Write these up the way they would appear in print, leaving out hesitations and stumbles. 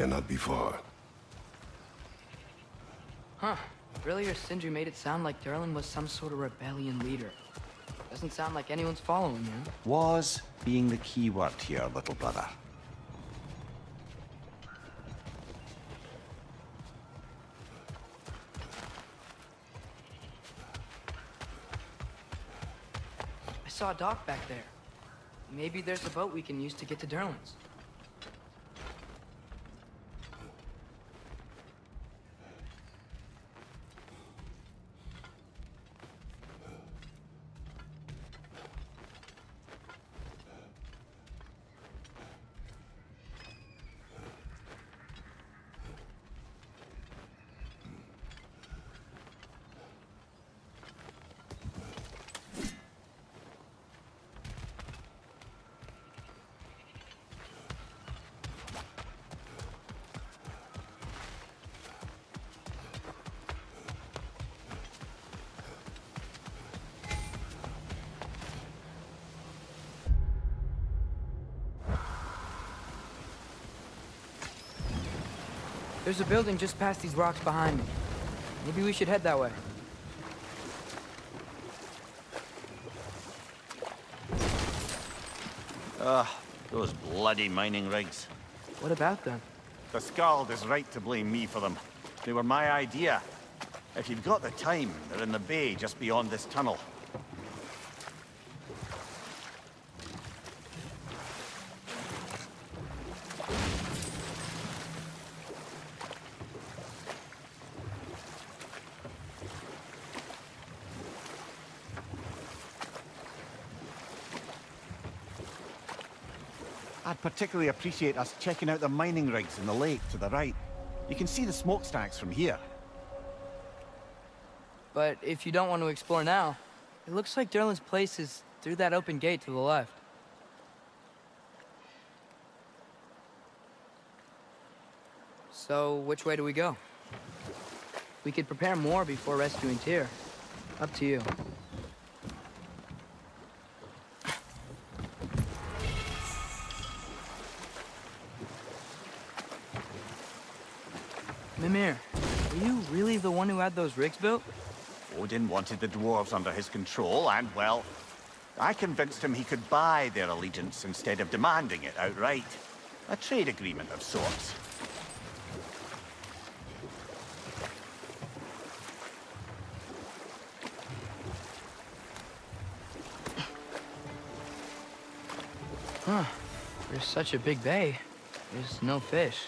cannot be far. Huh. Earlier, Sindri made it sound like Durlin was some sort of rebellion leader. Doesn't sound like anyone's following him. Was being the key word here, little brother. I saw a dock back there. Maybe there's a boat we can use to get to Durlin's. There's a building just past these rocks behind me. Maybe we should head that way. Those bloody mining rigs. What about them? The Skald is right to blame me for them. They were my idea. If you've got the time, they're in the bay just beyond this tunnel. I'd particularly appreciate us checking out the mining rigs in the lake to the right. You can see the smokestacks from here. But if you don't want to explore now, it looks like Durlin's place is through that open gate to the left. So, which way do we go? We could prepare more before rescuing Tyr. Up to you. Mimir, were you really the one who had those rigs built? Odin wanted the dwarves under his control, and, well, I convinced him he could buy their allegiance instead of demanding it outright. A trade agreement of sorts. Huh. There's such a big bay. There's no fish.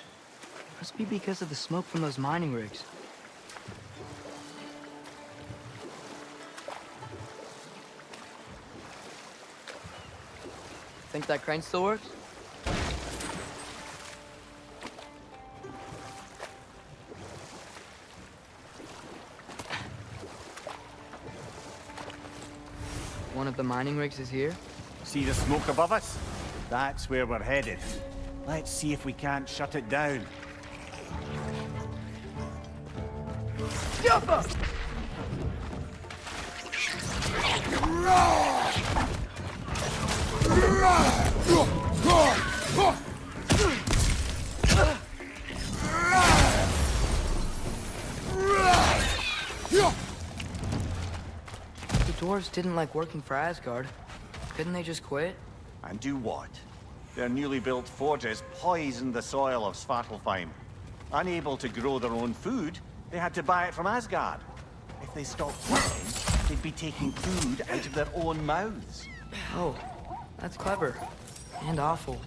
Must be because of the smoke from those mining rigs. Think that crane still works? One of the mining rigs is here? See the smoke above us? That's where we're headed. Let's see if we can't shut it down. Jump up! The dwarves didn't like working for Asgard. Couldn't they just quit? And do what? Their newly built forges poisoned the soil of Svartalfheim. Unable to grow their own food, they had to buy it from Asgard. If they stopped working, they'd be taking food out of their own mouths. Oh, that's clever. And awful.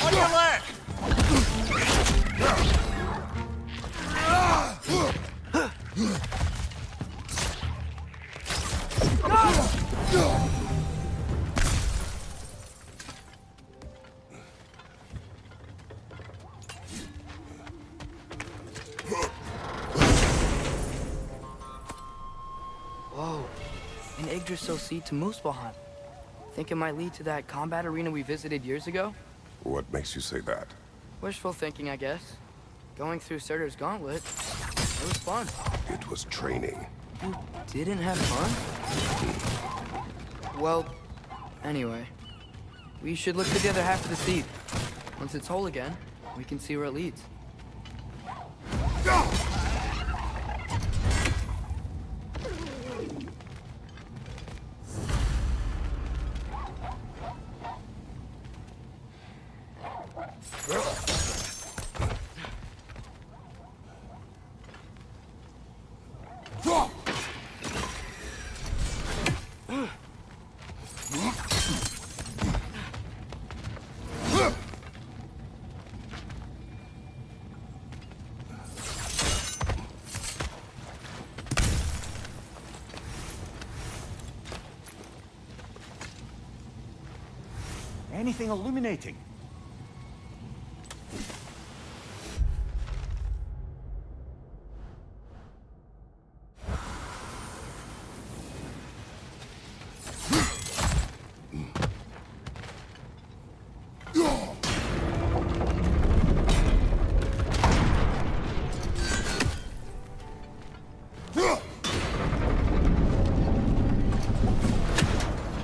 On your left! Yggdrasil seed to Muspelheim. Think it might lead to that combat arena we visited years ago? What makes you say that? Wishful thinking, I guess. Going through Surtur's gauntlet, it was fun. It was training. You didn't have fun? Well, anyway. We should look at the other half of the seed. Once it's whole again, we can see where it leads. Anything illuminating?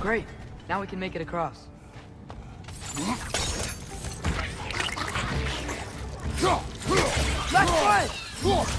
Great. Now we can make it across. Left foot!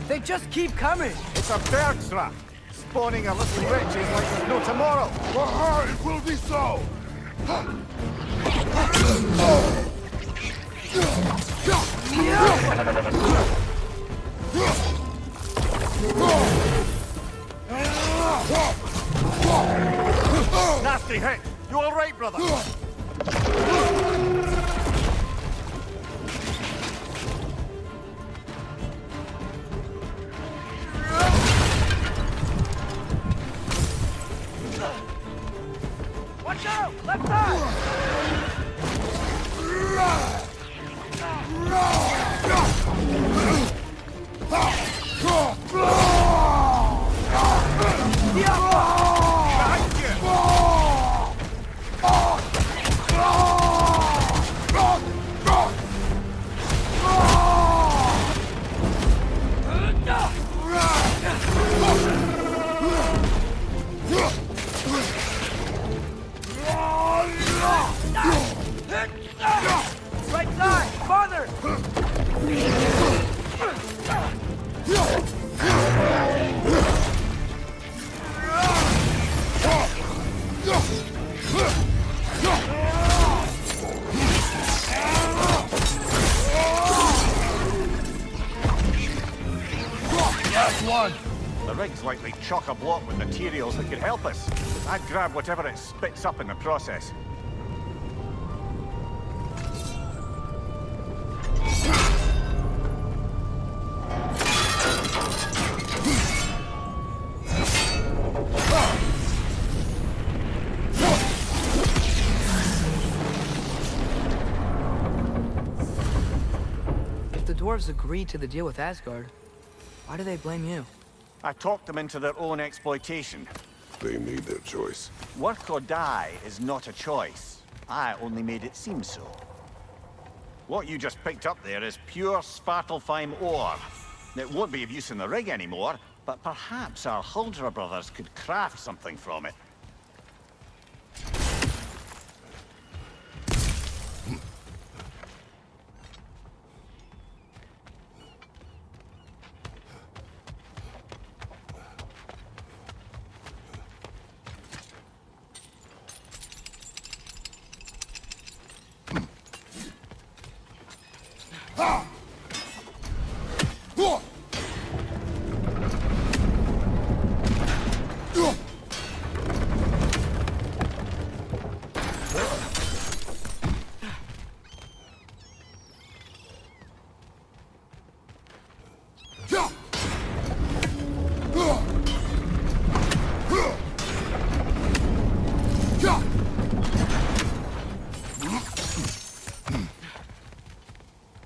They just keep coming! It's a bird trap, spawning a little witches like there's no tomorrow. For her, it will be so! Nasty hit! You all right, brother? Watch out! Left side! Right side! Farther! Last one! The rig's likely chock-a-block with materials that could help us. I'd grab whatever it spits up in the process. If the dwarves agreed to the deal with Asgard, why do they blame you? I talked them into their own exploitation. They made their choice. Work or die is not a choice. I only made it seem so. What you just picked up there is pure Svartalfheim ore. It won't be of use in the rig anymore, but perhaps our Huldra brothers could craft something from it.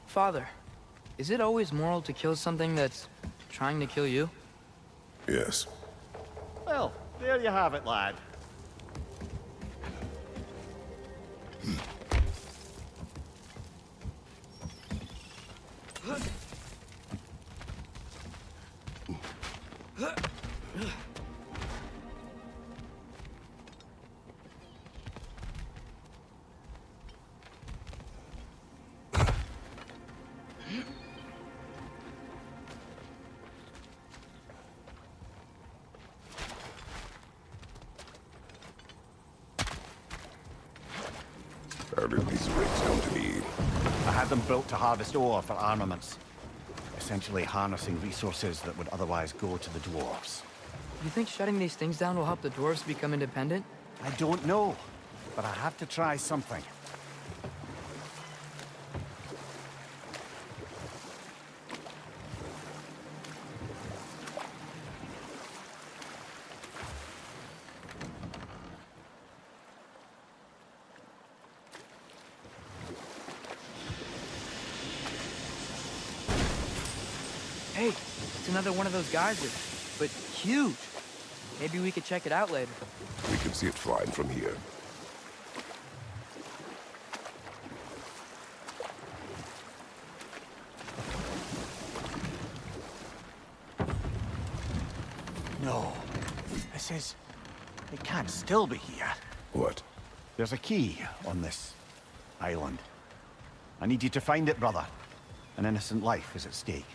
Father, is it always moral to kill something that's trying to kill you? Yes. Well, there you have it, lad. How did these rigs come to be? I had them built to harvest ore for armaments. Essentially harnessing resources that would otherwise go to the dwarves. You think shutting these things down will help the dwarves become independent? I don't know, but I have to try something. Hey, it's another one of those geysers, but huge. Maybe we could check it out later. We can see it flying from here. No. This is... It can't still be here. What? There's a key on this island. I need you to find it, brother. An innocent life is at stake.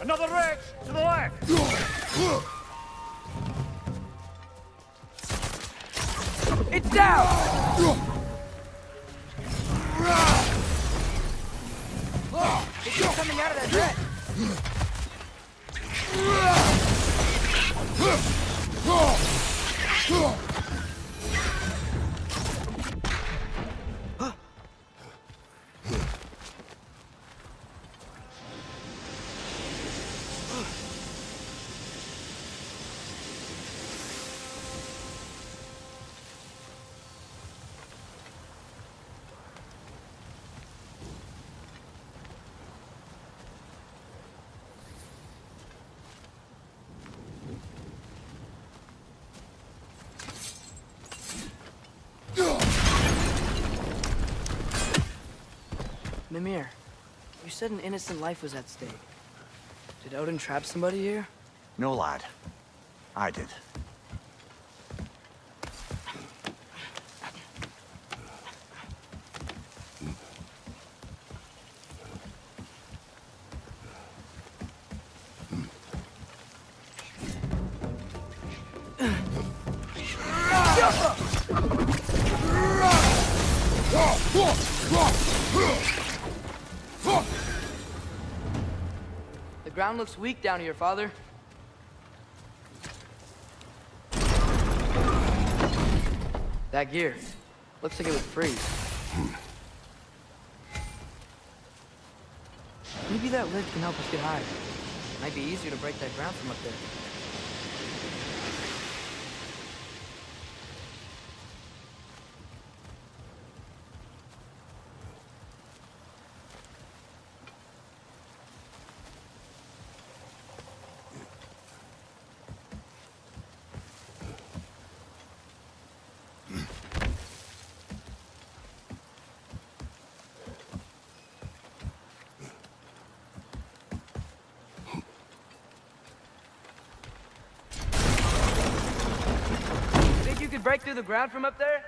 Another wreck to the left! It's down! It's just coming out of that wreck! Mimir, you said an innocent life was at stake. Did Odin trap somebody here? No, lad. I did. The ground looks weak down here, Father. That gear. Looks like it would freeze. Maybe that lid can help us get higher. Might be easier to break that ground from up there. Think you could break through the ground from up there?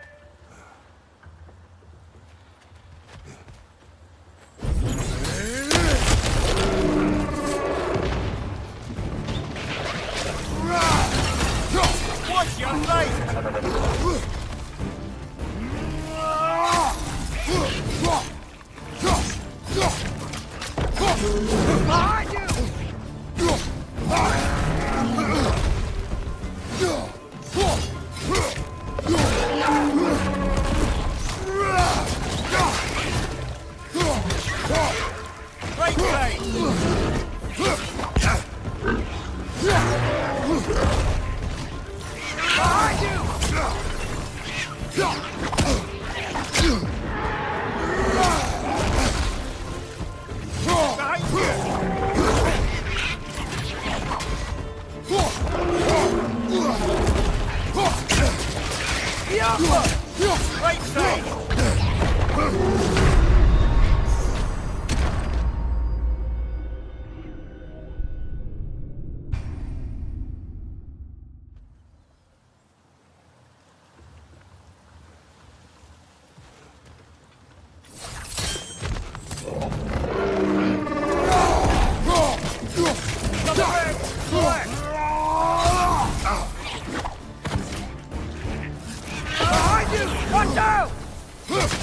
Behind you! Right side! Behind you! Behind you! Right side! Behind you! Watch out! Behind!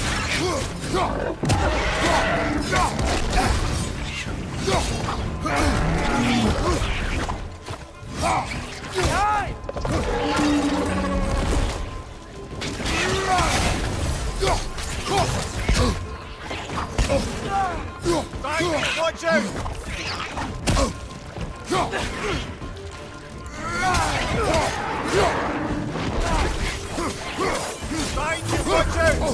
Watch out! Behind you, watch out!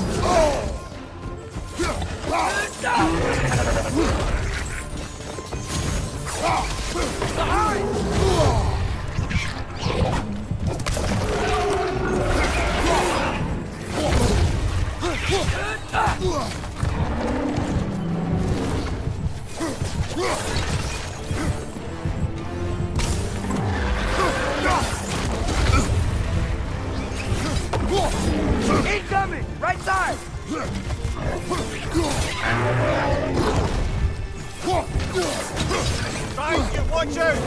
Incoming! Right side! Behind you, watch out!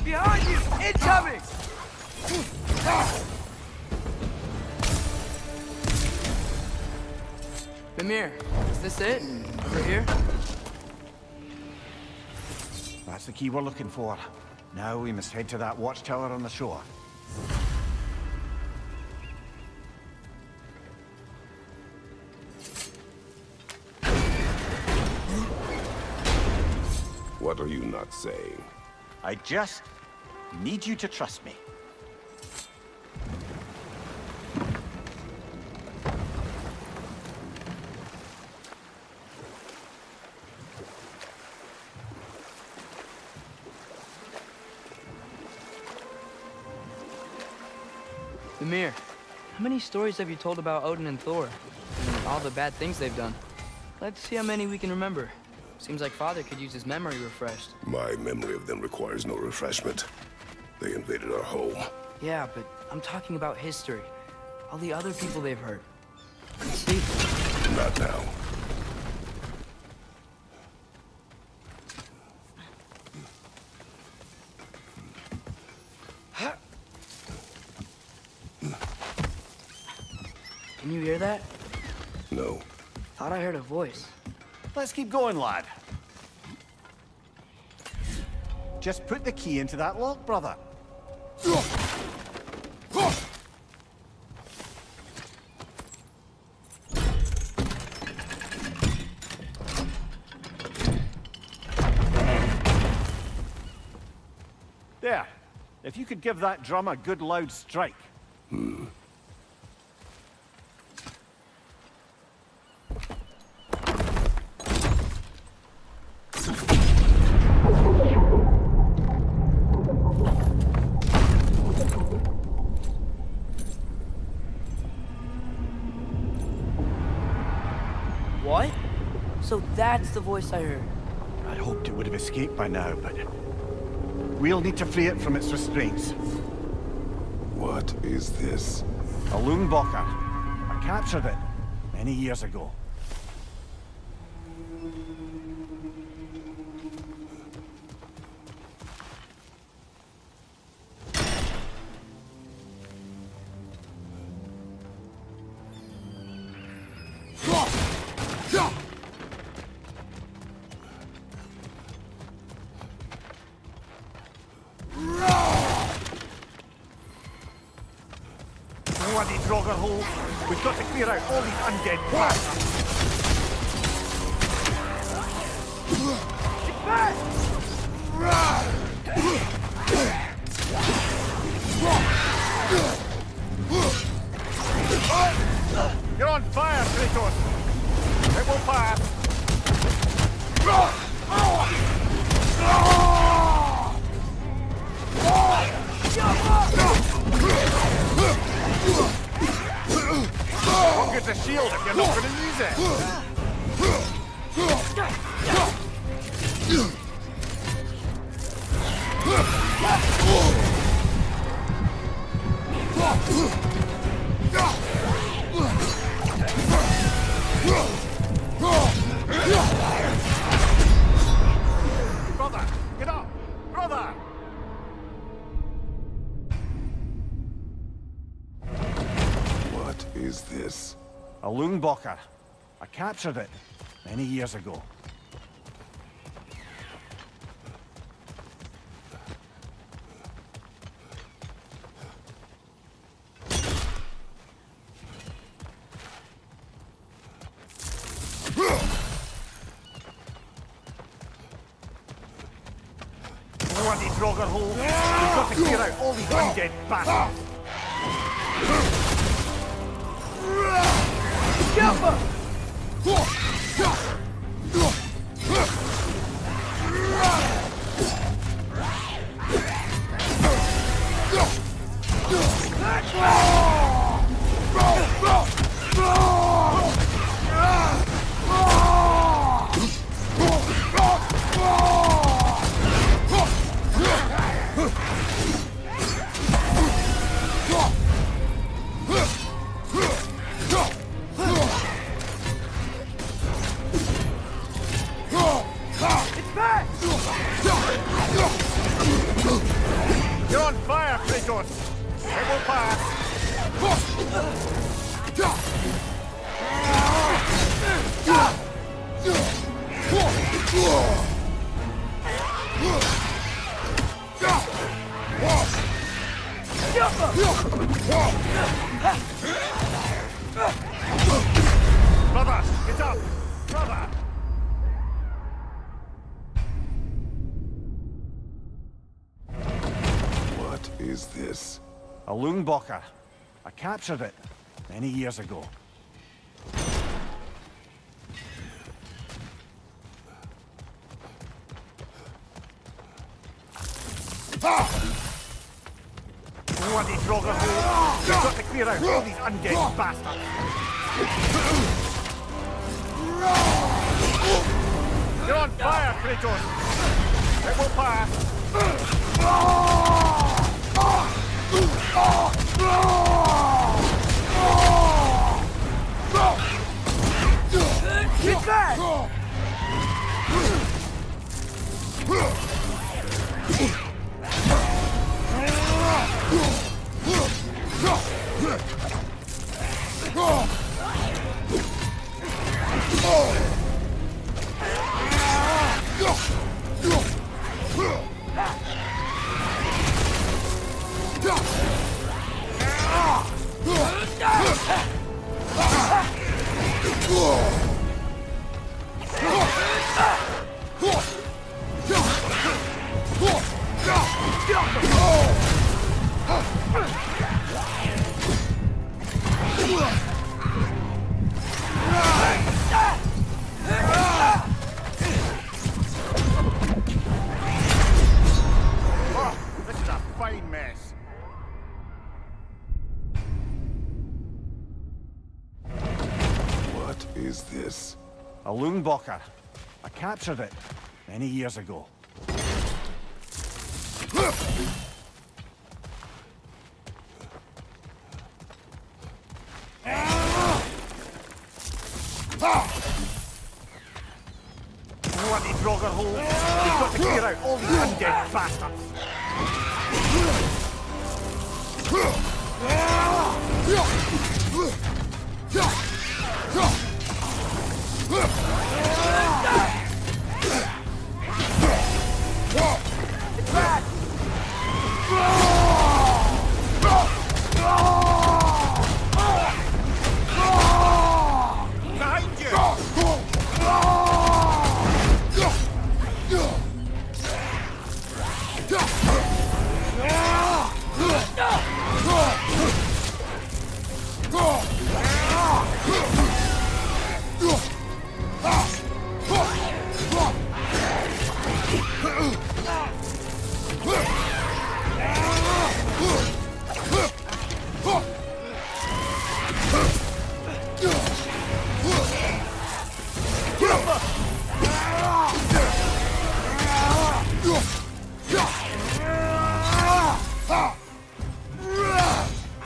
Behind you! Incoming! Mimir, is this it? Over here? That's the key we're looking for. Now we must head to that watchtower on the shore. What are you not saying? I just need you to trust me. Mimir, how many stories have you told about Odin and Thor? And all the bad things they've done. Let's see how many we can remember. Seems like Father could use his memory refreshed. My memory of them requires no refreshment. They invaded our home. Yeah, but I'm talking about history. All the other people they've hurt. See? Not now. Can you hear that? No. Thought I heard a voice. Let's keep going, lad. Just put the key into that lock, brother. There. If you could give that drum a good loud strike. So that's the voice I heard. I'd hoped it would have escaped by now, but we'll need to free it from its restraints. What is this? A Lungbocker. I captured it many years ago. Bloody Draugr hole! We've got to clear out all these undead bastards! Get back! You're on fire, Kratos! It will pass! Don't get the shield if you're not going to use it! Brother, get up! Brother! What is this? A Lungbocker. I captured it many years ago. Bloody Draugr hole! We've got to clear out all these undead bastards! You're on fire, Kratos! It will pass! Brother, get up! Brother! What is this? A Lungbocker. I captured it many years ago. Bloody Draugr hole! We've got to clear out all these undead bastards! You're on fire, Kratos! It will pass! Get back! This is a fine mess. What is this? A Loonbocker. I captured it many years ago. Bloody Draugr hole! We've got to clear out all these undead bastards! Behind you!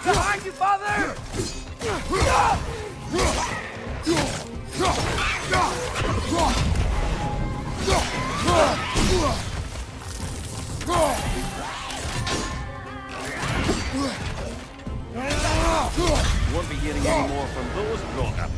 Behind you, father! Won't be hearing any more from those Draugr.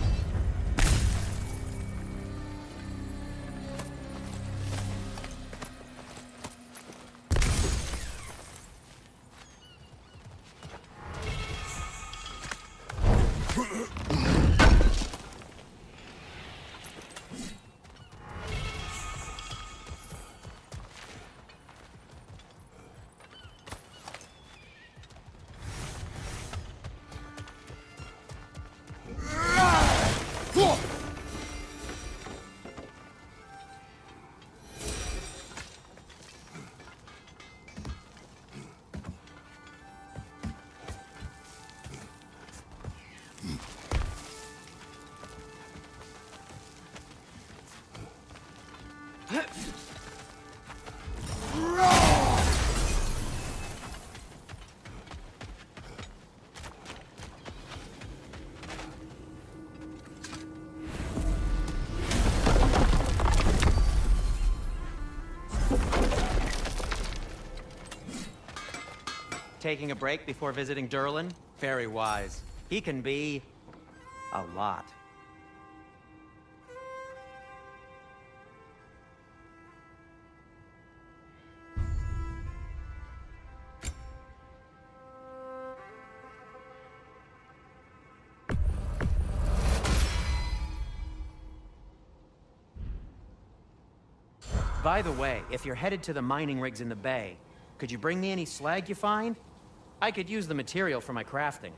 Taking a break before visiting Durlin? Very wise. He can be... a lot. By the way, if you're headed to the mining rigs in the bay, could you bring me any slag you find? I could use the material for my crafting.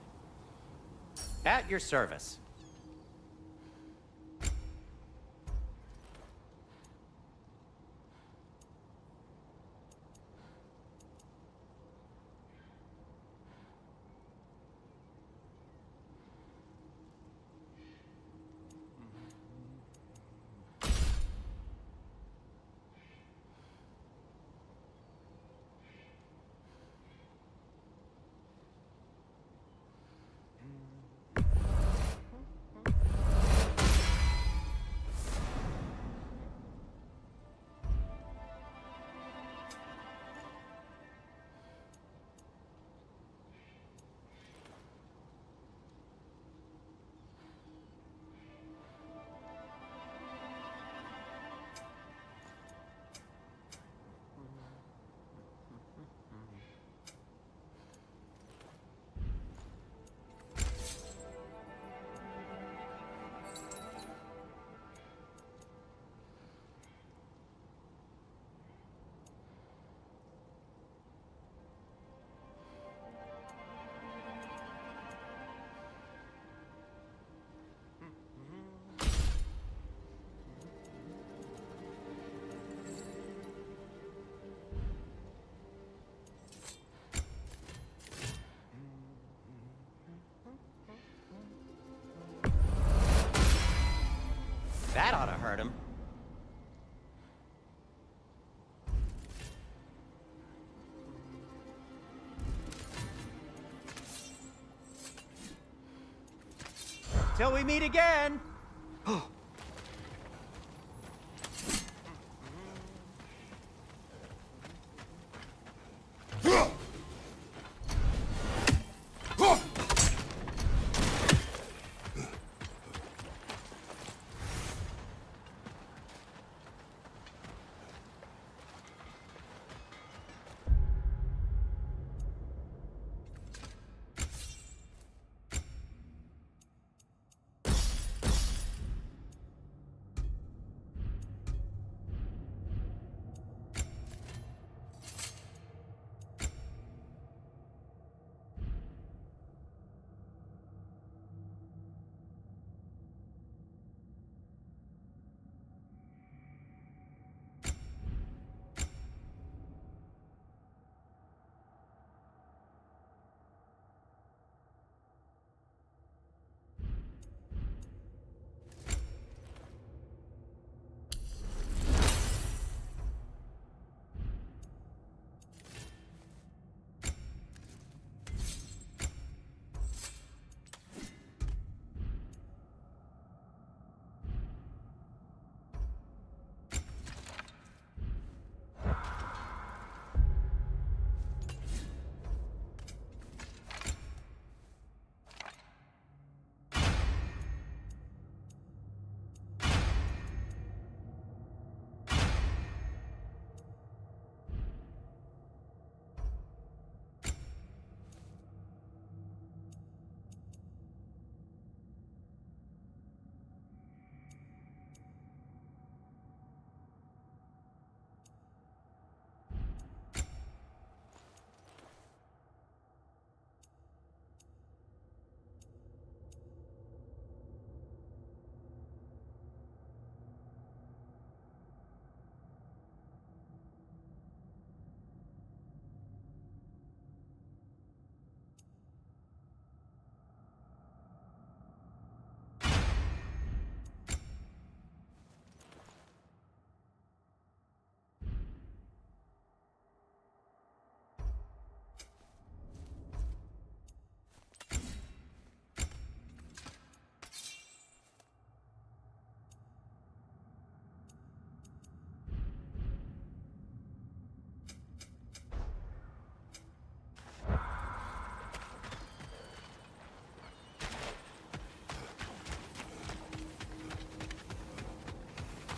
At your service. Till we meet again!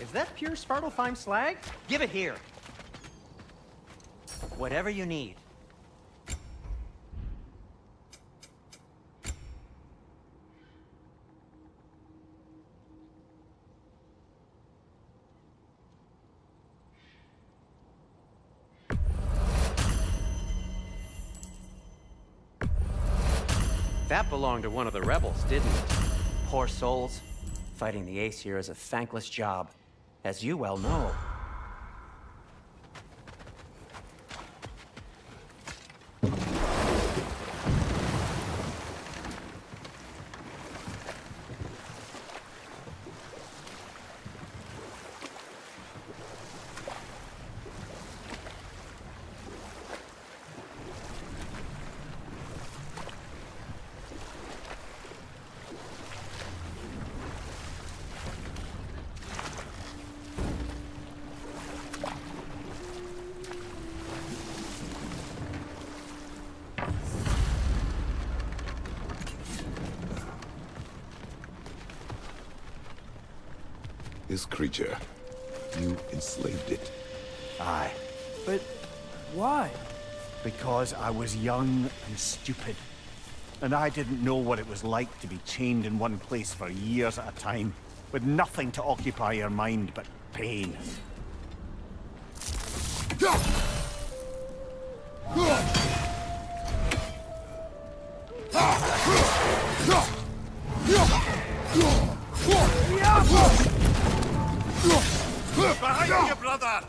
Is that pure Svartalfheim slag? Give it here. Whatever you need. That belonged to one of the rebels, didn't it? Poor souls. Fighting the Ace here is a thankless job, as you well know. This creature, you enslaved it. Aye. But why? Because I was young and stupid. And I didn't know what it was like to be chained in one place for years at a time, with nothing to occupy your mind but pain. Behind you, brother!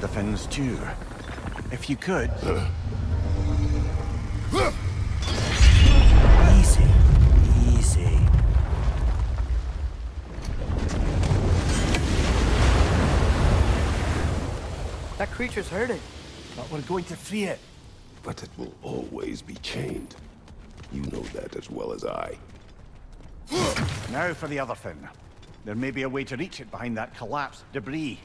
the fins too. If you could... Easy. Easy. That creature's hurting. But we're going to free it. But it will always be chained. You know that as well as I. Now for the other fin. There may be a way to reach it behind that collapsed debris.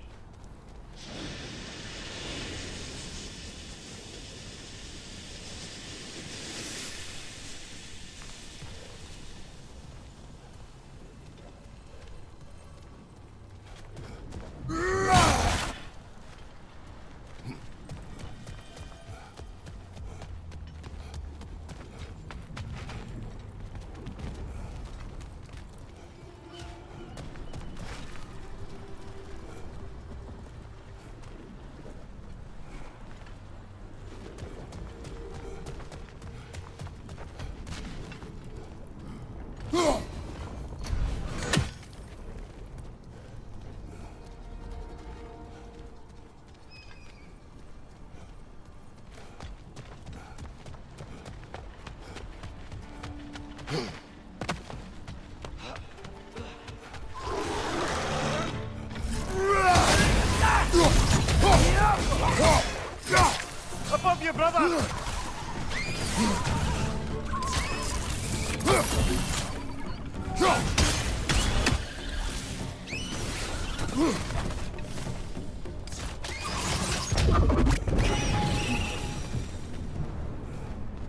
Above you, brother!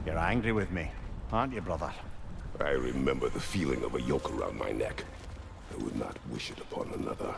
You're angry with me, aren't you, brother? I remember the feeling of a yoke around my neck. I would not wish it upon another.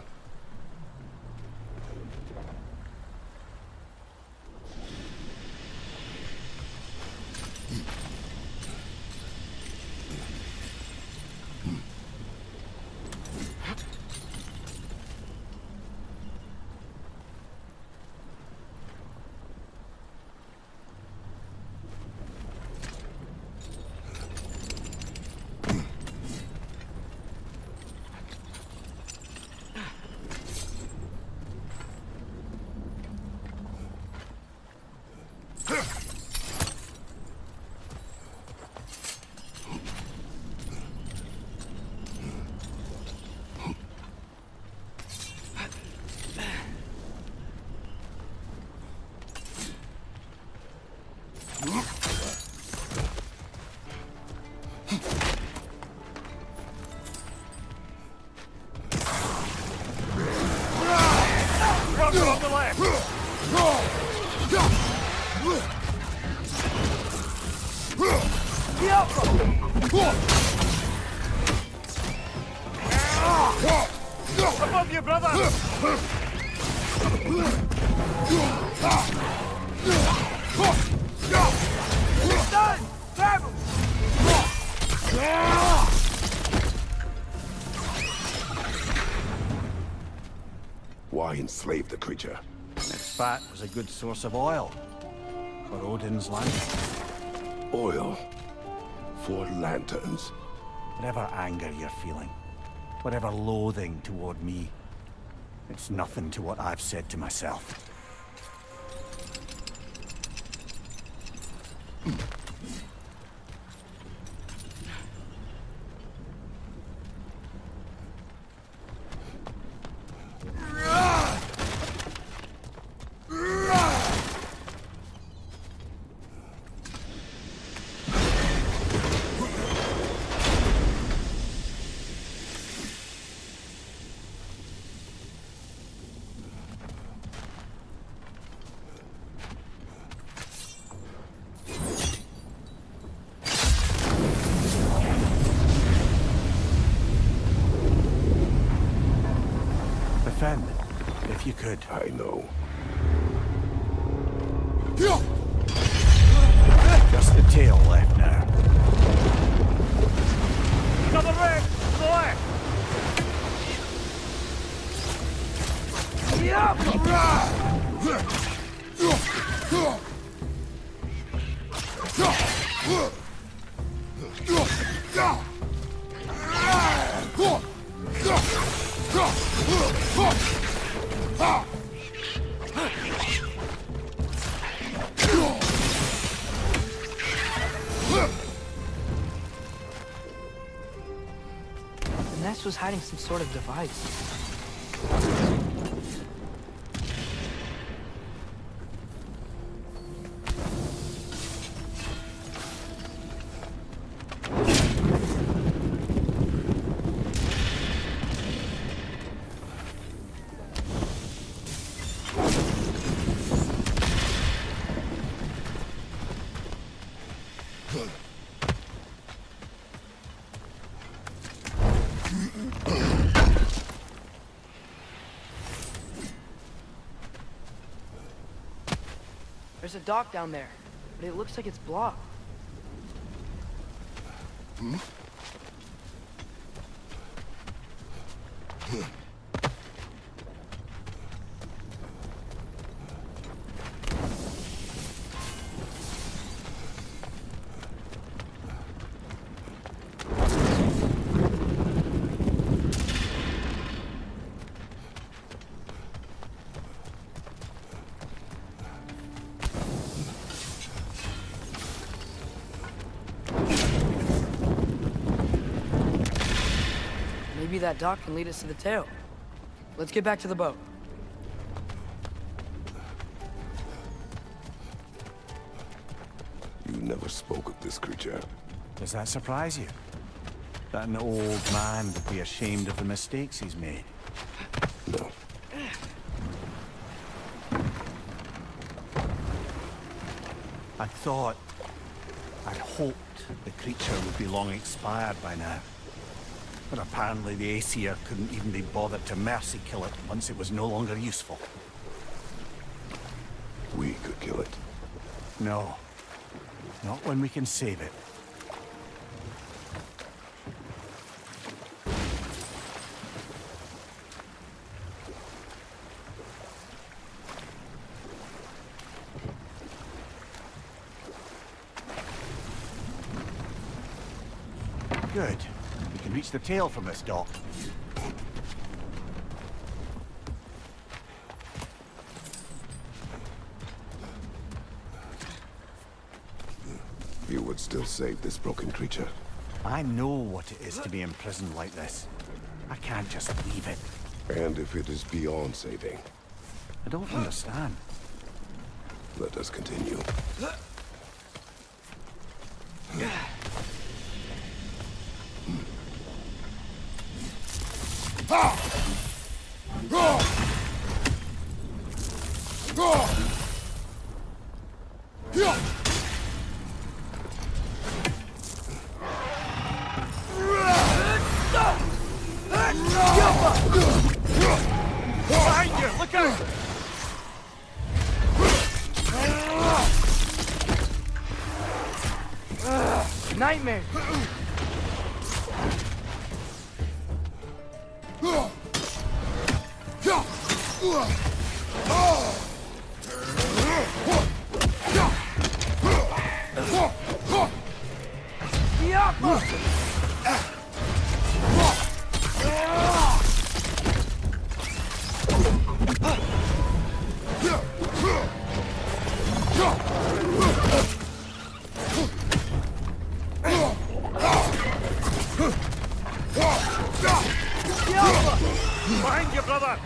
Above you, brother! Why enslave the creature? Its fat was a good source of oil for Odin's lantern. Oil. For lanterns. Whatever anger you're feeling, whatever loathing toward me, it's nothing to what I've said to myself. Defend, if you could. I know. Just the tail left now. Another red! To the left! place was hiding some sort of device. There's a dock down there, but it looks like it's blocked. Maybe that dock can lead us to the tail. Let's get back to the boat. You never spoke of this creature. Does that surprise you? That an old man would be ashamed of the mistakes he's made? No. I'd hoped the creature would be long expired by now. But apparently the Aesir couldn't even be bothered to mercy kill it once it was no longer useful. We could kill it. No. Not when we can save it. Good. We can reach the tail from this dock. You would still save this broken creature. I know what it is to be imprisoned like this. I can't just leave it. And if it is beyond saving, I don't understand. let us continue. Behind you! Look out! Nightmare! Behind you, brother!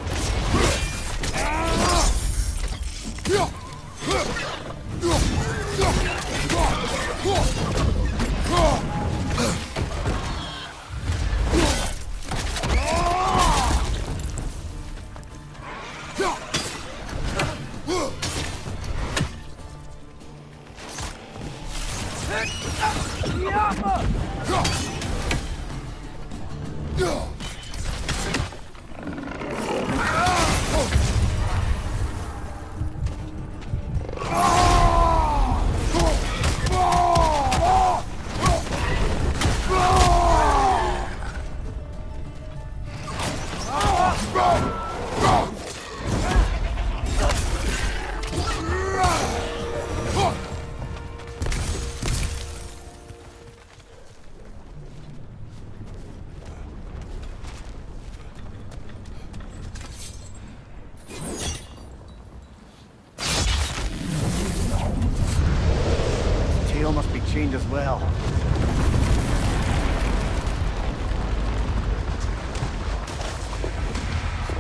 Tail must be chained as well.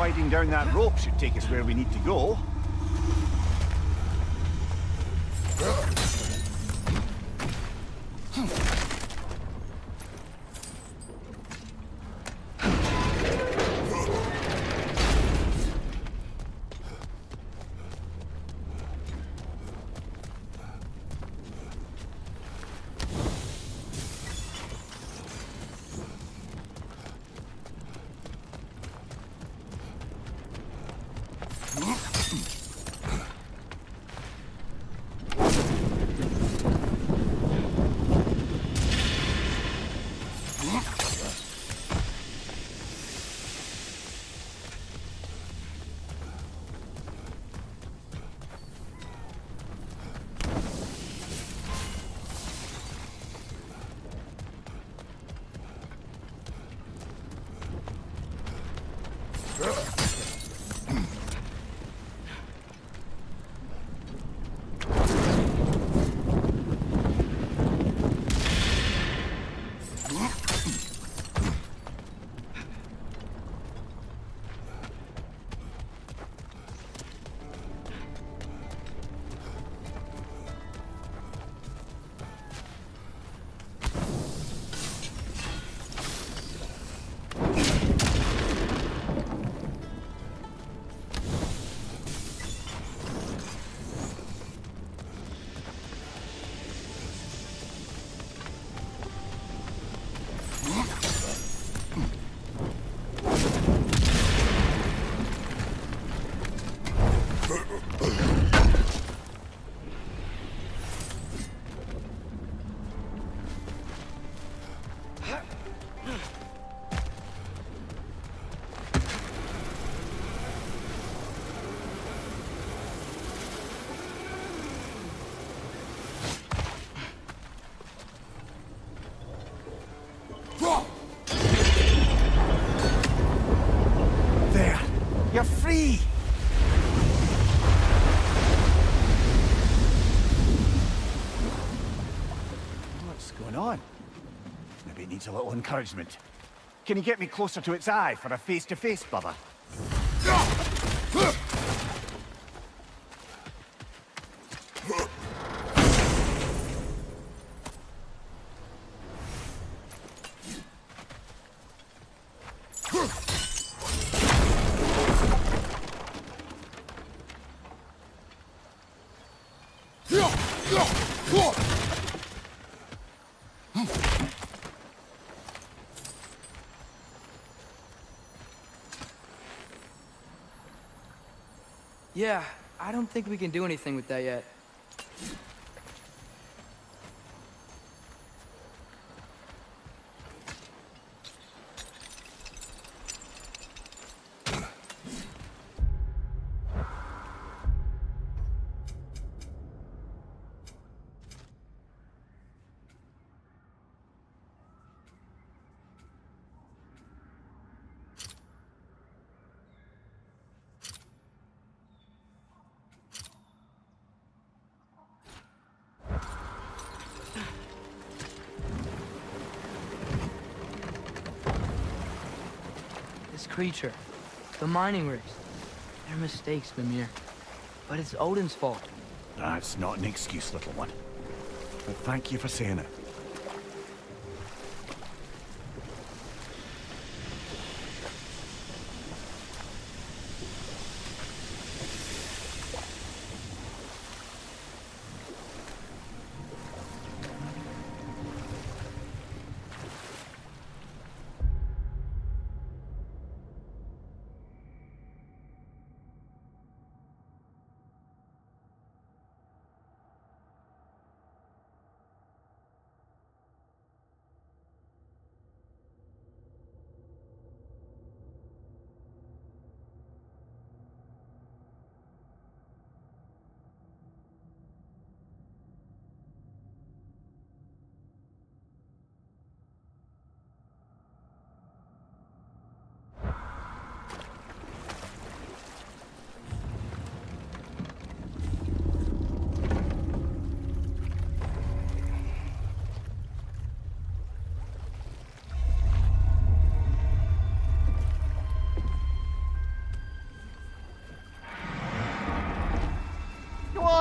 sliding down that rope should take us where we need to go. There! You're free! What's going on? Maybe it needs a little encouragement. Can you get me closer to its eye for a face-to-face, brother? Yeah, I don't think we can do anything with that yet. This creature, the mining rigs, they're mistakes, Mimir. But it's Odin's fault. That's not an excuse, little one. But thank you for saying it.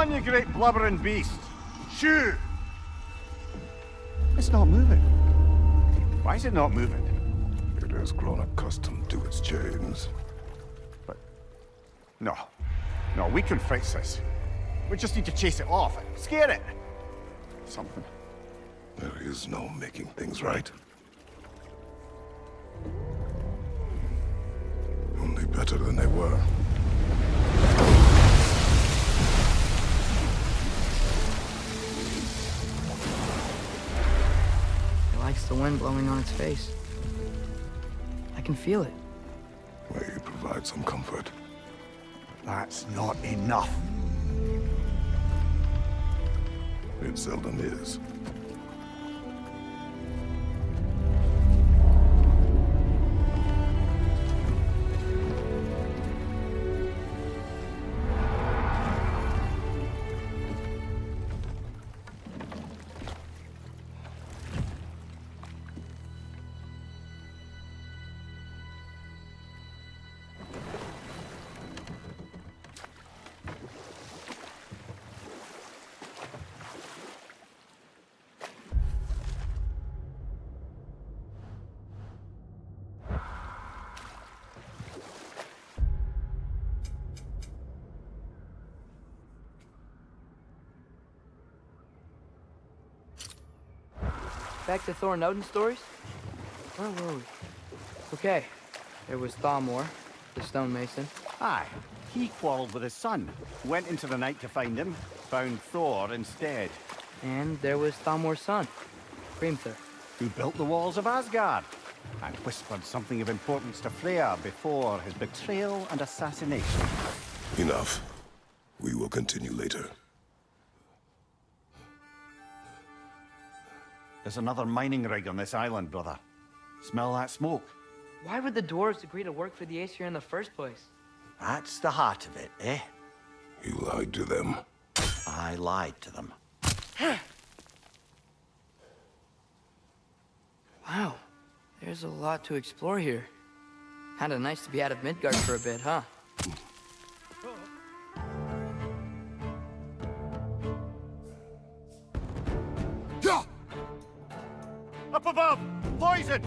on, you great blubbering beast! Shoo! It's not moving. Why is it not moving? It has grown accustomed to its chains. But... No. No, we can fix this. We just need to chase it off. Scare it. Something. There is no making things right. Only better than they were. It likes the wind blowing on its face. I can feel it. May provide some comfort. That's not enough. It seldom is. Back to Thor and Odin stories? Where were we? Okay, there was Thalmor, the stonemason. Aye. He quarreled with his son. Went into the night to find him. Found Thor instead. And there was Thalmor's son, Hrimthur. Who built the walls of Asgard. And whispered something of importance to Freya before his betrayal and assassination. Enough. We will continue later. There's another mining rig on this island, brother. Smell that smoke? Why would the dwarves agree to work for the Aesir in the first place? That's the heart of it, eh? You lied to them. I lied to them. Wow, there's a lot to explore here. Kinda nice to be out of Midgard for a bit, huh? Up above! Poison!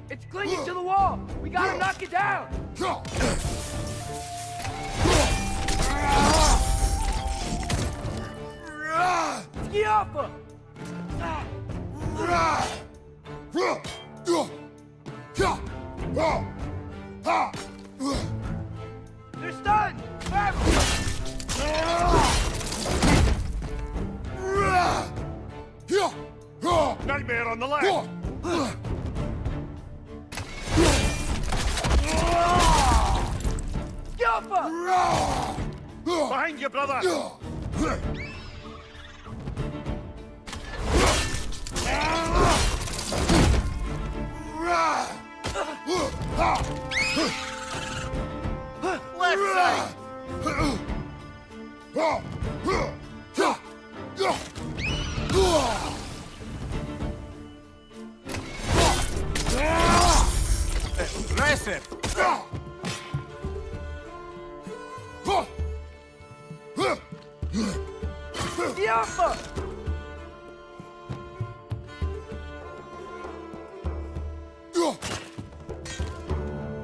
It's clinging to the wall! We gotta knock it down! Skiappa! They're stunned! Nightmare on the left! Skiappa! Behind you, brother! Left side! Impressive! Skiappa!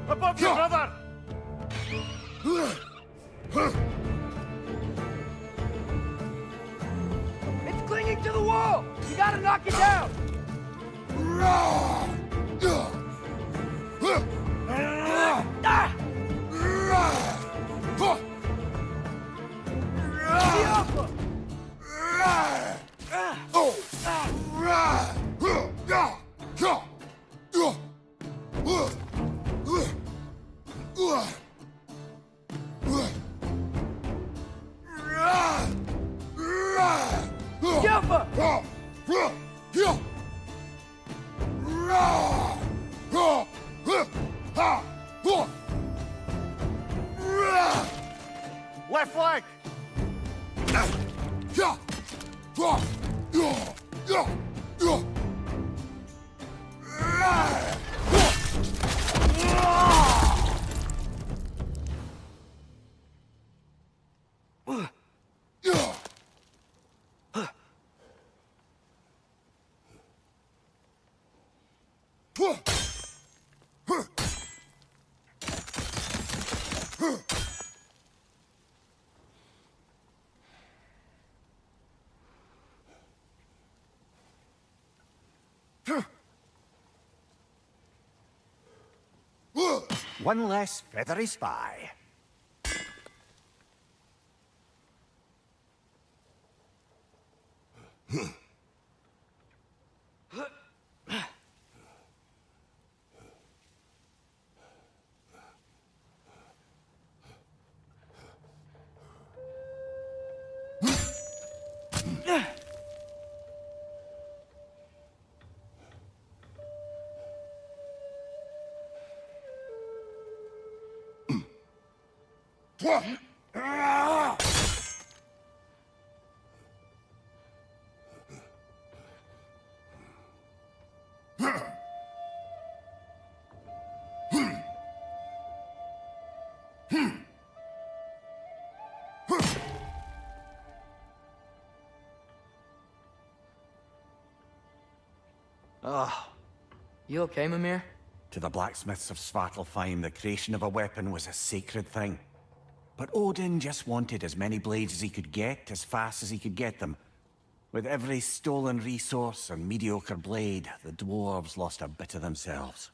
Above you, brother! It's clinging to the wall! You gotta knock it down! Skiappa! One less feathery spy. Ah, You okay, Mimir? to the blacksmiths of Svartalfheim, the creation of a weapon was a sacred thing. But Odin just wanted as many blades as he could get, as fast as he could get them. With every stolen resource and mediocre blade, the dwarves lost a bit of themselves.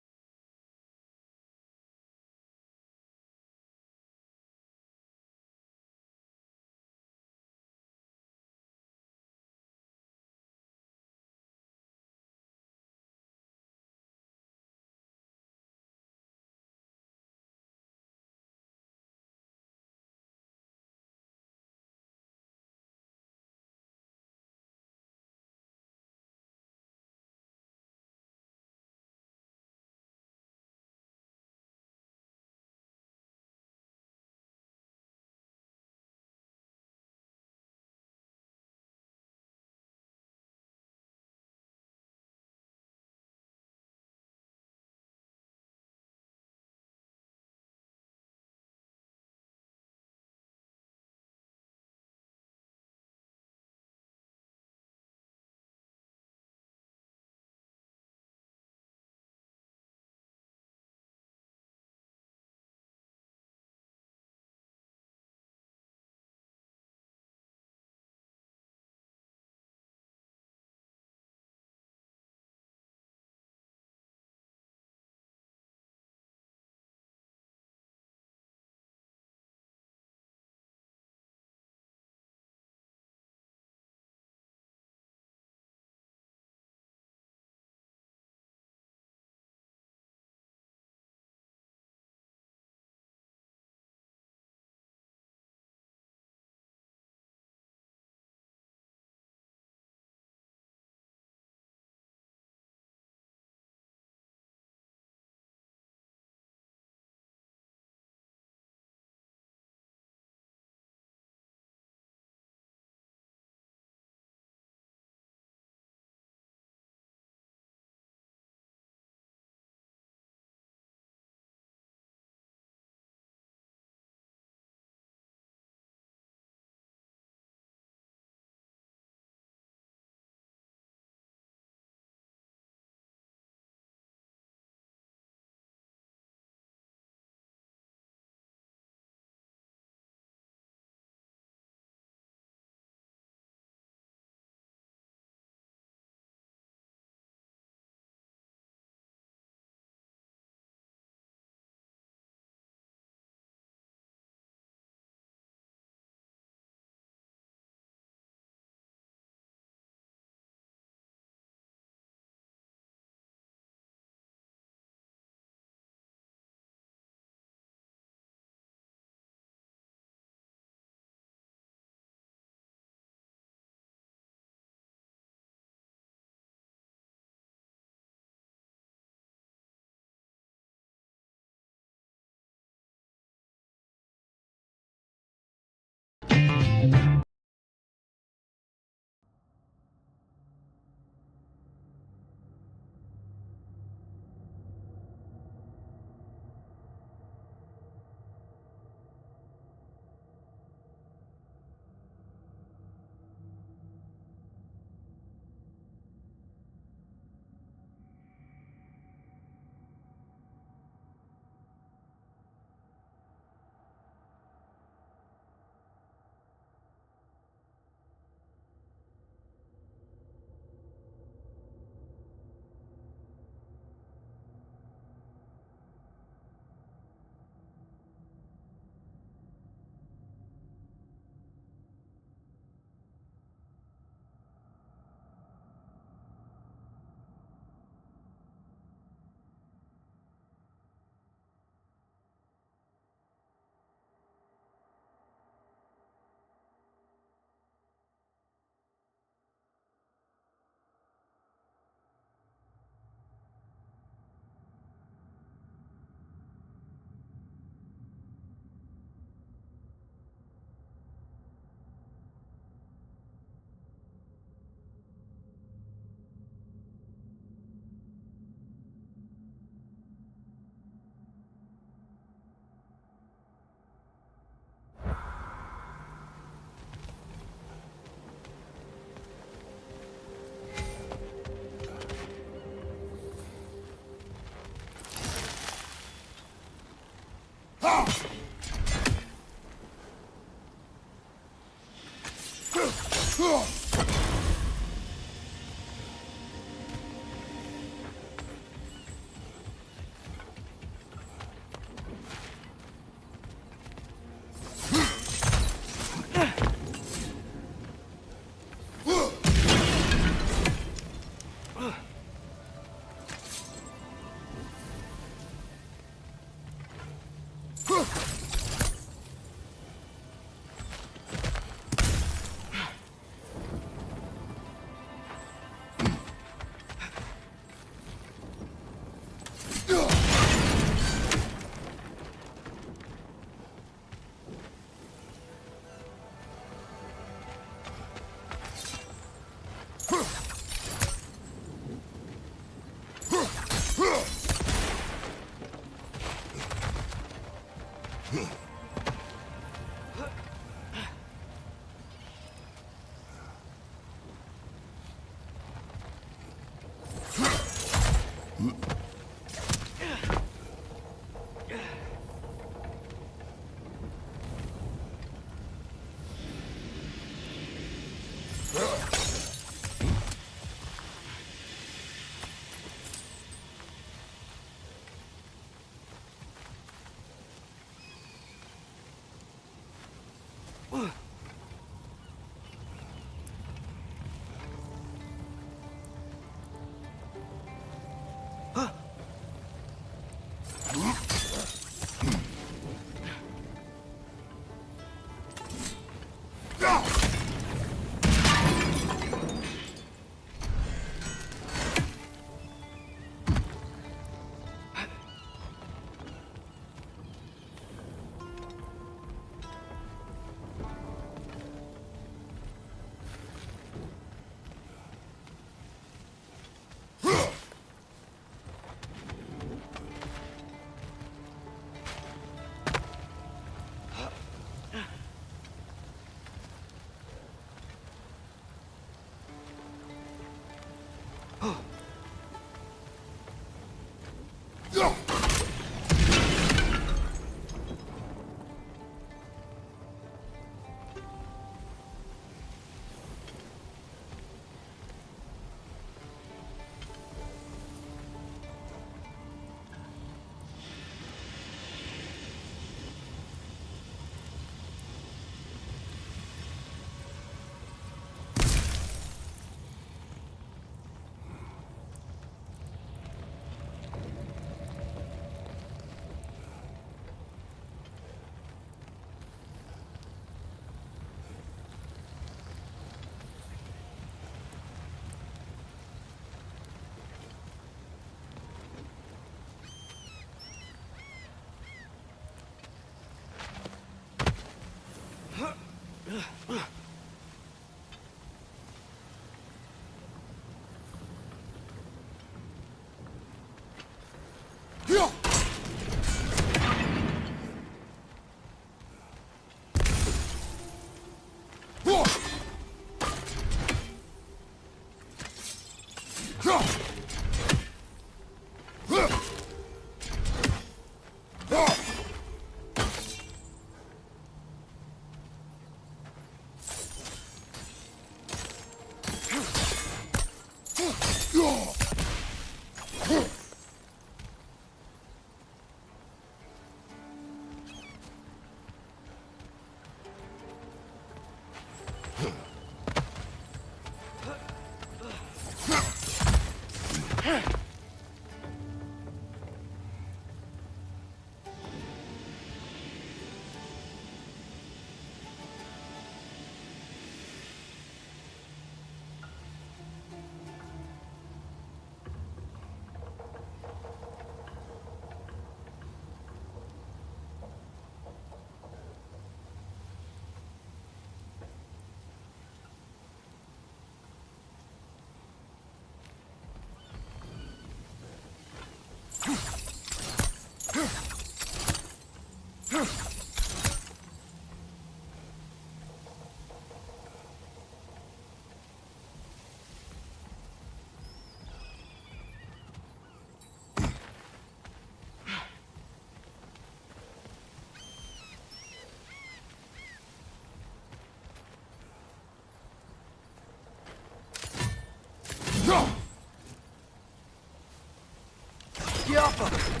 Get off him!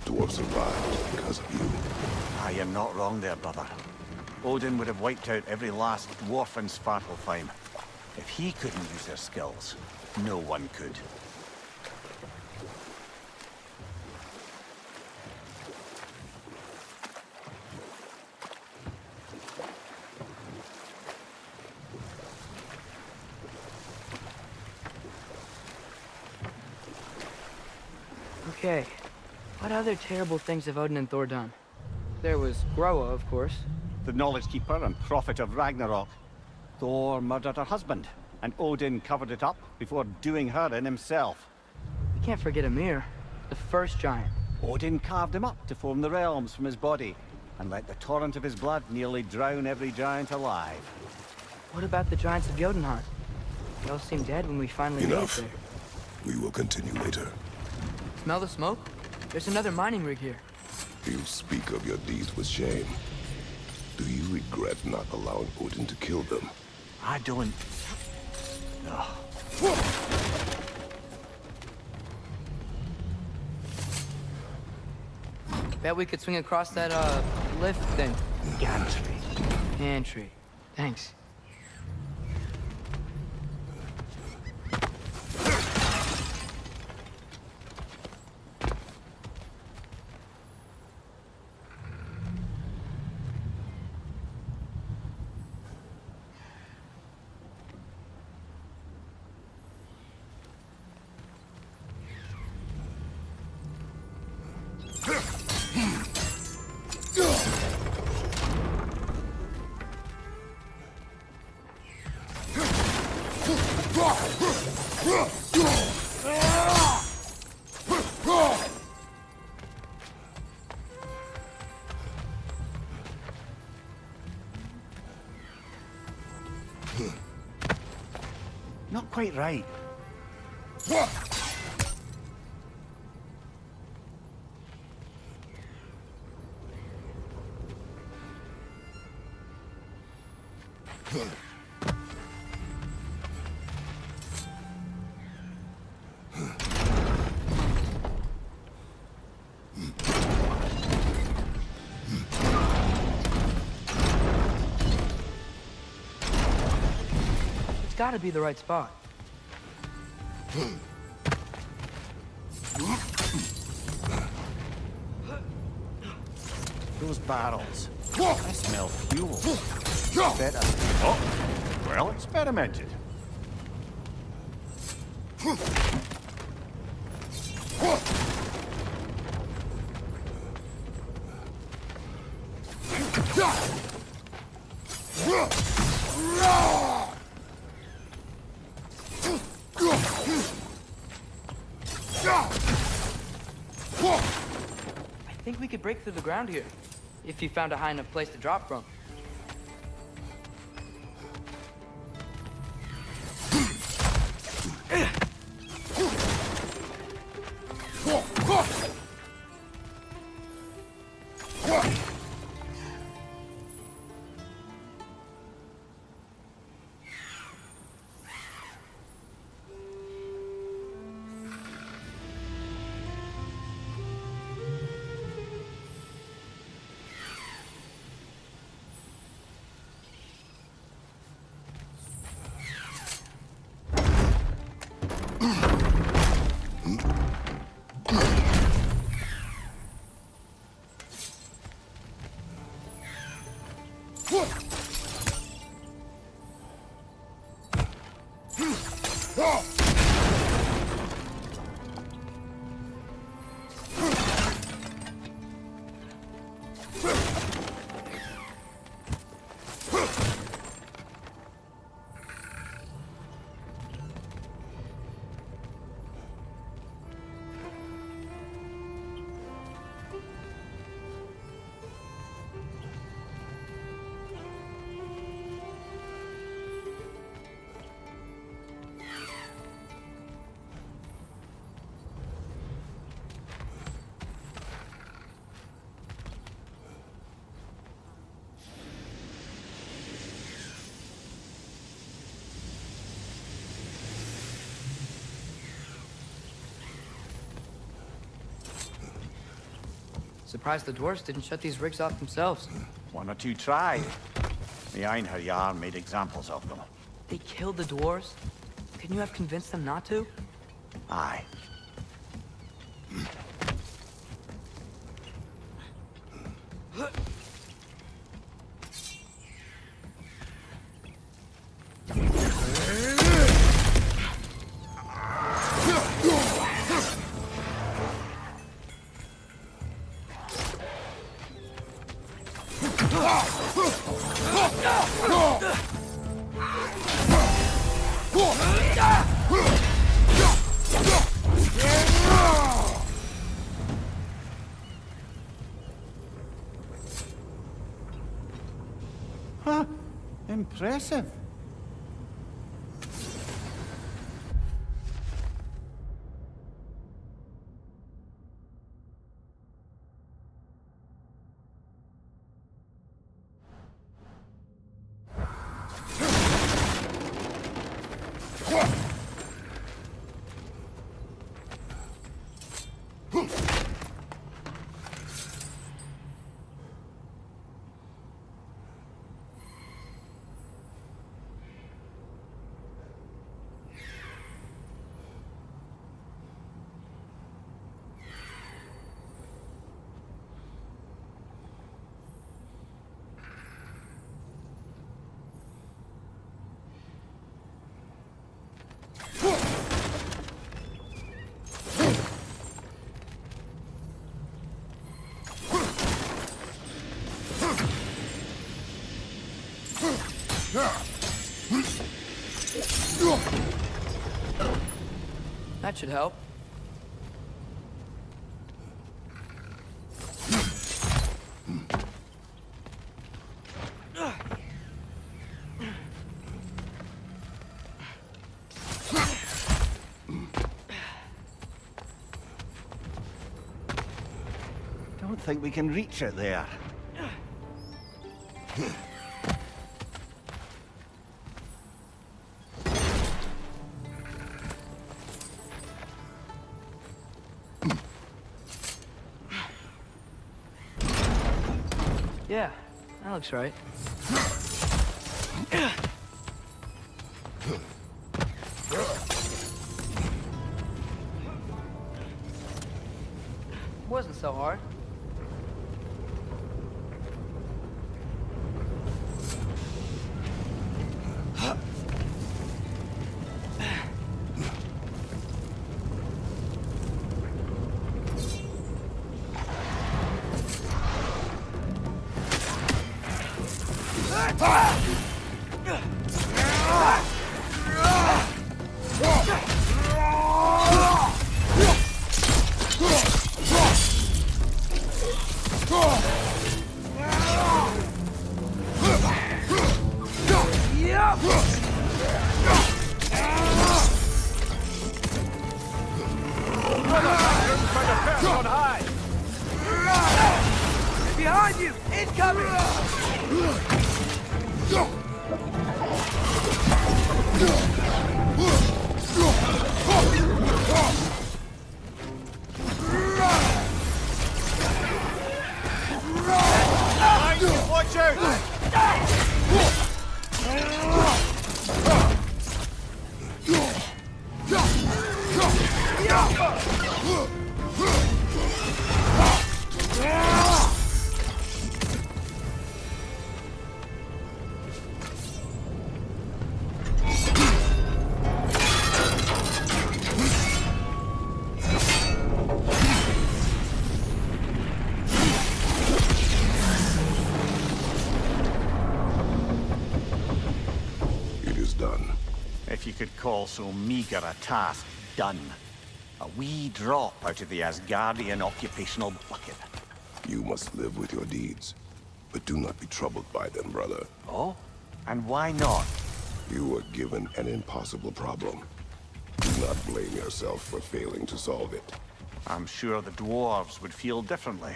The dwarves survived because of you. Ah, you're not wrong there, brother. Odin would have wiped out every last dwarf in Svartalfheim. If he couldn't use their skills, no one could. Okay, what other terrible things have Odin and Thor done? There was Groa, of course. The Knowledge Keeper and Prophet of Ragnarok. Thor murdered her husband, and Odin covered it up before doing her in himself. We can't forget Ymir, the first giant. Odin carved him up to form the realms from his body, and let the torrent of his blood nearly drown every giant alive. What about the giants of Jotunheim? They all seemed dead when we finally Enough. made it there. We will continue later. Smell the smoke? There's another mining rig here. You speak of your deeds with shame. Do you regret not allowing Odin to kill them? I don't... No. Bet we could swing across that, lift thing. Gantry. Pantry. Thanks. Not quite right. It's gotta be the right spot. Those barrels. I smell fuel. Better. Oh, well experimented. I think we could break through the ground here, if you found a high enough place to drop from. Surprised the dwarves didn't shut these rigs off themselves. One or two tried. The Einherjar made examples of them. They killed the dwarves? Couldn't you have convinced them not to? Aye. Huh. Impressive. That should help. Don't think we can reach it there. Yeah, that looks right. Wasn't so hard. Ah! Behind you! Incoming! Watch out! It is done. If you could call so meager a task done. A wee drop out of the Asgardian occupational bucket. You must live with your deeds, but do not be troubled by them, brother. Oh? And why not? You were given an impossible problem. Do not blame yourself for failing to solve it. I'm sure the dwarves would feel differently.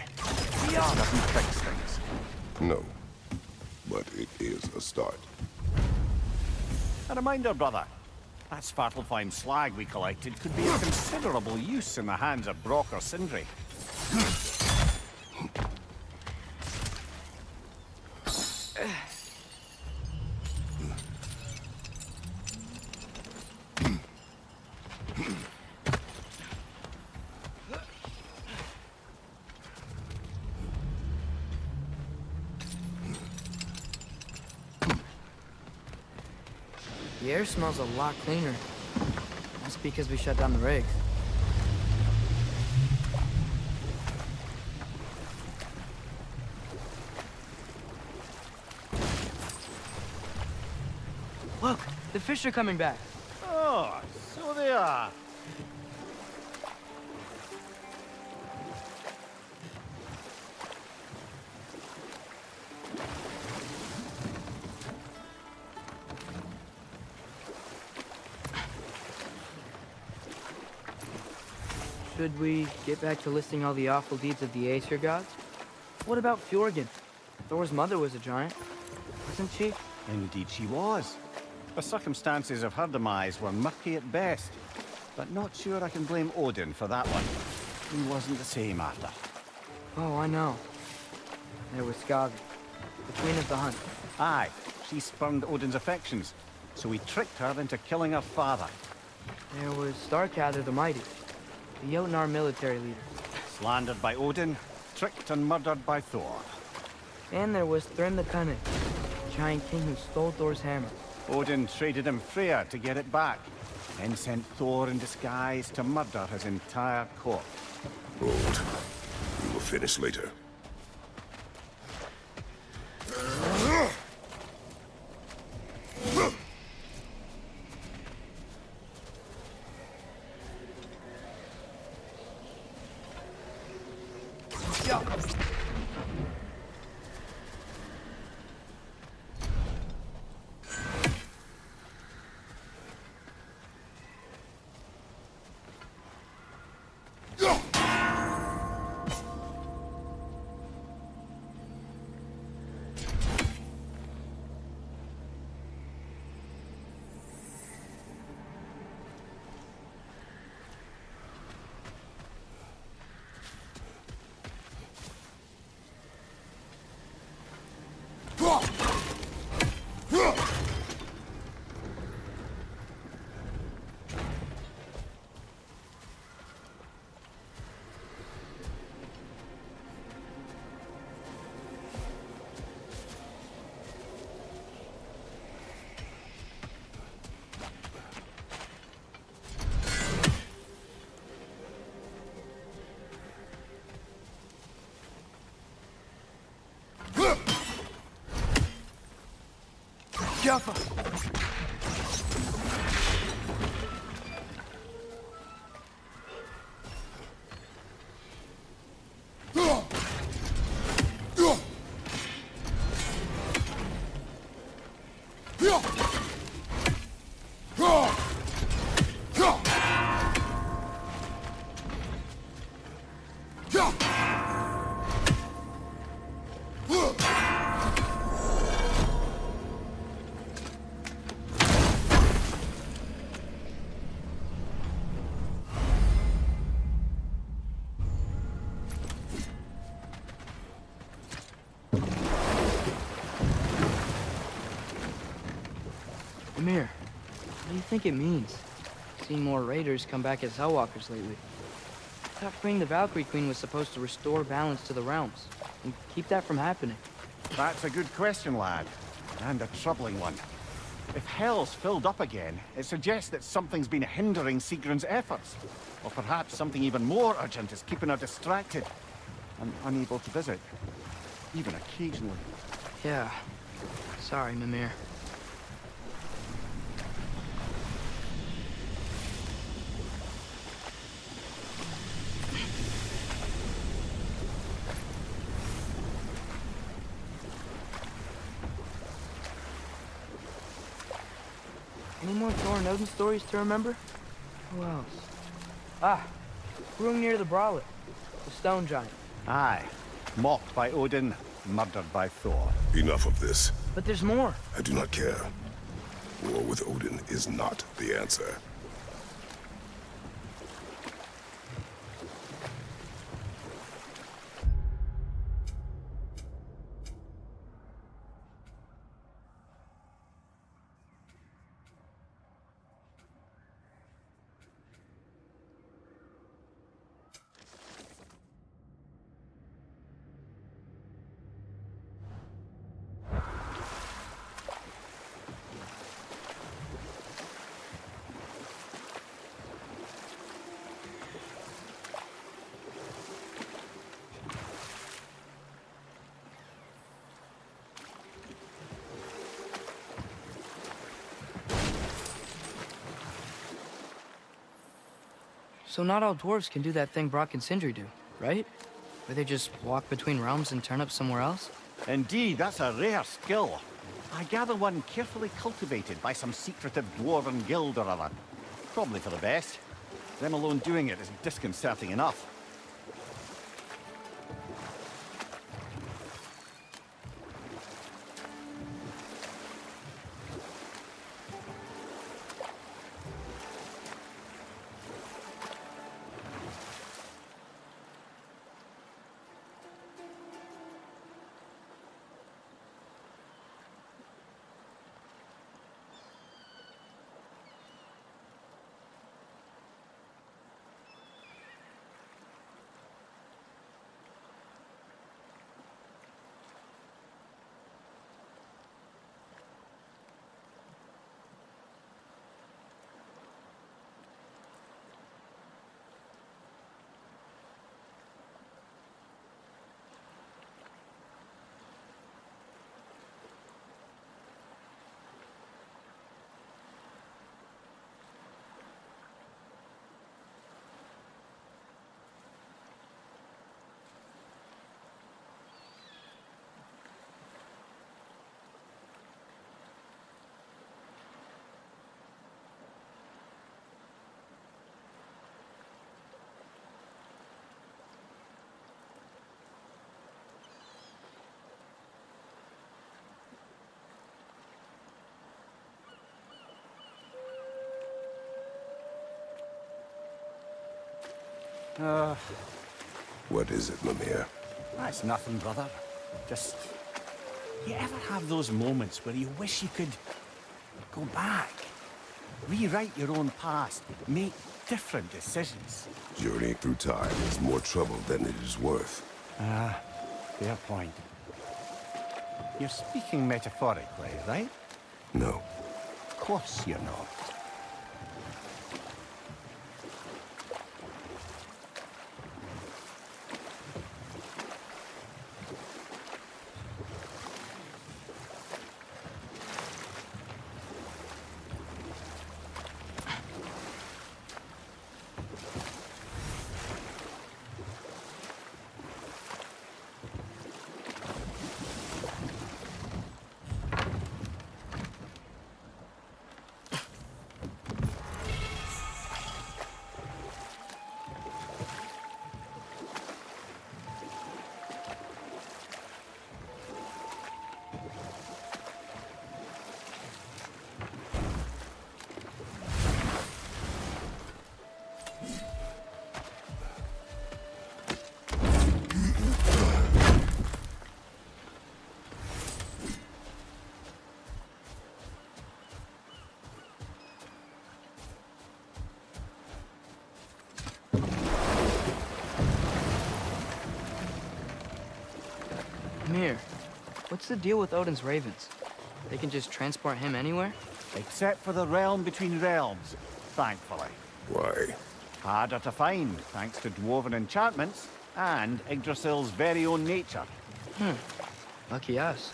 It doesn't fix things. No, but it is a start. A reminder, brother. That Svartalfheim slag we collected could be of considerable use in the hands of Brock or Sindri. The air smells a lot cleaner. That's because we shut down the rigs. Look, the fish are coming back. Oh, so they are. Should we get back to listing all the awful deeds of the Aesir gods? What about Fjorgyn? Thor's mother was a giant, wasn't she? Indeed she was. The circumstances of her demise were murky at best. But not sure I can blame Odin for that one. He wasn't the same after. Oh, I know. There was Skavi, the queen of the hunt. Aye, she spurned Odin's affections, so he tricked her into killing her father. There was Starkather the Mighty, the Jotnar military leader. Slandered by Odin, tricked and murdered by Thor. And there was Thrym the Cunning, the giant king who stole Thor's hammer. Odin traded him Freyr to get it back, then sent Thor in disguise to murder his entire court. Hold. We will finish later. Careful! Amir, what do you think it means? Seen more raiders come back as Hellwalkers lately. I thought freeing the Valkyrie Queen was supposed to restore balance to the realms and keep that from happening. That's a good question, lad. And a troubling one. If Hell's filled up again, it suggests that something's been hindering Sigrun's efforts. Or perhaps something even more urgent is keeping her distracted and unable to visit. Even occasionally. Yeah. Sorry, Mimir. Any more Thor and Odin stories to remember? Who else? Ah, Hrungnir the Brawler, the stone giant. Aye. Mocked by Odin, murdered by Thor. Enough of this. But there's more. I do not care. War with Odin is not the answer. So not all dwarves can do that thing Brock and Sindri do, right? Where they just walk between realms and turn up somewhere else? Indeed, that's a rare skill. I gather one carefully cultivated by some secretive dwarven guild or other. Probably for the best. Them alone doing it is disconcerting enough. What is it, Mimir? That's nothing, brother. Just... You ever have those moments where you wish you could go back? Rewrite your own past, make different decisions? Journeying through time is more trouble than it is worth. Fair point. You're speaking metaphorically, right? No. Of course you're not. What's the deal with Odin's ravens? They can just transport him anywhere? Except for the realm between realms, thankfully. Why? Harder to find, thanks to dwarven enchantments and Yggdrasil's very own nature. Lucky us.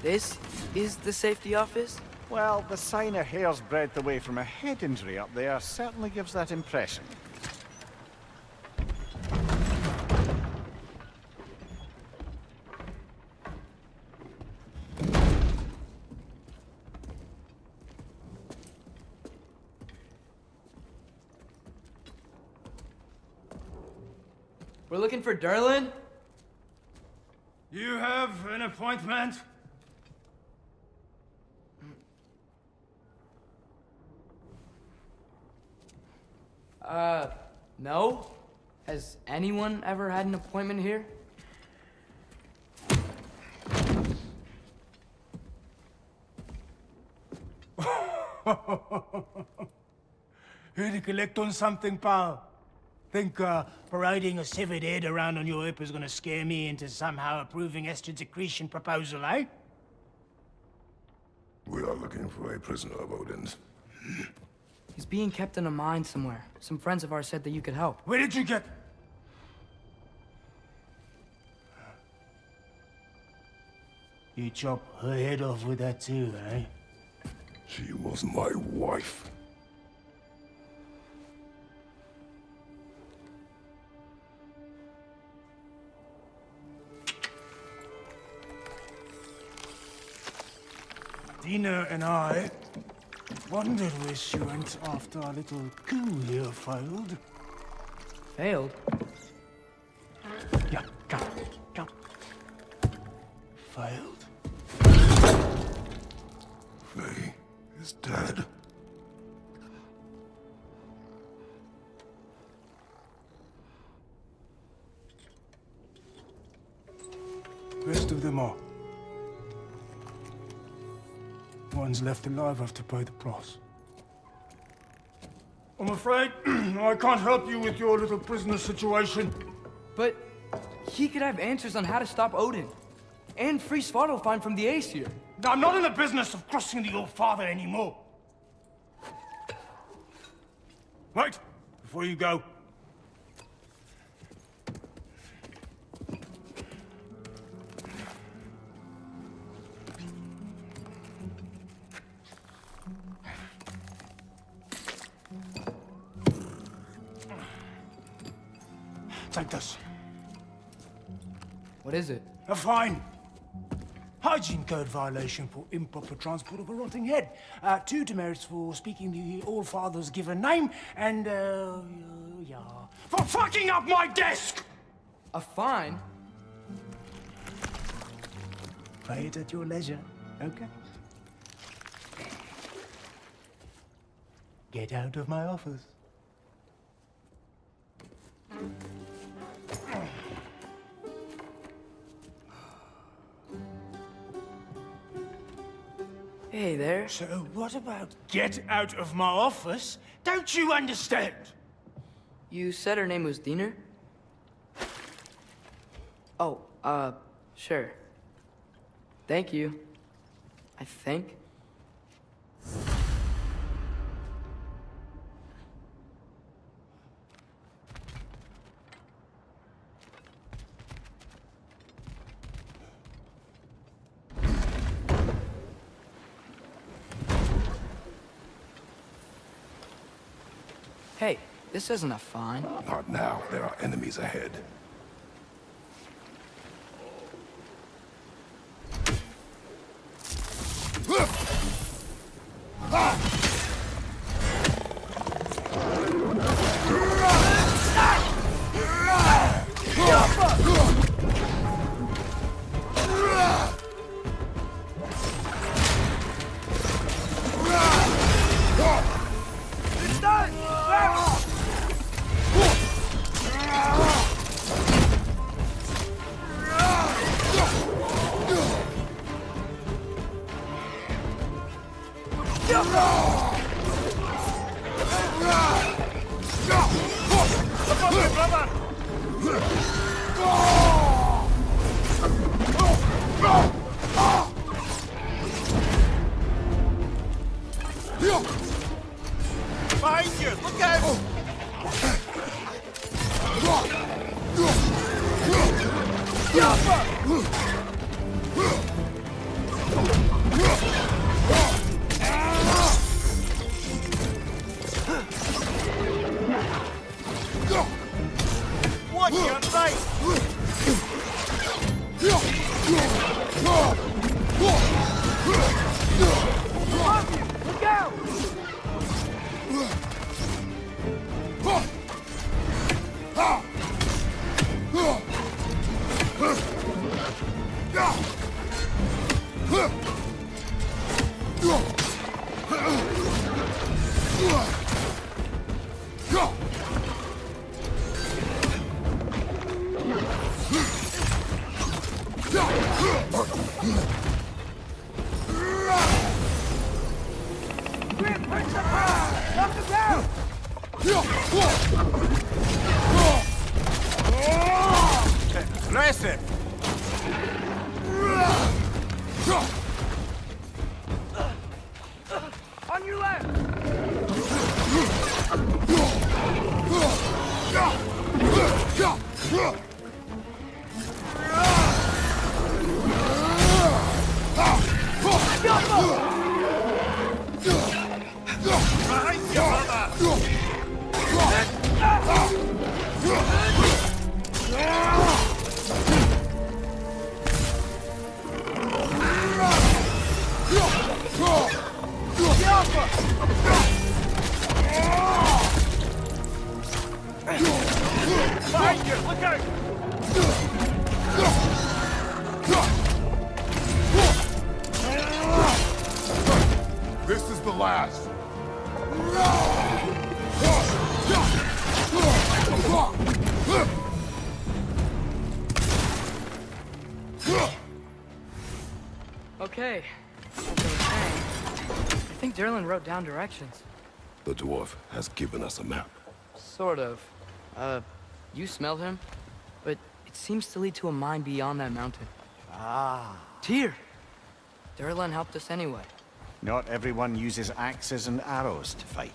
This is the safety office? Well, the sign a hair's breadth away from a head injury up there certainly gives that impression. We're looking for Durlin? You have an appointment? No? Has anyone ever had an appointment here? Here to collect on something, pal? Think, parading a severed head around on your hip is gonna scare me into somehow approving Estrid's accretion proposal, eh? We are looking for a prisoner of Odin's. He's being kept in a mine somewhere. Some friends of ours said that you could help. Where did you get... You chop her head off with that too, eh? She was my wife. Dina and I wondered where she went after our little coup here failed. Failed? Yeah, come. Failed. Faye is dead. Rest of them are. Ones left alive have to pay the price. I'm afraid I can't help you with your little prisoner situation. But he could have answers on how to stop Odin. And free Svartalfheim from the Aesir. I'm not in the business of crossing the old father anymore. Right, before you go. Take this. What is it? A fine. Hygiene code violation for improper transport of a rotting head. 2 demerits for speaking the All-Father's given name, and, yeah. For fucking up my desk! A fine? Pay it at your leisure, okay? Get out of my office. Hey there. So what about get out of my office? Don't you understand? You said her name was Diener? Oh, sure. Thank you. I think. Hey, this isn't a fine. Not now. There are enemies ahead. Behind you! Look out! Watch your right! Look out! Impressive! On your left! Behind you, brother! Behind you! Look out! This is the last. Okay, as I was saying, I think Derlin wrote down directions. The dwarf has given us a map. Sort of. You smell him? But it seems to lead to a mine beyond that mountain. Ah. Tyr! Derlin helped us anyway. Not everyone uses axes and arrows to fight.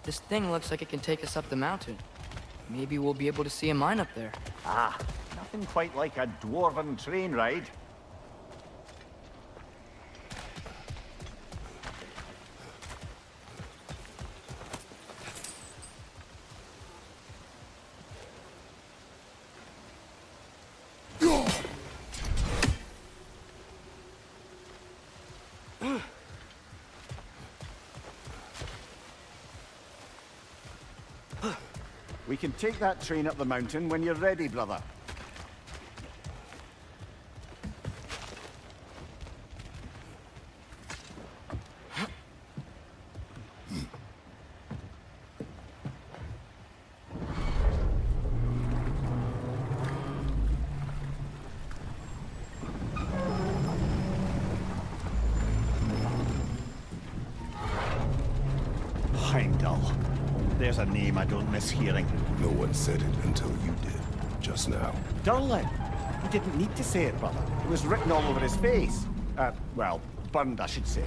This thing looks like it can take us up the mountain. Maybe we'll be able to see a mine up there. Ah, nothing quite like a dwarven train ride. We can take that train up the mountain when you're ready, brother. Heimdall. There's a name I don't miss hearing. No one said it until you did, just now. Durlin! He didn't need to say it, brother. It was written all over his face. Well, burned, I should say.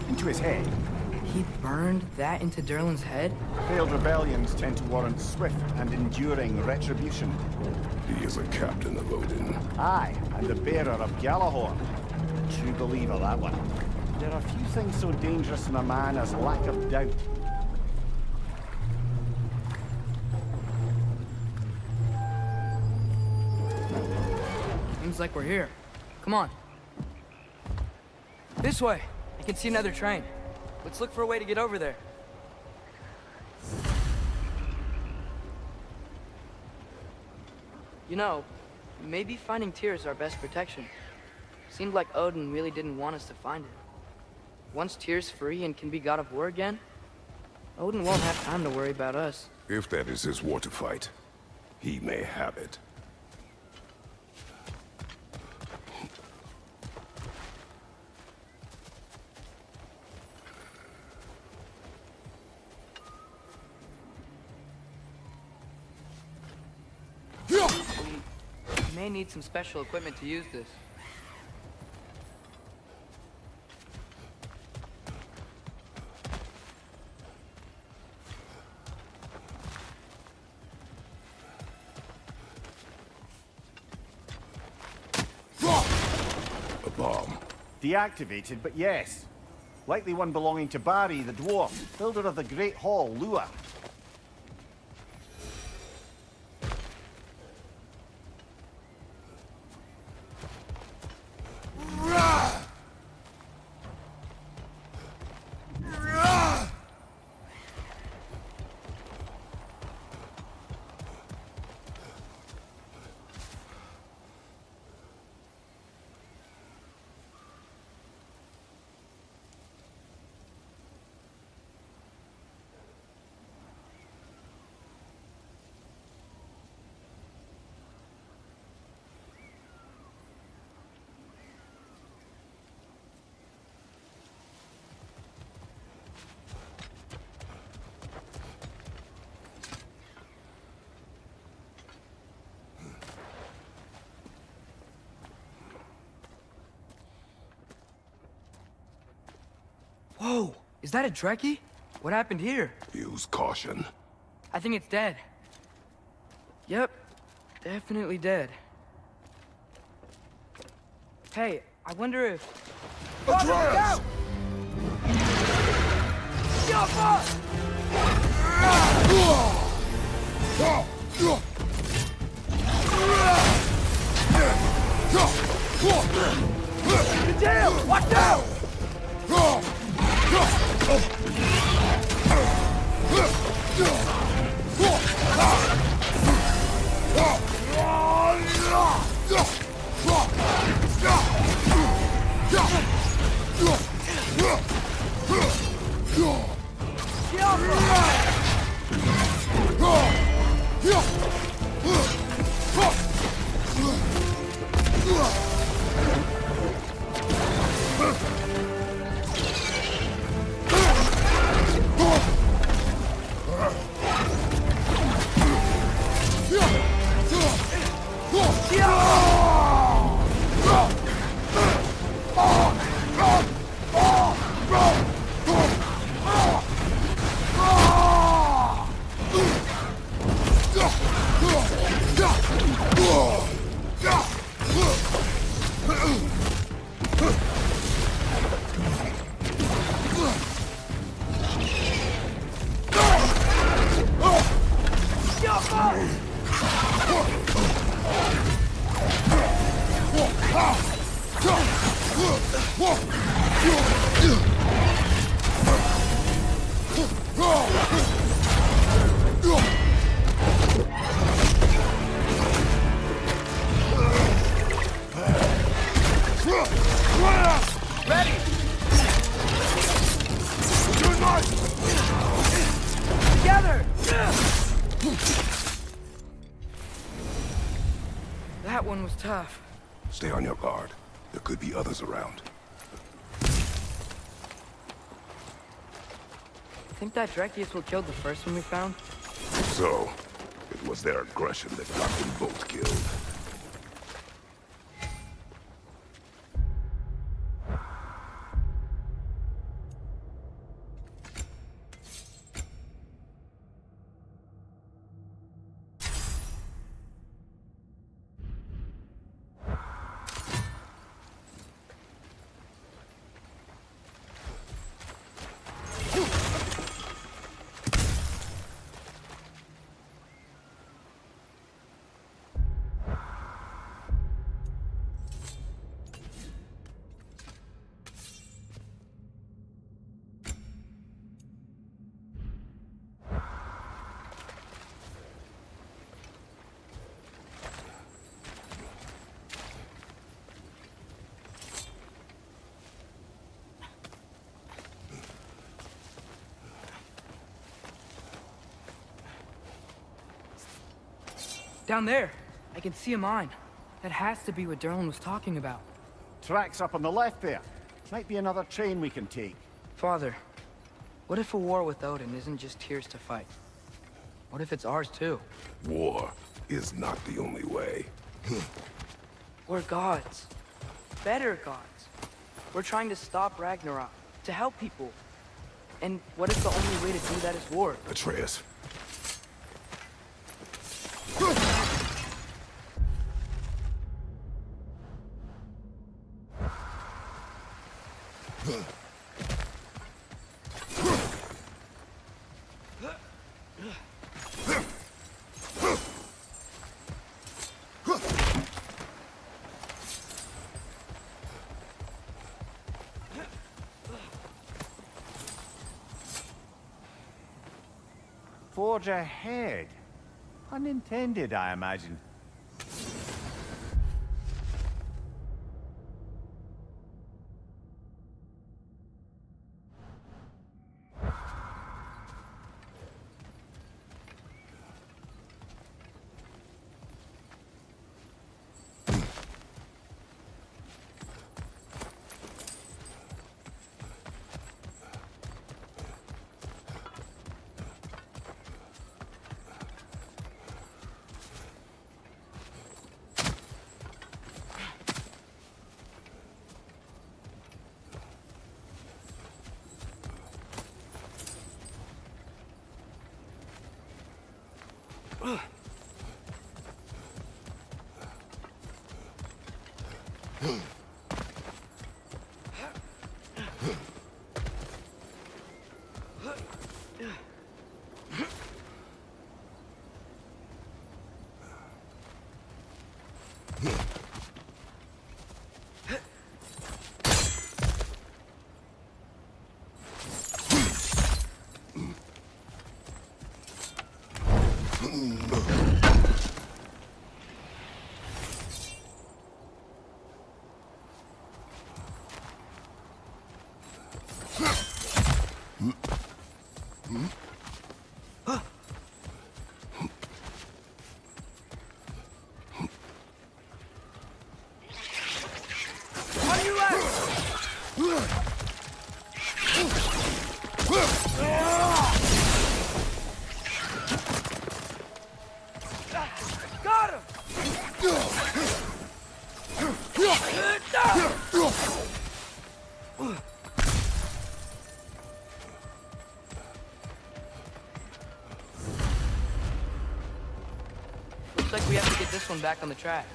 Into his head. He burned that into Durlin's head? Failed rebellions tend to warrant swift and enduring retribution. He is a captain of Odin. Aye, and the bearer of Galahorn. True believer, that one. There are few things so dangerous in a man as lack of doubt. Seems like we're here. Come on. This way. I can see another train. Let's look for a way to get over there. You know, maybe finding Tyr is our best protection. Seemed like Odin really didn't want us to find it. Once Tyr's free and can be god of war again, Odin won't have time to worry about us. If that is his war to fight, he may have it. We may need some special equipment to use this. A bomb. Deactivated, but yes. Likely one belonging to Barry, the dwarf, builder of the Great Hall, Lua. Whoa! Is that a Trekkie? What happened here? Use caution. I think it's dead. Yep, definitely dead. Hey, I wonder if... Atreus! The tail! Watch out! That one was tough. Stay on your guard. There could be others around. Think that Drekius killed the first one we found? So, it was their aggression that got them both killed. Down there. I can see a mine. That has to be what Derlin was talking about. Tracks up on the left there. Might be another train we can take. Father, what if a war with Odin isn't just Tyr's to fight? What if it's ours too? War is not the only way. We're gods. Better gods. We're trying to stop Ragnarok, to help people. And what if the only way to do that is war? Atreus. Forge ahead. Unintended, I imagine. Got him! Looks like we have to get this one back on the tracks.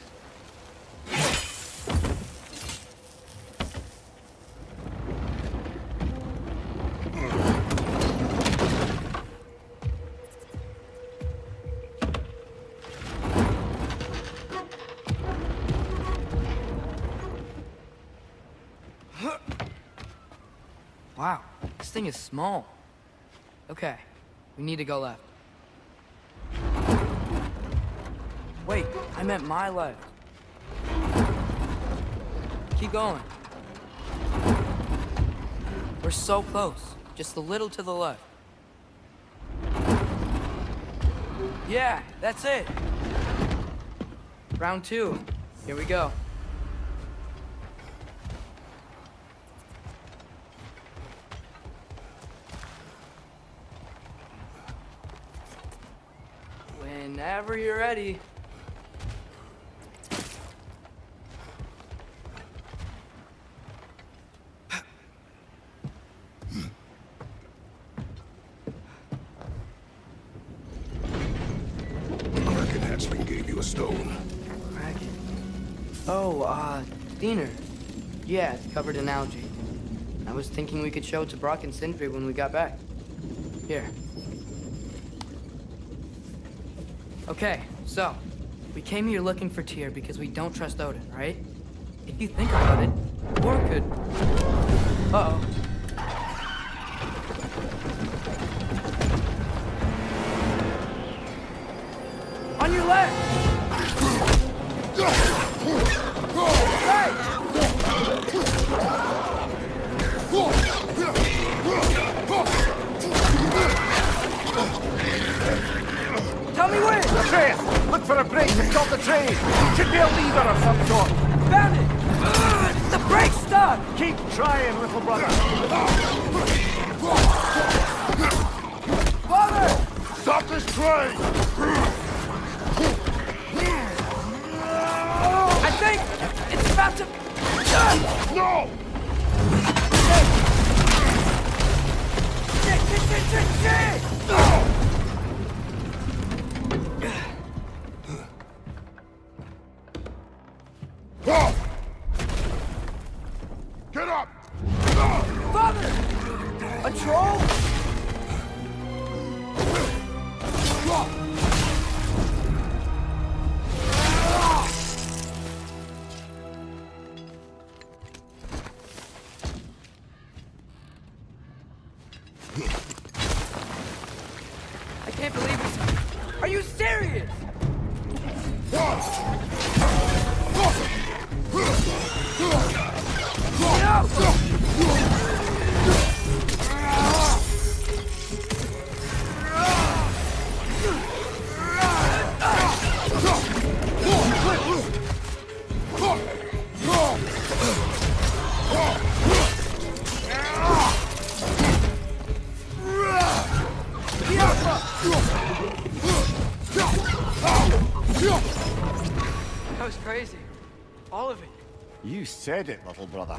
Wow, this thing is small. Okay, we need to go left. Wait, I meant my left. Keep going. We're so close. Just a little to the left. Yeah, that's it. Round 2. Here we go. Whenever you're ready. Kraken hatchling gave you a stone. Kraken. Oh, Diener. Yeah, it's covered in algae. I was thinking we could show it to Brock and Sindri when we got back. Here. Okay, so, we came here looking for Tyr because we don't trust Odin, right? If you think about it, Thor could... Uh-oh. On your left! Right! Tell me when! Atreus! Look for a break to stop the train! Should be a lever of some sort! Found it! The brake's stuck! Keep trying, little brother! Father! Stop this train! I think it's about to... No! Shit! Oh! Get up! Father! A troll? I can't believe this. Are you serious? That was crazy. All of it. You said it, little brother.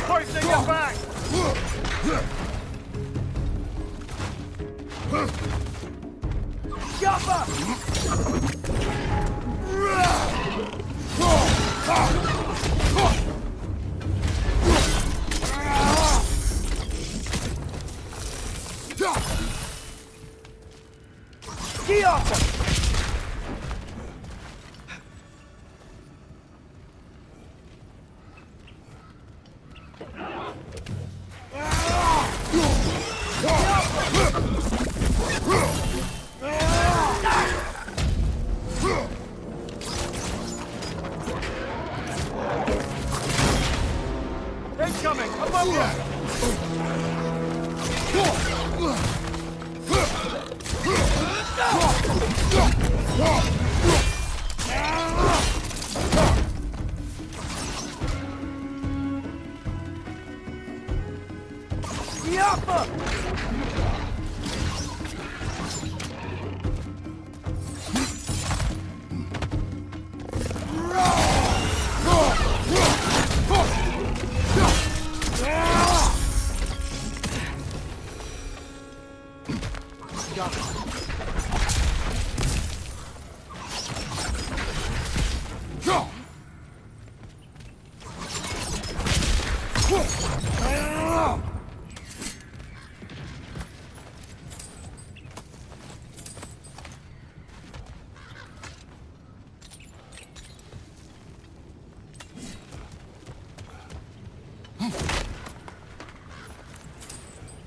Hoisting it back! Incoming! Above you!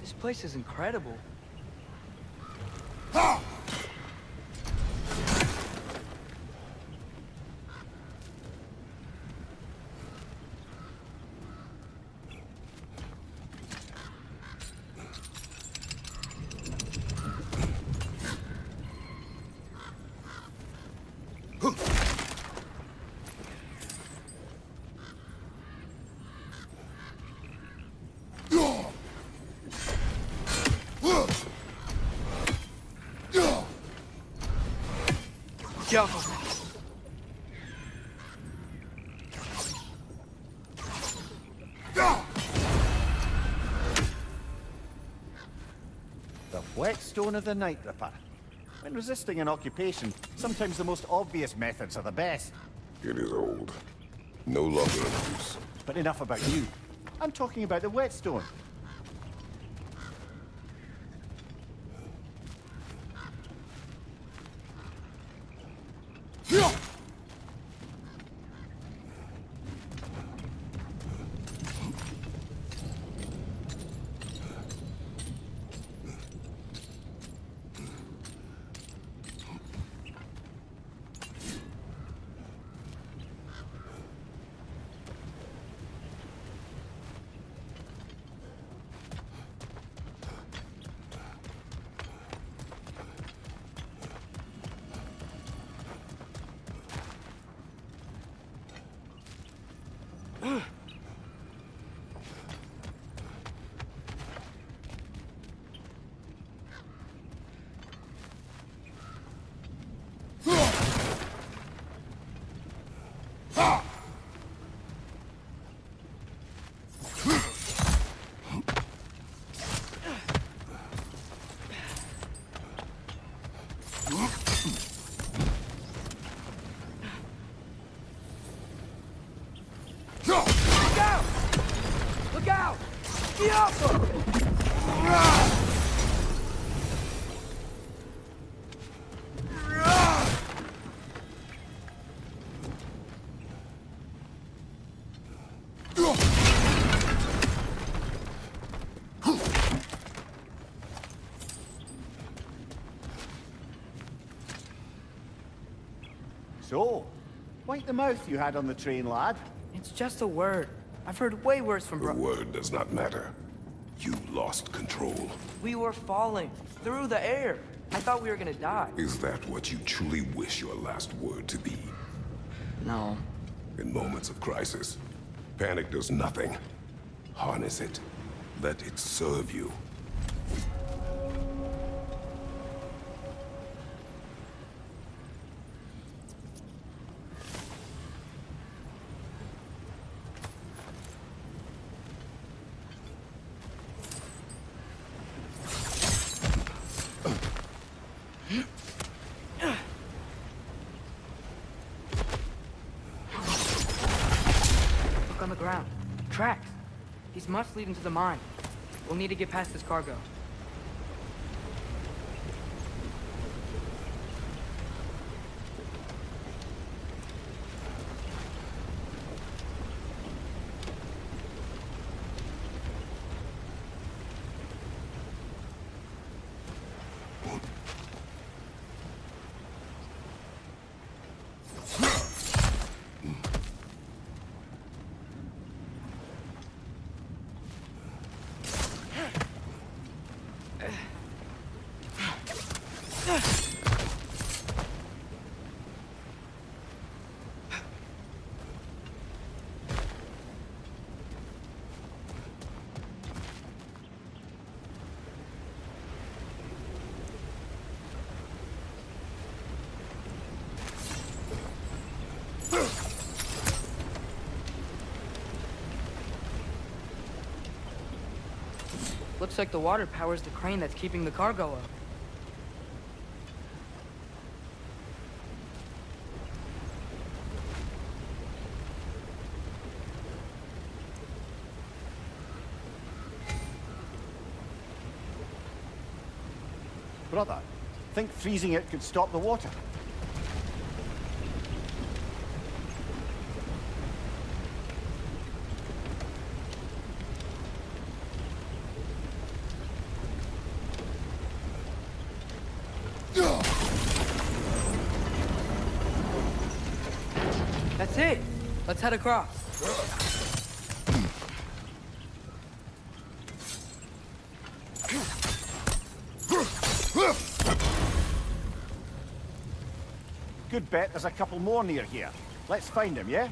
This place is incredible. Yo. The whetstone of the Night Ripper. When resisting an occupation, sometimes the most obvious methods are the best. It is old. No longer in use. But enough about you. I'm talking about the whetstone. Look out! Get off him! So, wipe the mouth you had on the train, lad. It's just a word. I've heard way worse from The word does not matter. You lost control. We were falling through the air. I thought we were gonna die. Is that what you truly wish your last word to be? No. In moments of crisis, panic does nothing. Harness it. Let it serve you. Look on the ground. Tracks. These must lead into the mine. We'll need to get past this cargo. Looks like the water powers the crane that's keeping the cargo up. Brother, think freezing it could stop the water? That's it. Let's head across. Good bet there's a couple more near here. Let's find them, yeah?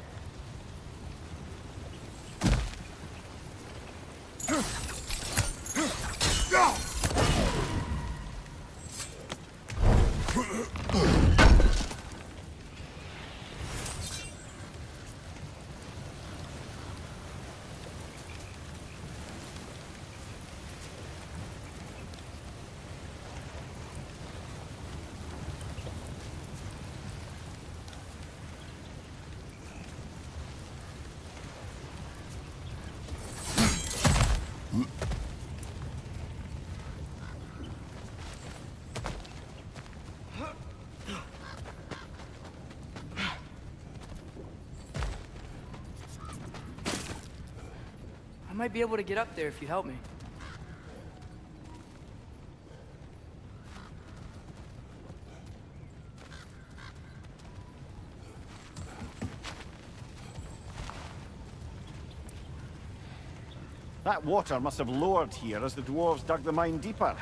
I might be able to get up there if you help me. That water must have lowered here as the dwarves dug the mine deeper.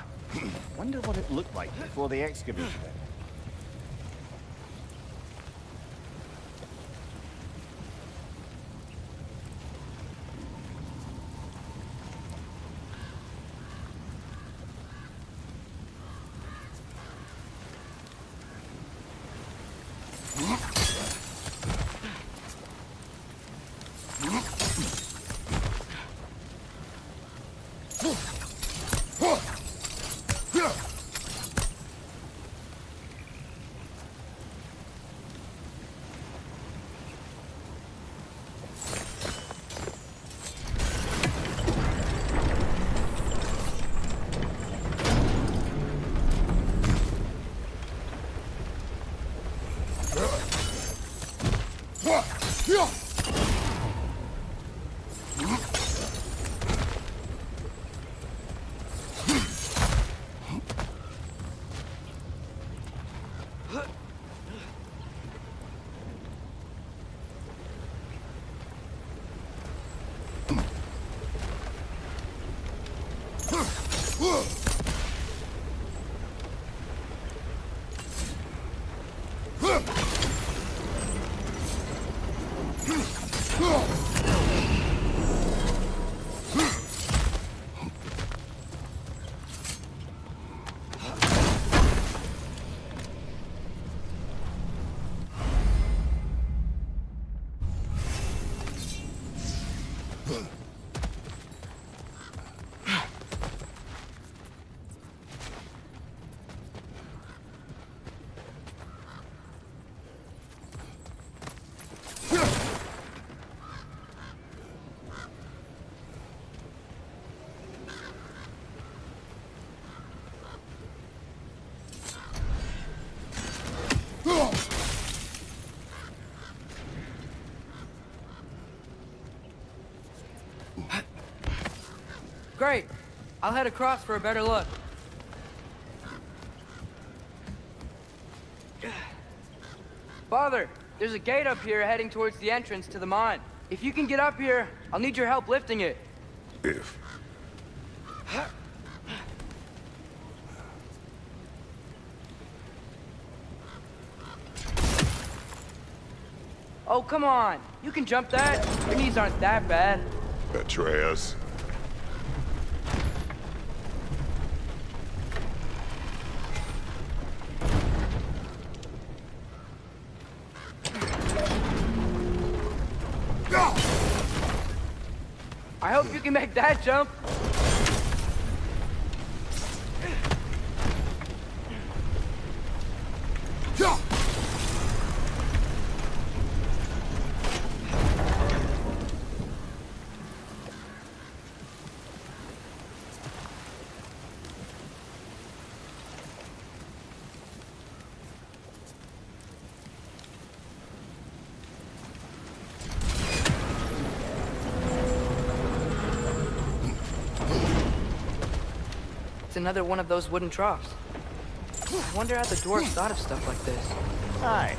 Wonder what it looked like before they excavated it. Great. I'll head across for a better look. Father, there's a gate up here heading towards the entrance to the mine. If you can get up here, I'll need your help lifting it. If. Oh, come on. You can jump that. Your knees aren't that bad. Atreus. I hope you can make that jump. It's another one of those wooden troughs. I wonder how the dwarves thought of stuff like this. Aye.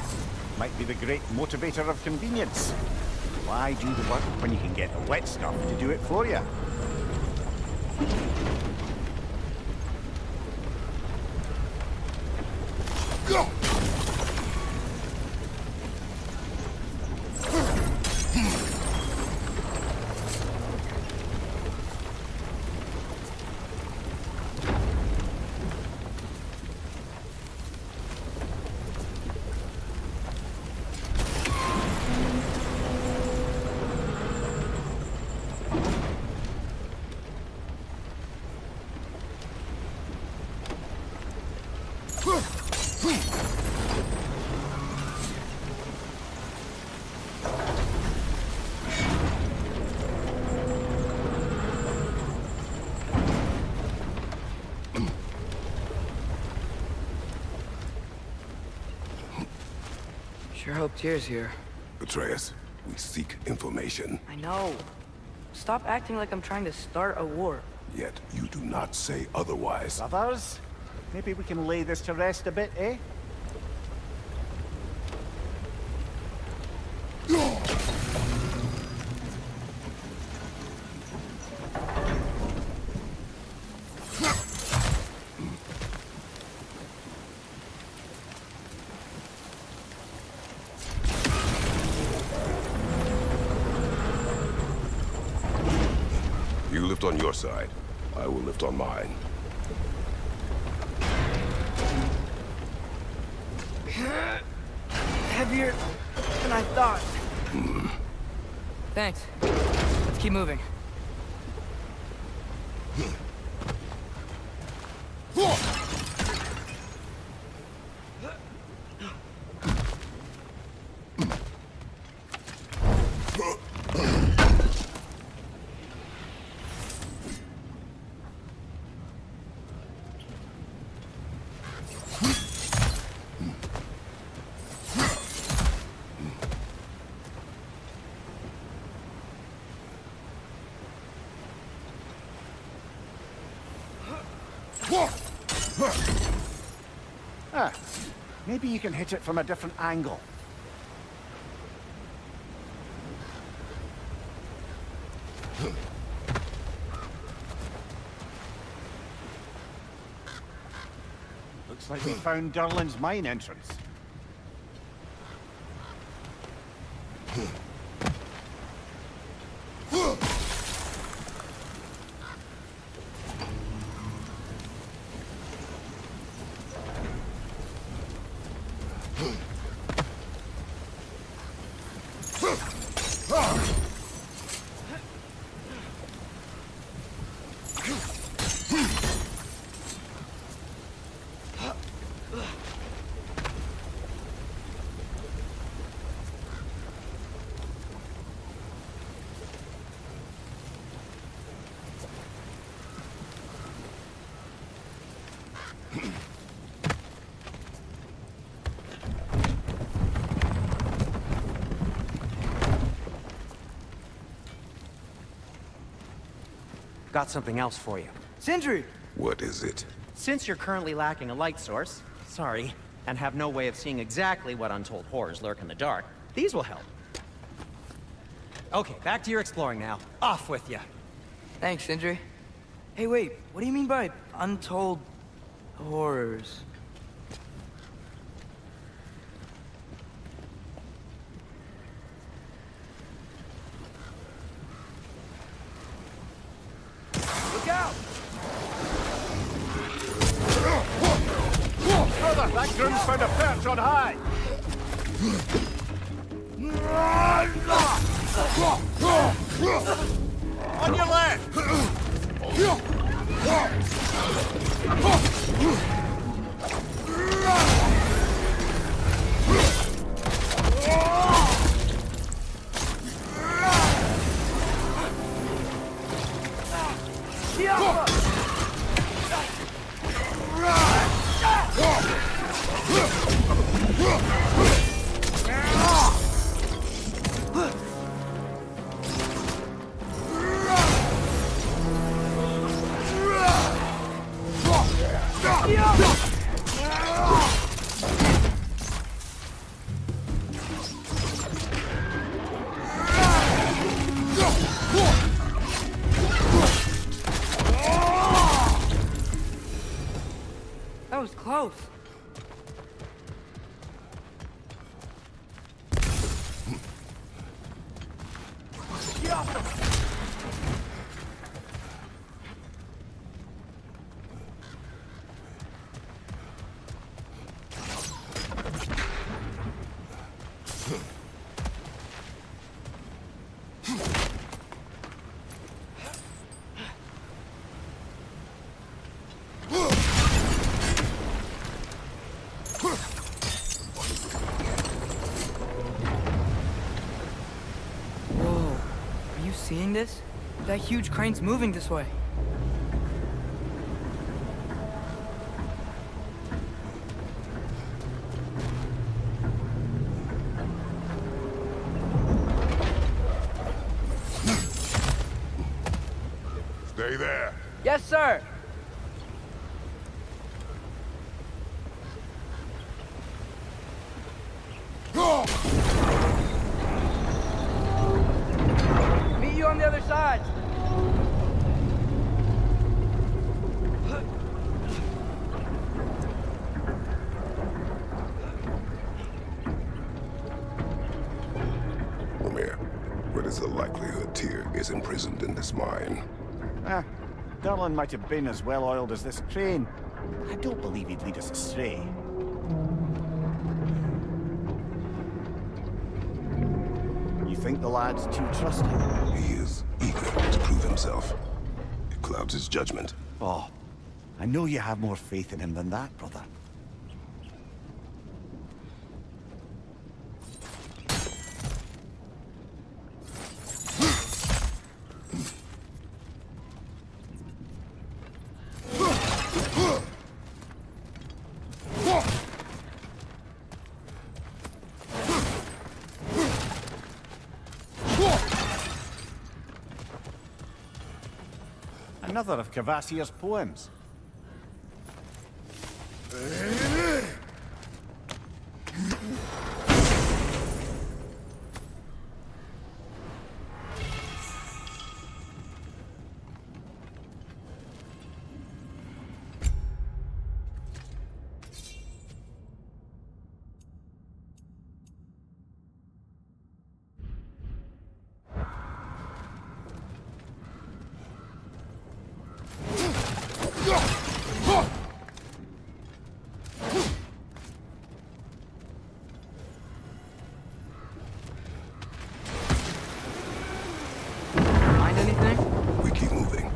Might be the great motivator of convenience. Why do the work when you can get the wet stuff to do it for you? Sure hope Tyr's here. Atreus, we seek information. I know. Stop acting like I'm trying to start a war. Yet you do not say otherwise. Brothers, maybe we can lay this to rest a bit, eh? You lift on your side. I will lift on mine. Heavier than I thought. Thanks. Let's keep moving. Ah, maybe you can hit it from a different angle. Looks like we found Durlin's mine entrance. Got something else for you. Sindri! What is it? Since you're currently lacking a light source, sorry, and have no way of seeing exactly what untold horrors lurk in the dark, these will help. Okay, back to your exploring now. Off with you. Thanks, Sindri. Hey, wait. What do you mean by untold horrors? Look out! Brother, that groom's found a perch on high! On your left! close. Get off them! Whoa. Are you seeing this? That huge crane's moving this way. Stay there. Yes, sir. Meet you on the other side. Lemire, what is the likelihood Tyr is imprisoned in this mine? Ah, Durlin might have been as well oiled as this crane. I don't believe he'd lead us astray. You think the lad's too trusting? He is eager to prove himself. It clouds his judgment. Oh, I know you have more faith in him than that, brother. Another of Cavassier's poems. Find anything? We keep moving.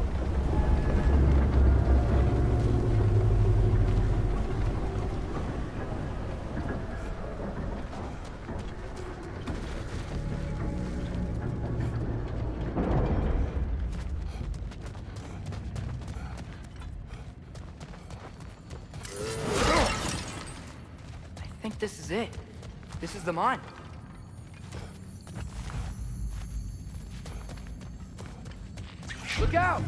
I think this is it. This is the mine. Look out!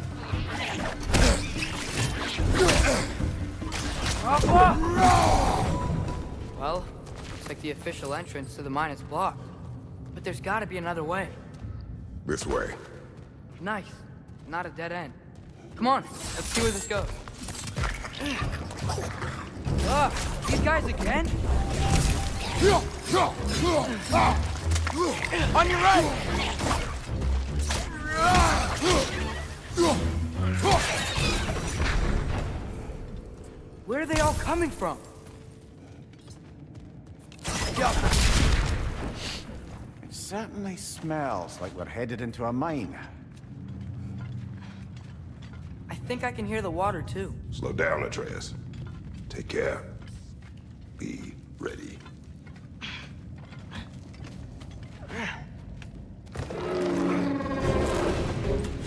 Well, looks like the official entrance to the mine is blocked. But there's gotta be another way. This way. Nice. Not a dead end. Come on, let's see where this goes. These guys again? On your right! Where are they all coming from? It certainly smells like we're headed into a mine. I think I can hear the water too. Slow down, Atreus. Take care. Be ready.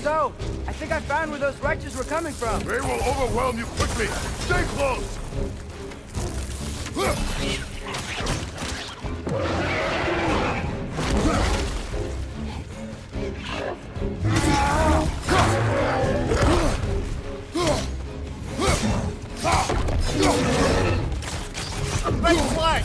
So, I think I found where those righteous were coming from. They will overwhelm you quickly. Stay close. Right flag!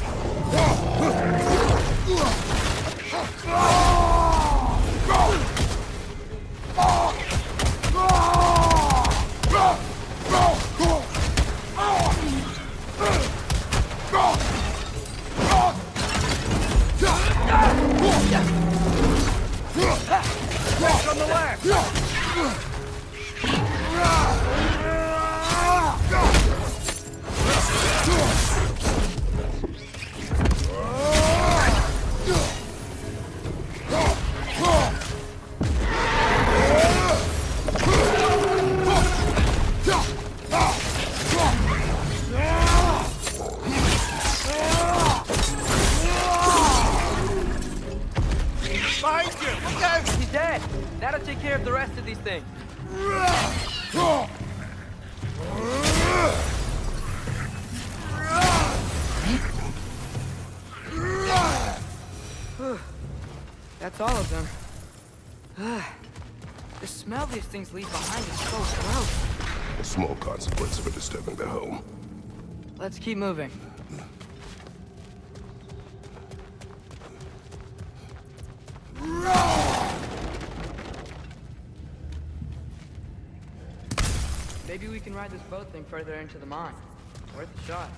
thing? That's all of them. The smell these things leave behind is so gross. A small consequence for disturbing their home. Let's keep moving. Maybe we can ride this boat thing further into the mine. Worth a shot.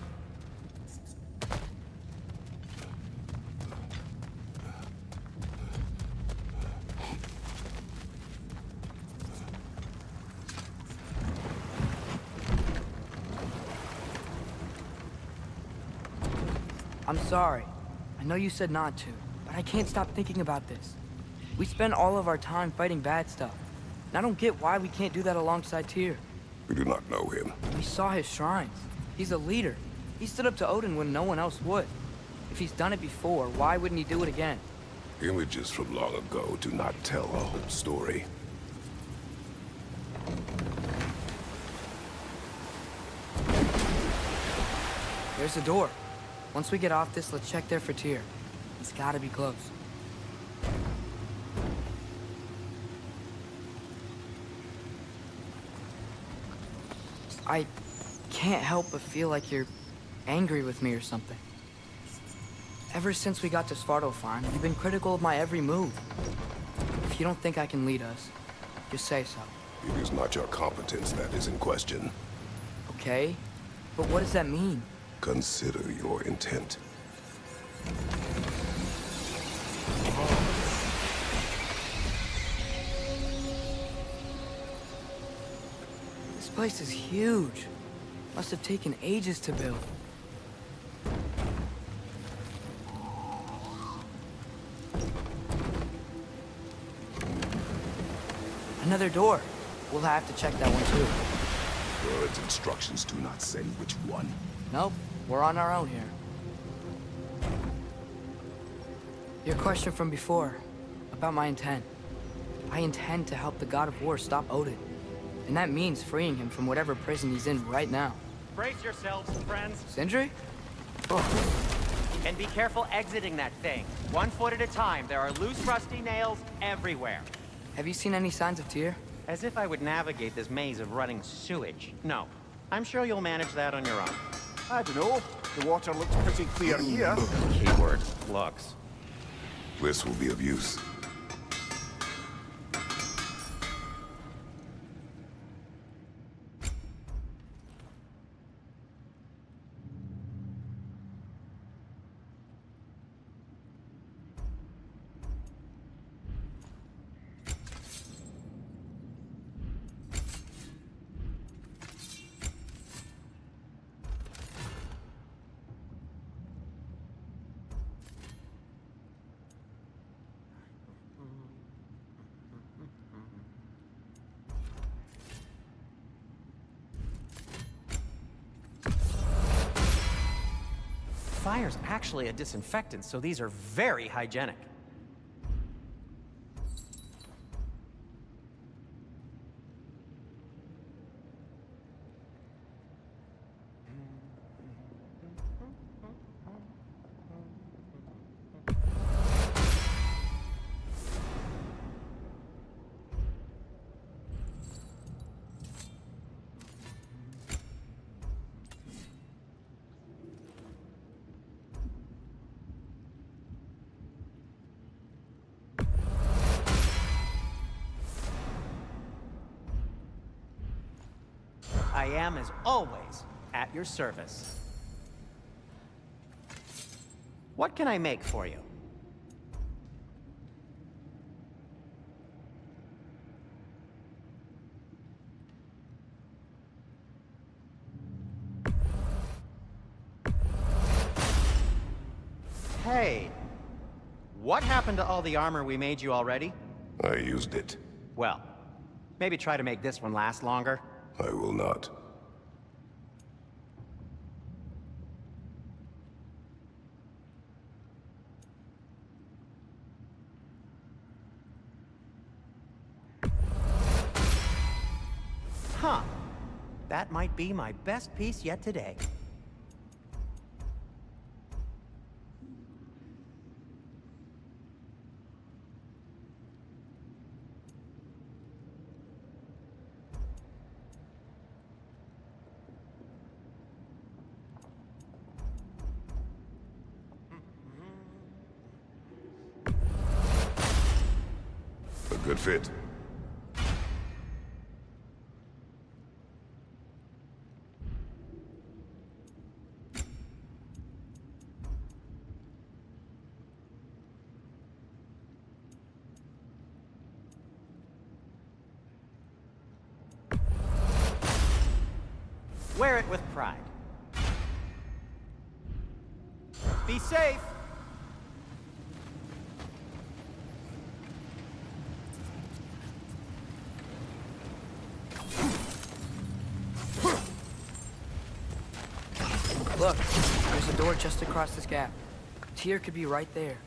I'm sorry. I know you said not to, but I can't stop thinking about this. We spend all of our time fighting bad stuff. And I don't get why we can't do that alongside Tyr. We do not know him. We saw his shrines. He's a leader. He stood up to Odin when no one else would. If he's done it before, why wouldn't he do it again? Images from long ago do not tell a whole story. There's a door. Once we get off this, let's check there for Tyr. He's gotta be close. I can't help but feel like you're angry with me or something. Ever since we got to Svartalfheim, you've been critical of my every move. If you don't think I can lead us, just say so. It is not your competence that is in question. Okay? But what does that mean? Consider your intent. This place is huge. Must have taken ages to build. Another door. We'll have to check that one too. Word's instructions do not say which one. Nope, we're on our own here. Your question from before, about my intent. I intend to help the God of War stop Odin. And that means freeing him from whatever prison he's in right now. Brace yourselves, friends, Sindri? and be careful exiting that thing. 1 foot at a time. There are loose, rusty nails everywhere. Have you seen any signs of Tyr? As if I would navigate this maze of running sewage. No. I'm sure you'll manage that on your own. I don't know. The water looks pretty clear here. Keyword, looks. This will be of use. Fire's actually a disinfectant, so these are very hygienic. I am, as always, at your service. What can I make for you? Hey, what happened to all the armor we made you already? I used it. Well, maybe try to make this one last longer. I will not. Huh. That might be my best piece yet today. A good fit. Wear it with pride. Be safe! Look, there's a door just across this gap. Tyr could be right there.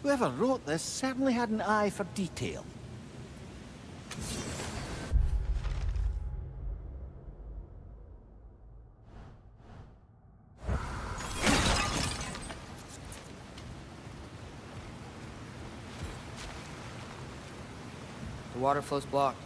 Whoever wrote this certainly had an eye for detail. The water flow's blocked.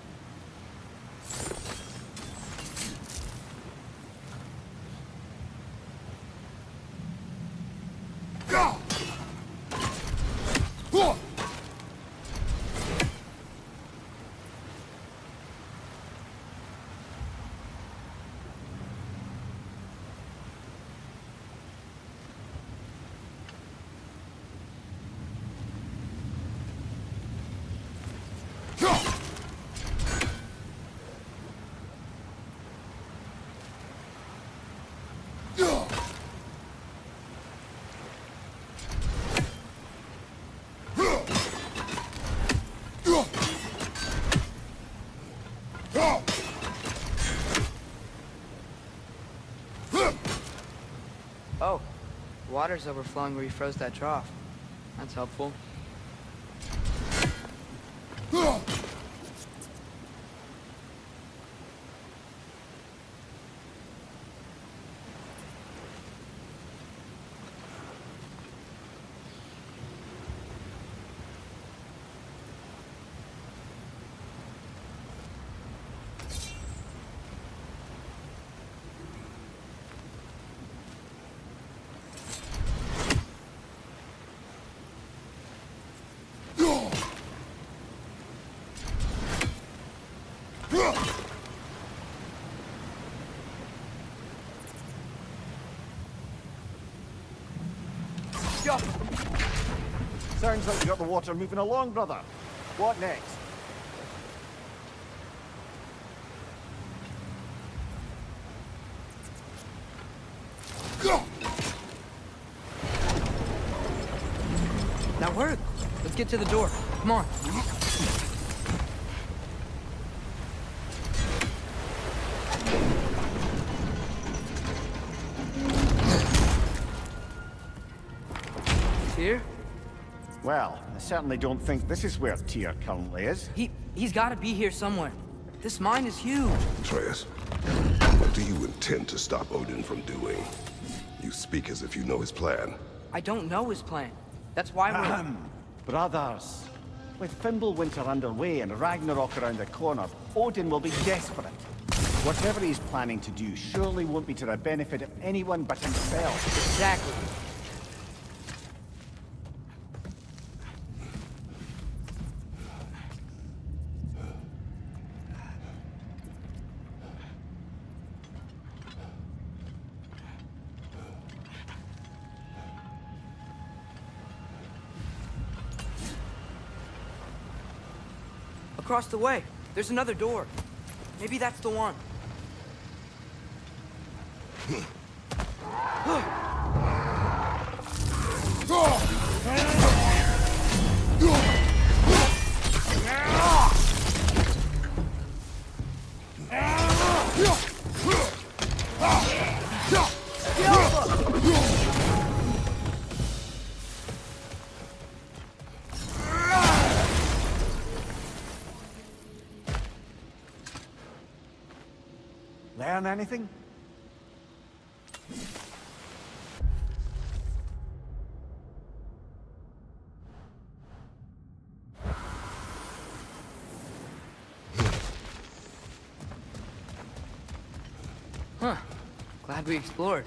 Oh, water's overflowing where you froze that trough. That's helpful. Yo! Sounds like you got the water moving along, brother. What next? Now hurry! Let's get to the door. Come on. Tyr? Well, I certainly don't think this is where Tyr currently is. He's gotta be here somewhere. This mine is huge. Atreus, what do you intend to stop Odin from doing? You speak as if you know his plan. I don't know his plan. That's why we're... Brothers, with Fimbulwinter underway and Ragnarok around the corner, Odin will be desperate. Whatever he's planning to do surely won't be to the benefit of anyone but himself. Exactly. Across the way, there's another door. Maybe that's the one. Learn anything? Huh. Glad we explored.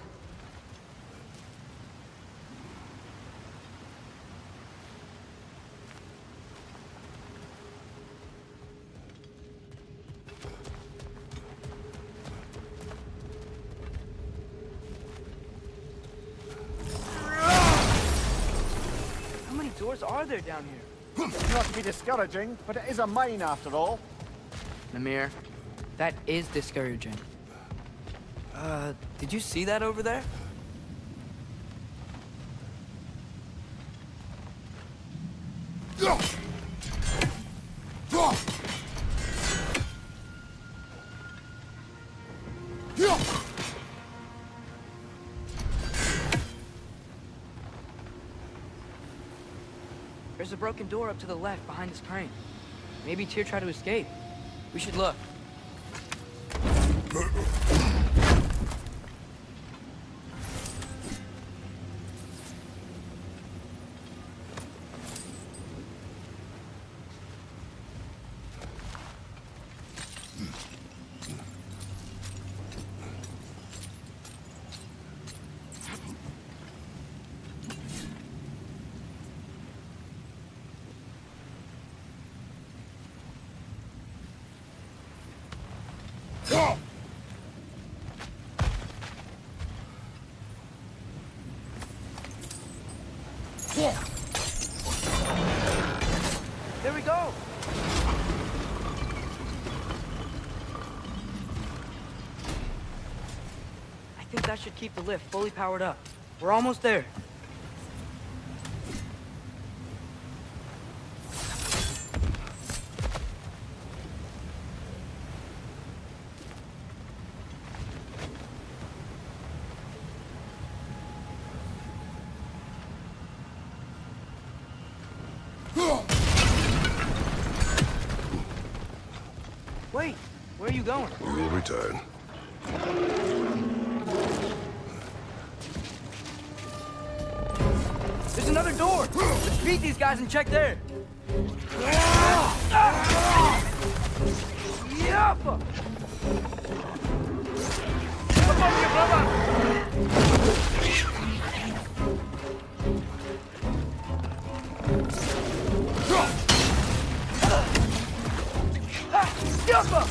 How many doors are there down here? Not to be discouraging, but it is a mine after all. Mimir, that is discouraging. Did you see that over there? There's a broken door up to the left behind this crane. Maybe Tyr tried to escape. We should look. There we go! I think that should keep the lift fully powered up. We're almost there. Wait, where are you going? We will return. There's another door! Let's beat these guys and check there! Yappa! Come on, you brother! Yappa!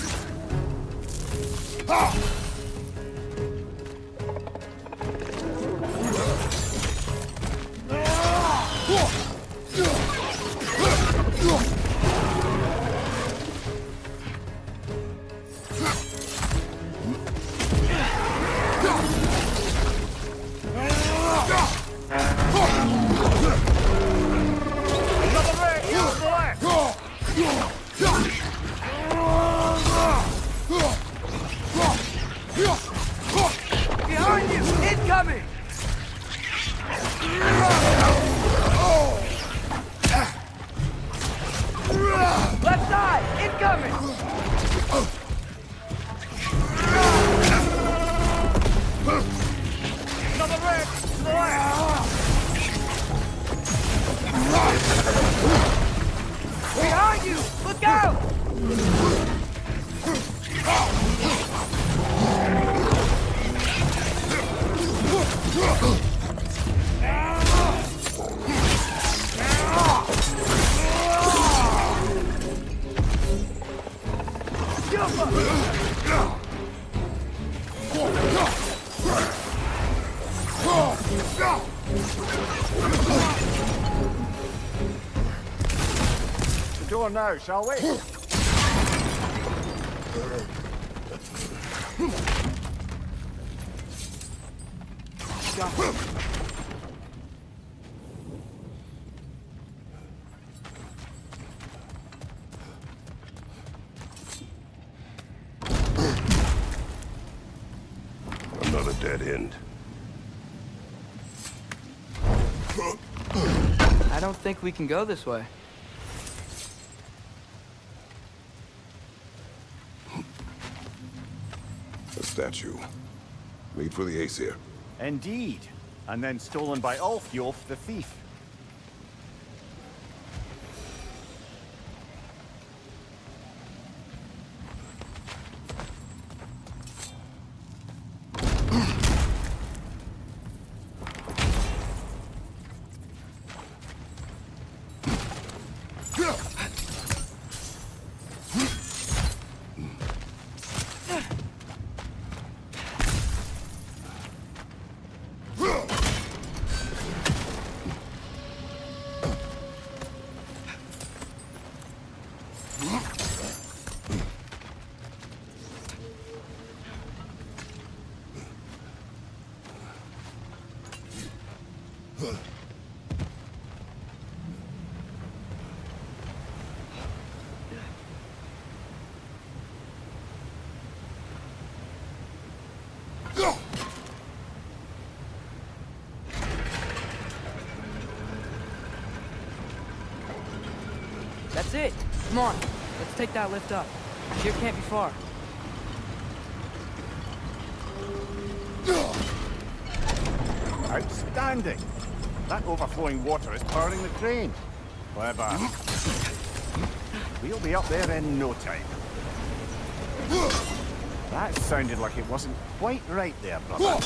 Behind you! Incoming! Left side! Incoming! Another red! To the left! Behind you! Look out! The door now, shall we? Another dead end. I don't think we can go this way. A statue. Made for the Aesir. Indeed. And then stolen by Ulfjolf the thief. That's it. Come on. Let's take that lift up. Here can't be far. Outstanding! That overflowing water is powering the crane. Clever. We'll be up there in no time. That sounded like it wasn't quite right there, brother.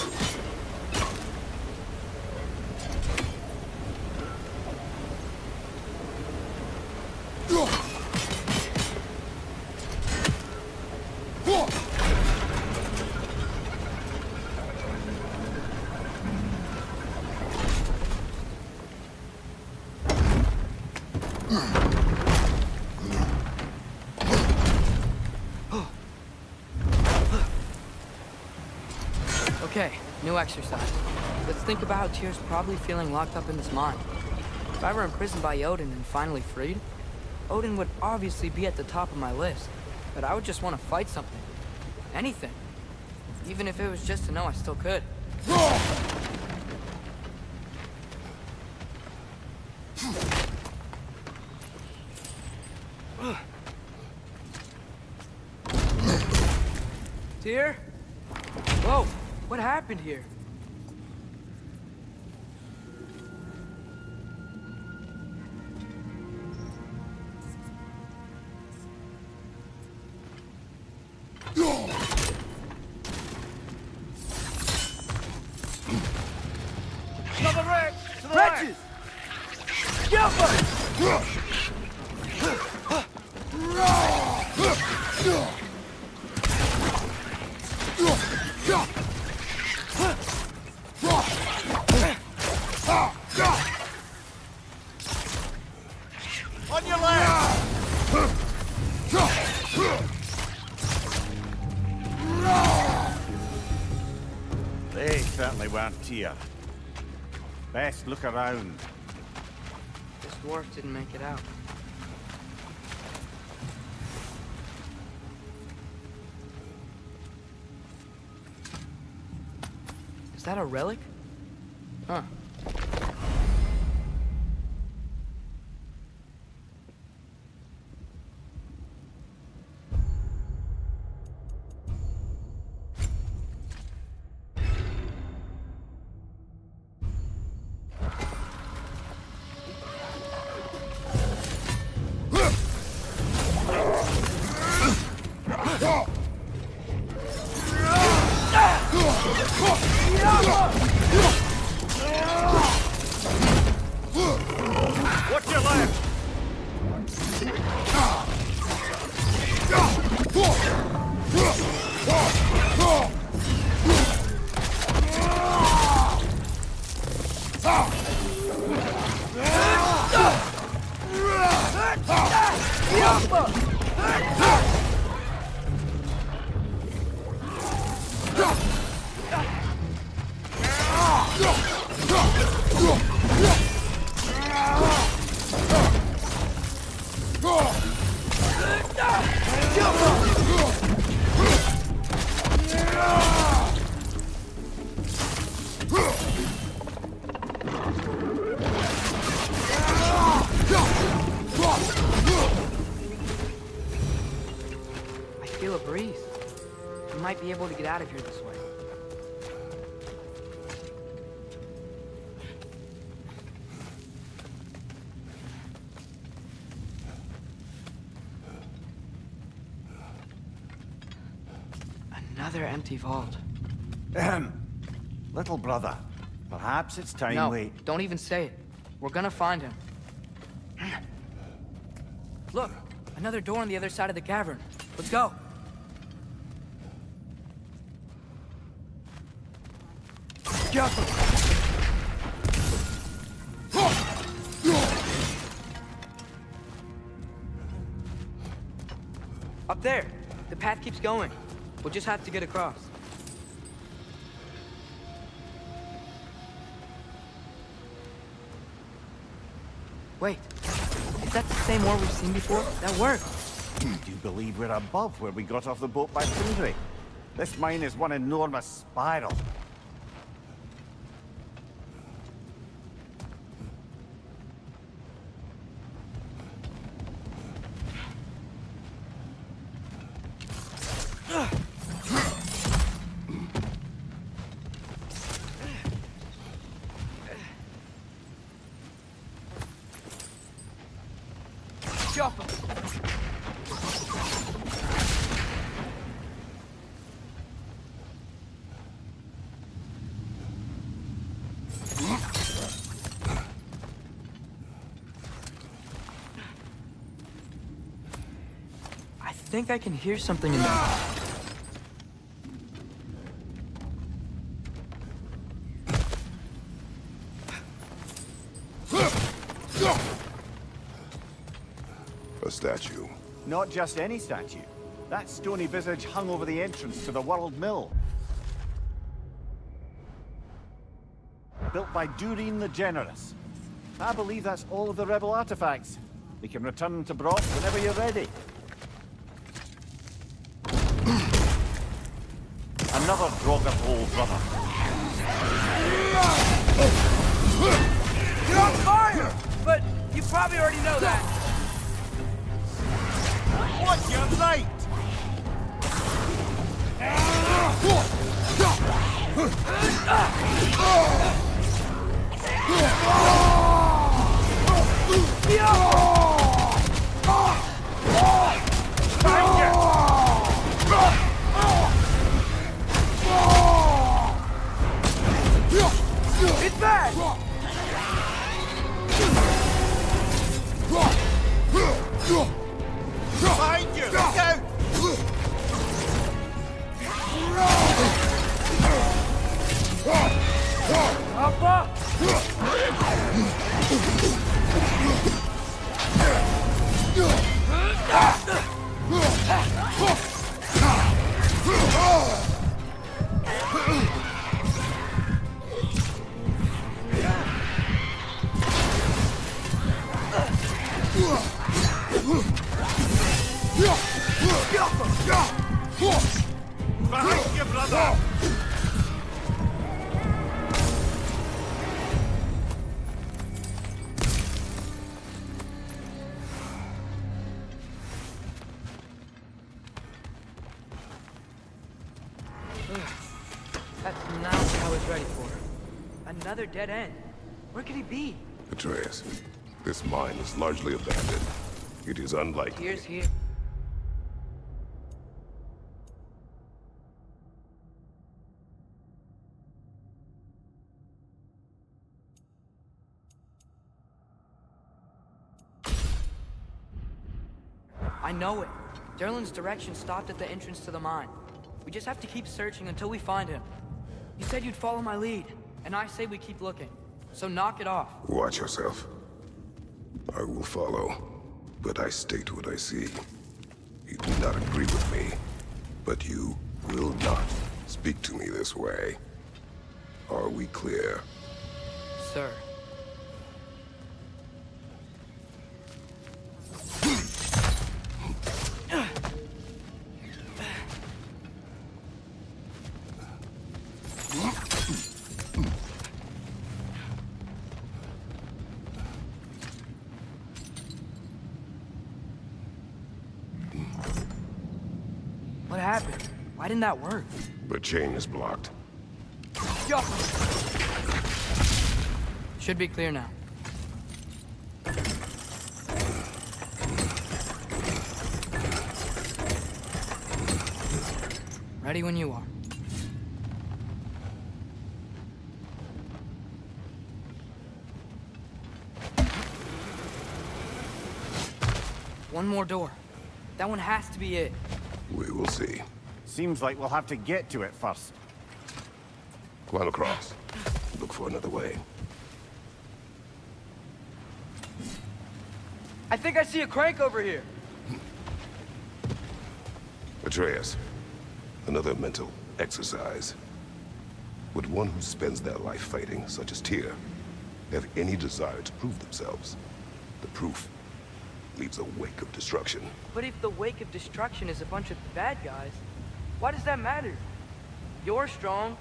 Okay, new exercise. Let's think about how Tyr's probably feeling locked up in this mine. If I were imprisoned by Odin and finally freed, Odin would obviously be at the top of my list. But I would just want to fight something. Anything. Even if it was just to know I still could. Tyr? Whoa, what happened here? Another wreck! To the right! On your left! They certainly weren't Tyr. Best look around. This dwarf didn't make it out. Is that a relic? Huh. Watch your left! I feel a breeze. We might be able to get out of here this way. Another empty vault. Little brother, perhaps it's time No, we... don't even say it. We're gonna find him. Look, another door on the other side of the cavern. Let's go. Careful. Up there. The path keeps going. We'll just have to get across. Wait. Is that the same ore we've seen before? That worked. Do you believe we're above where we got off the boat by Sindri? This mine is one enormous spiral. I think I can hear something in there. A statue. Not just any statue. That stony visage hung over the entrance to the World Mill. Built by Durin the Generous. I believe that's all of the rebel artifacts. We can return to Brock whenever you're ready. Another Draugr hole, brother. You're on fire! But you probably already know that. What's your light? It's bad! Behind you! Look out! Up, up! Behind you, brother! That's not what I was ready for. Another dead end. Where could he be? Atreus, this mine is largely abandoned. It is unlikely. Here's here. I know it. Derlin's direction stopped at the entrance to the mine. We just have to keep searching until we find him. You said you'd follow my lead, and I say we keep looking. So knock it off. Watch yourself. I will follow, but I state what I see. You do not agree with me, but you will not speak to me this way. Are we clear? Sir. What happened? Why didn't that work? The chain is blocked. Yo! Should be clear now. Ready when you are. One more door. That one has to be it. We will see. Seems like we'll have to get to it first. Climb across. Look for another way. I think I see a crank over here. Atreus, another mental exercise. Would one who spends their life fighting, such as Tyr, have any desire to prove themselves? The proof leaves a wake of destruction. But if the wake of destruction is a bunch of bad guys, why does that matter? You're strong,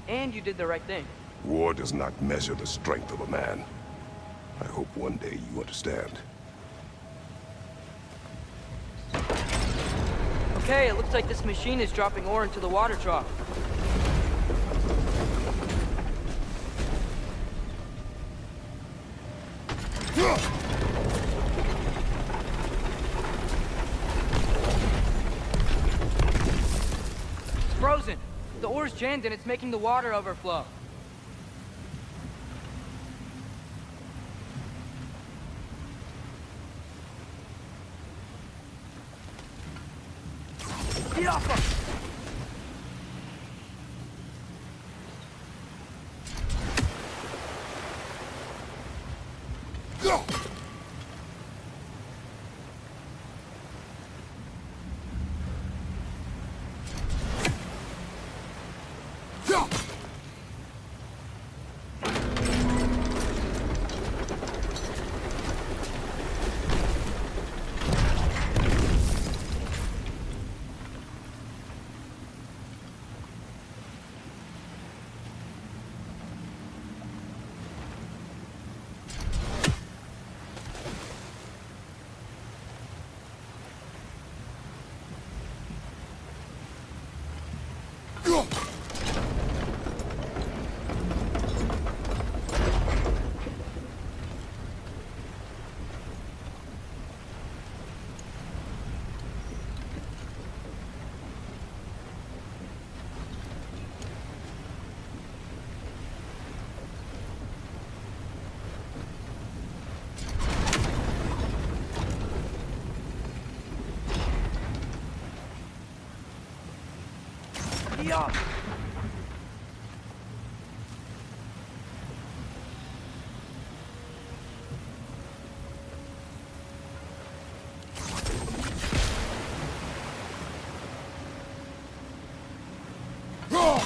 and you did the right thing. War does not measure the strength of a man. I hope one day you understand. Okay, it looks like this machine is dropping ore into the water trough. It's frozen. The ore's jammed and it's making the water overflow. Get off us! Go! Go! Go! Get off! Go!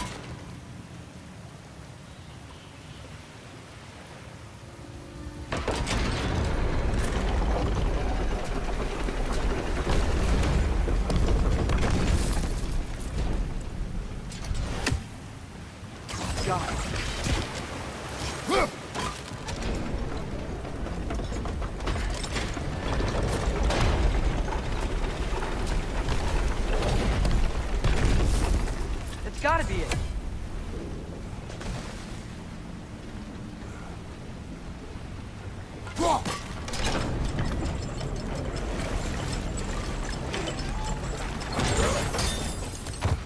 God. That's gotta be it. Go!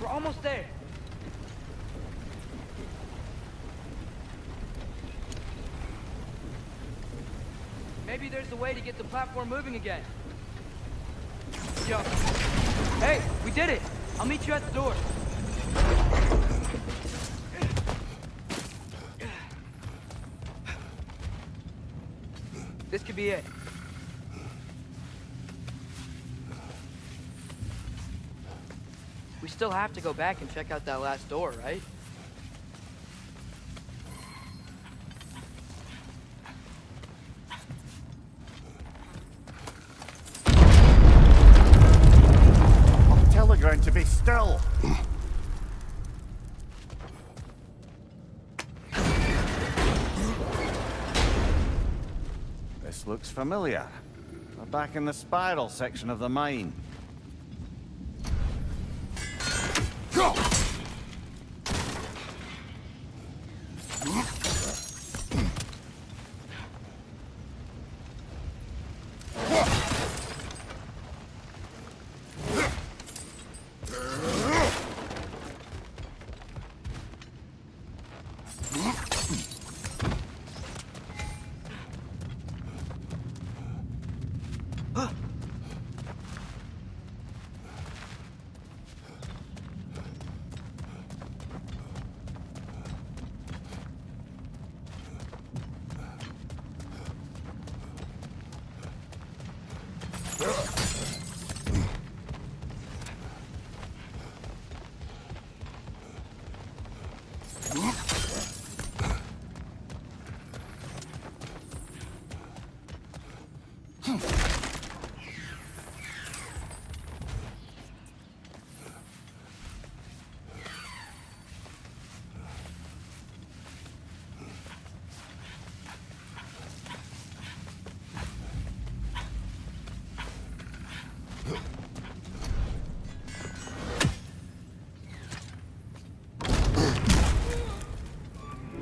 We're almost there. Maybe there's a way to get the platform moving again. Yo. Hey, we did it! I'll meet you at the door. This could be it. We still have to go back and check out that last door, right? Tell the ground to be still. This looks familiar. We're back in the spiral section of the mine.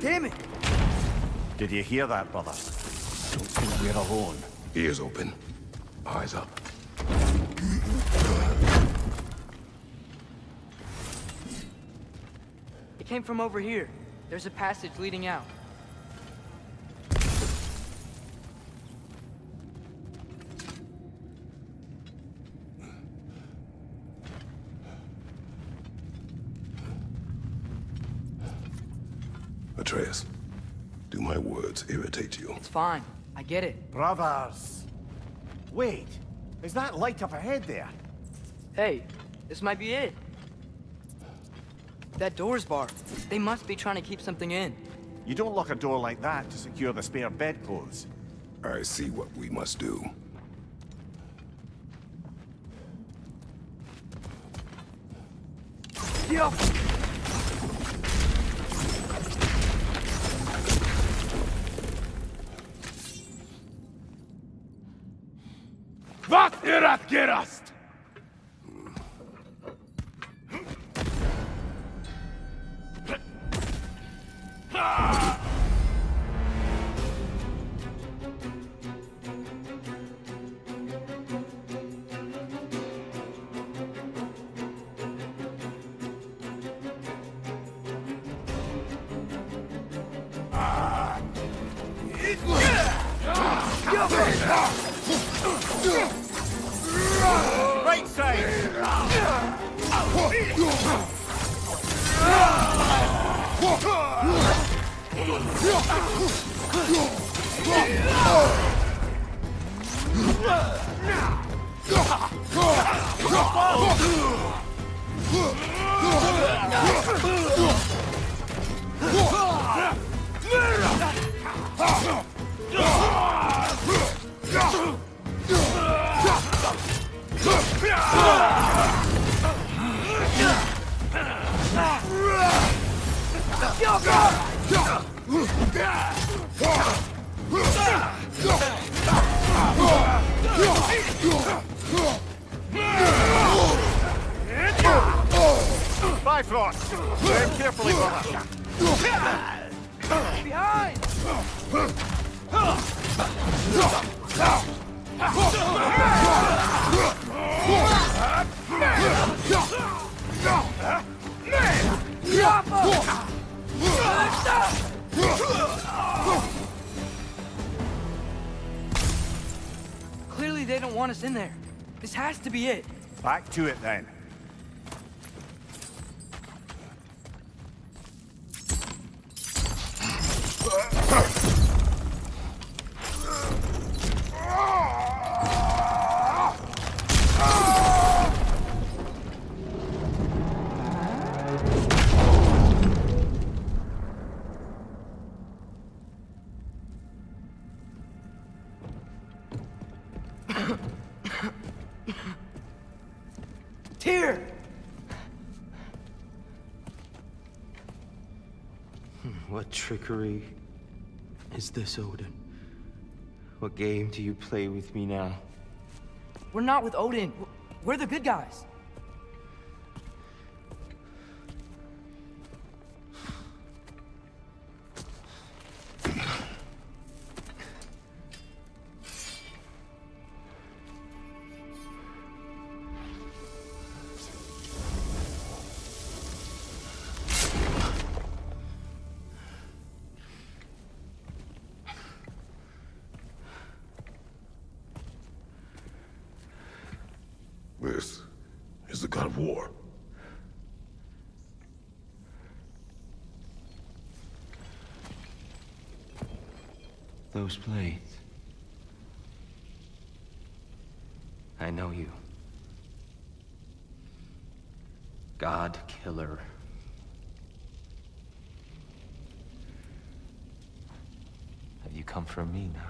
Damn it! Did you hear that, brother? Don't think we're alone. Ears open. Eyes up. It came from over here. There's a passage leading out. Atreus, do my words irritate you? It's fine. I get it. Brothers! Wait, is that light up ahead there? Hey, this might be it. That door's barred. They must be trying to keep something in. You don't lock a door like that to secure the spare bedclothes. I see what we must do. Yeah. Wat ihr habt gerast! Right side! Bifrost! Tread carefully, brother. Behind! Clearly they don't want us in there. This has to be it. Back to it then. Tyr! What trickery is this, Odin? What game do you play with me now? We're not with Odin. We're the good guys. God of War. Those blades. I know you. God Killer. Have you come for me now?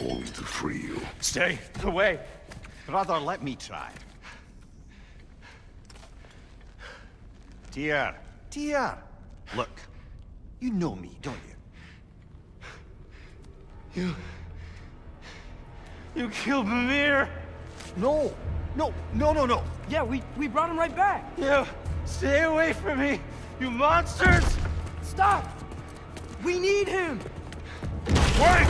Only to free you. Stay away. Brother, let me try. Tyr. Tyr. Look, you know me, don't you? You killed Mimir! No. No. Yeah, we brought him right back. You stay away from me, you monsters! Stop! We need him! Wait!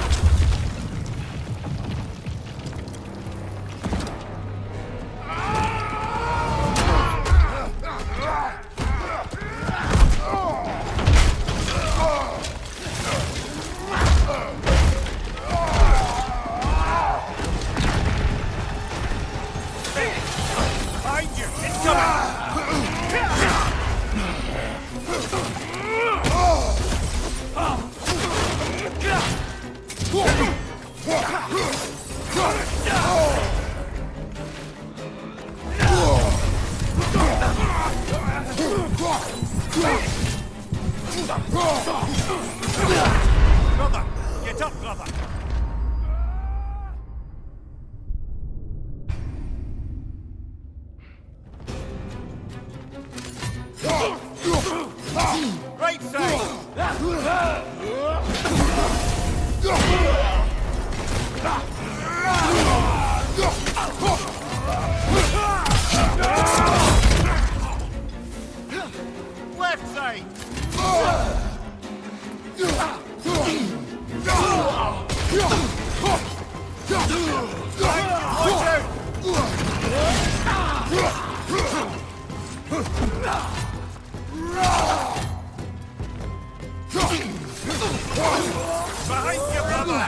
Behind you! It's coming! Brother! Get up, brother! Right side! Left side! Watch out! Behind you, brother!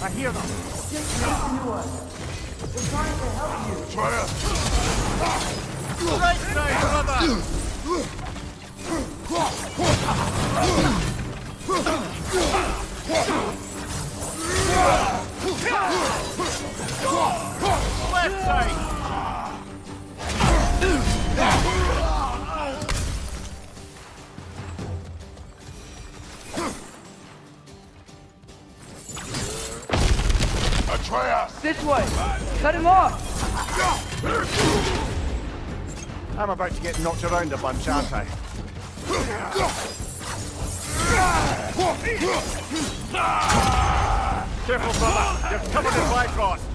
I hear them. Right side, brother! Left side! Atreus! This way! Cut him off! I'm about to get knocked around a bunch, aren't I? Careful, brother! You're covered in Bifrost!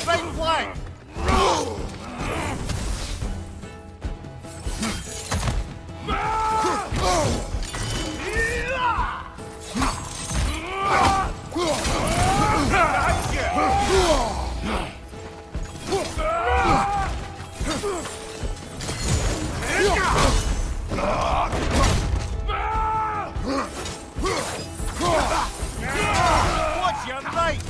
Right flank! Watch your right!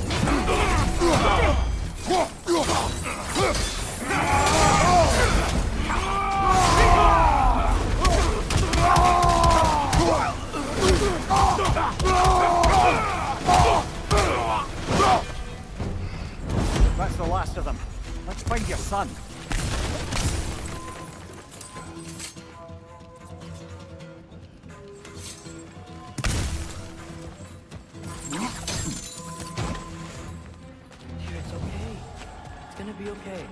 That's the last of them. Let's find your son. Dear, it's okay. It's gonna be okay.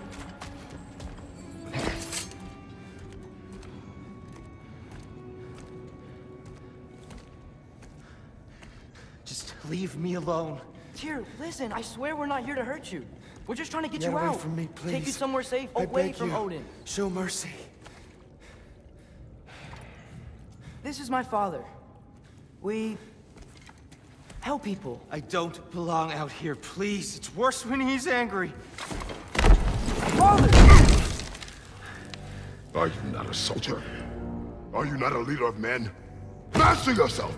Leave me alone. Tyr, listen, I swear we're not here to hurt you. We're just trying to get Get you away out. from me, please. Take you somewhere safe, I away beg from you. Odin. Show mercy. This is my father. We help people. I don't belong out here, please. It's worse when he's angry. Father! Are you not a soldier? Are you not a leader of men? Master yourself!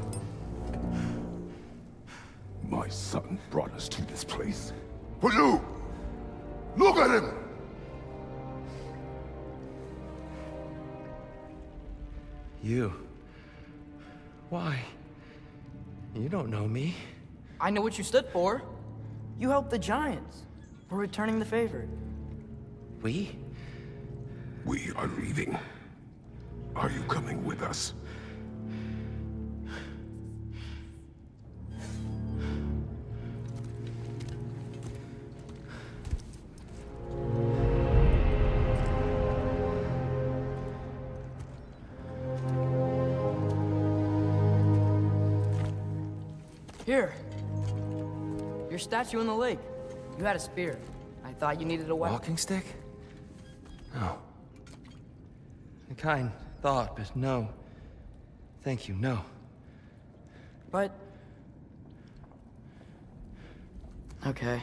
My son brought us to this place. For you! Look at him! You. Why? You don't know me. I know what you stood for. You helped the Giants. We're returning the favor. We? We are leaving. Are you coming with us? Here. Your statue in the lake. You had a spear. I thought you needed a weapon. Walking stick? No. A kind thought, but no. Thank you, no. But... Okay.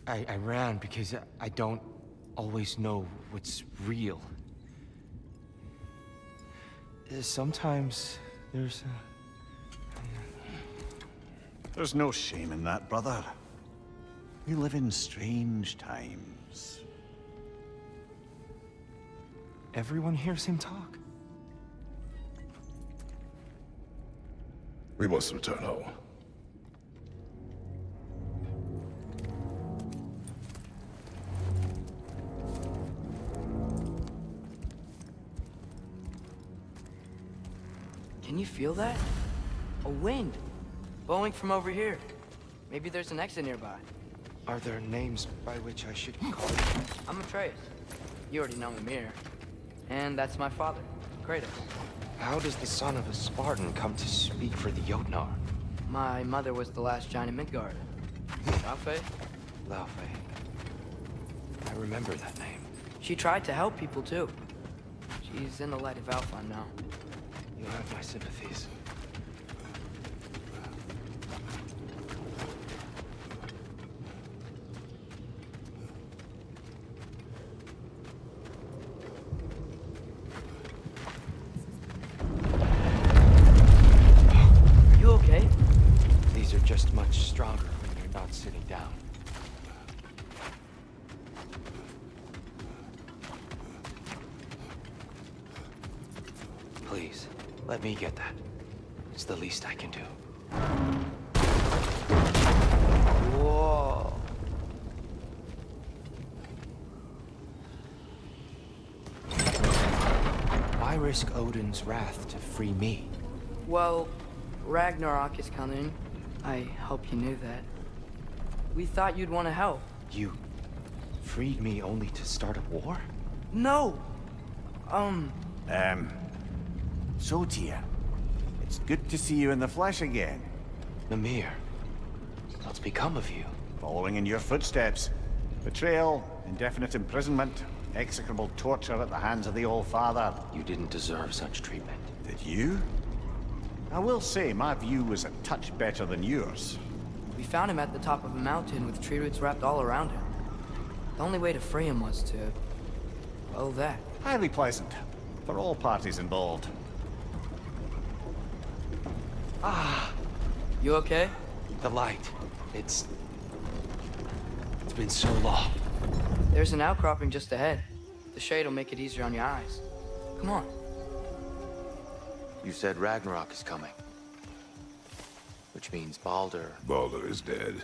I ran because I don't always know what's real. Sometimes there's There's no shame in that, brother. We live in strange times. Everyone hears him talk. We must return home. Can you feel that? A wind. Blowing from over here. Maybe there's an exit nearby. Are there names by which I should call you? I'm Atreus. You already know Mimir. And that's my father, Kratos. How does the son of a Spartan come to speak for the Jotnar? My mother was the last giant in Midgard. Laufey? Laufey. I remember that name. She tried to help people too. She's in the light of Alpha now. You have my sympathies. You okay? These are just much stronger when you're not sitting down. Please, let me get that. It's the least I can do. Whoa. Why risk Odin's wrath to free me? Well, Ragnarok is coming. I hope you knew that. We thought you'd want to help. You freed me only to start a war? No! So, Tyr, it's good to see you in the flesh again. Mimir, what's become of you? Following in your footsteps. Betrayal, indefinite imprisonment, execrable torture at the hands of the Old Father. You didn't deserve such treatment. Did you? I will say, my view was a touch better than yours. We found him at the top of a mountain with tree roots wrapped all around him. The only way to free him was to... well, that. Highly pleasant. For all parties involved. You okay? The light. It's been so long. There's an outcropping just ahead. The shade will make it easier on your eyes. Come on. You said Ragnarok is coming. Which means Baldur. Baldur is dead.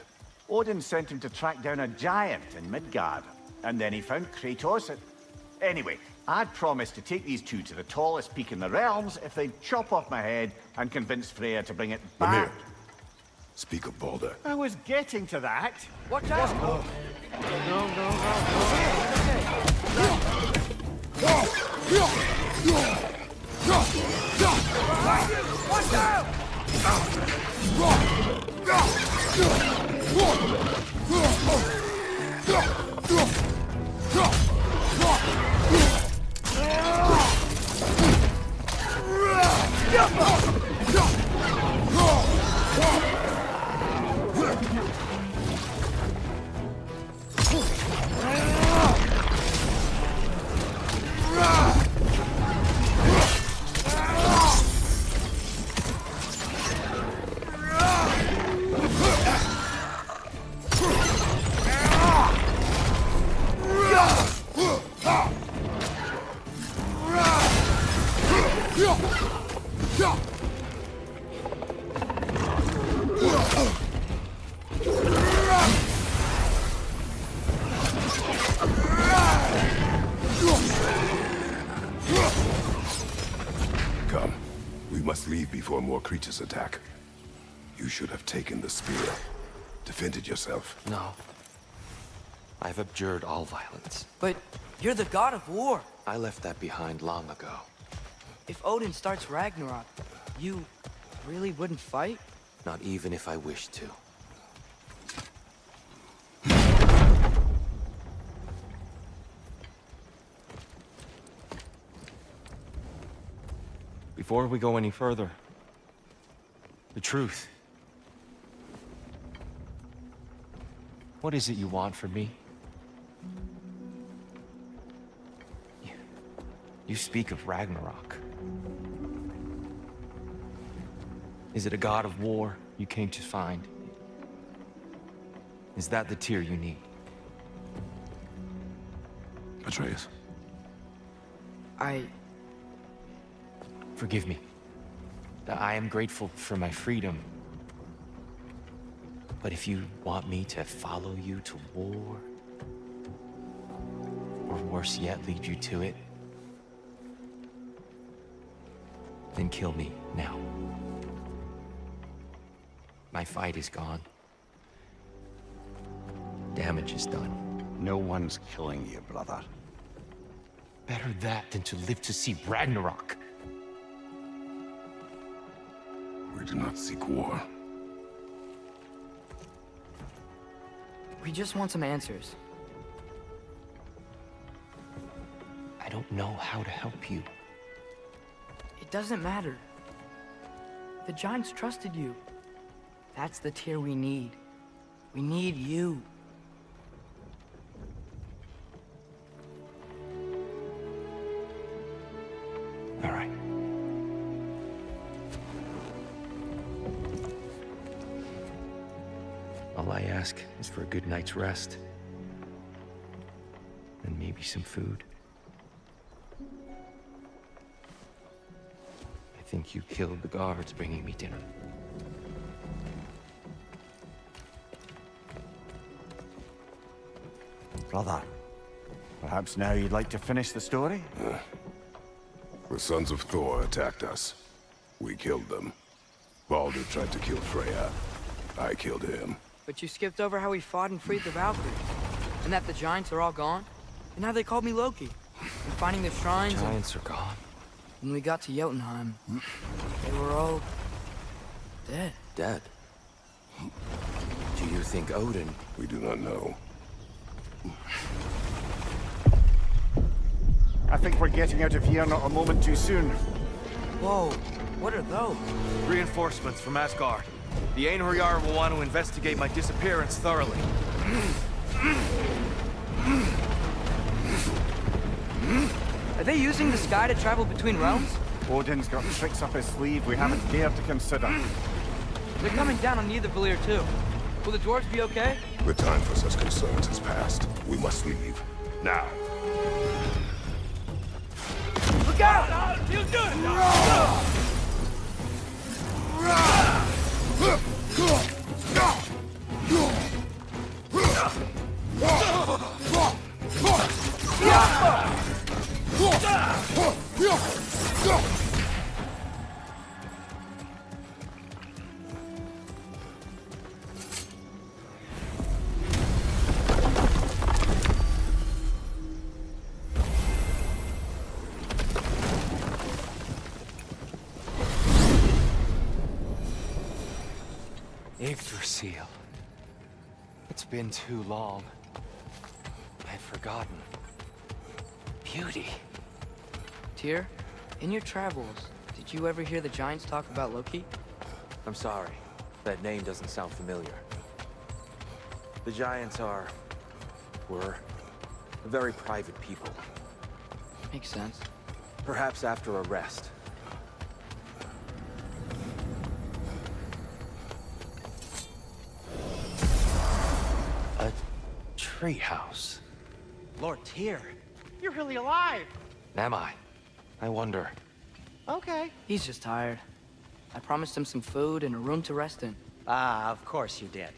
Odin sent him to track down a giant in Midgard, and then he found Kratos at... Anyway, I'd promised to take these two to the tallest peak in the realms if they'd chop off my head and convince Freya to bring it back. Mimir, speak of Baldur. I was getting to that. Watch out! No. It's okay. Come. We must leave before more creatures attack. You should have taken the spear. Defended yourself. No. I've abjured all violence. But you're the god of war. I left that behind long ago. If Odin starts Ragnarok, you really wouldn't fight? Not even if I wished to. Before we go any further, the truth. What is it you want from me? You speak of Ragnarok. Is it a god of war you came to find? Is that the tear you need? Atreus. Forgive me. I am grateful for my freedom. But if you want me to follow you to war, or worse yet, lead you to it, then kill me now. My fight is gone. Damage is done. No one's killing you, brother. Better that than to live to see Ragnarok. We do not seek war. We just want some answers. I don't know how to help you. It doesn't matter. The Giants trusted you. That's the tear we need. We need you. All right. All I ask is for a good night's rest. And maybe some food. I think you killed the guards bringing me dinner. Brother, perhaps now you'd like to finish the story? The sons of Thor attacked us. We killed them. Baldur tried to kill Freya. I killed him. But you skipped over how we fought and freed the Valkyries. And that the Giants are all gone. And now they called me Loki. And finding the shrines and Giants are gone. when we got to Jotunheim, they were all dead. Dead. Do you think Odin... We do not know. I think we're getting out of here not a moment too soon. Whoa, what are those? Reinforcements from Asgard. The Einherjar will want to investigate my disappearance thoroughly. Are they using the sky to travel between realms? Odin's got tricks up his sleeve we haven't dared to consider. They're coming down on Nidavellir too. Will the dwarves be okay? The time for such concerns has passed. We must leave. Now. Look out! You do it! seal. It's been too long. I'd forgotten. Beauty. Tyr, in your travels, did you ever hear the Giants talk about Loki? I'm sorry. That name doesn't sound familiar. The Giants were a very private people. Makes sense. Perhaps after a rest. A treehouse. Lord Tyr, you're really alive! Am I? I wonder. Okay. He's just tired. I promised him some food and a room to rest in. Ah, of course you did.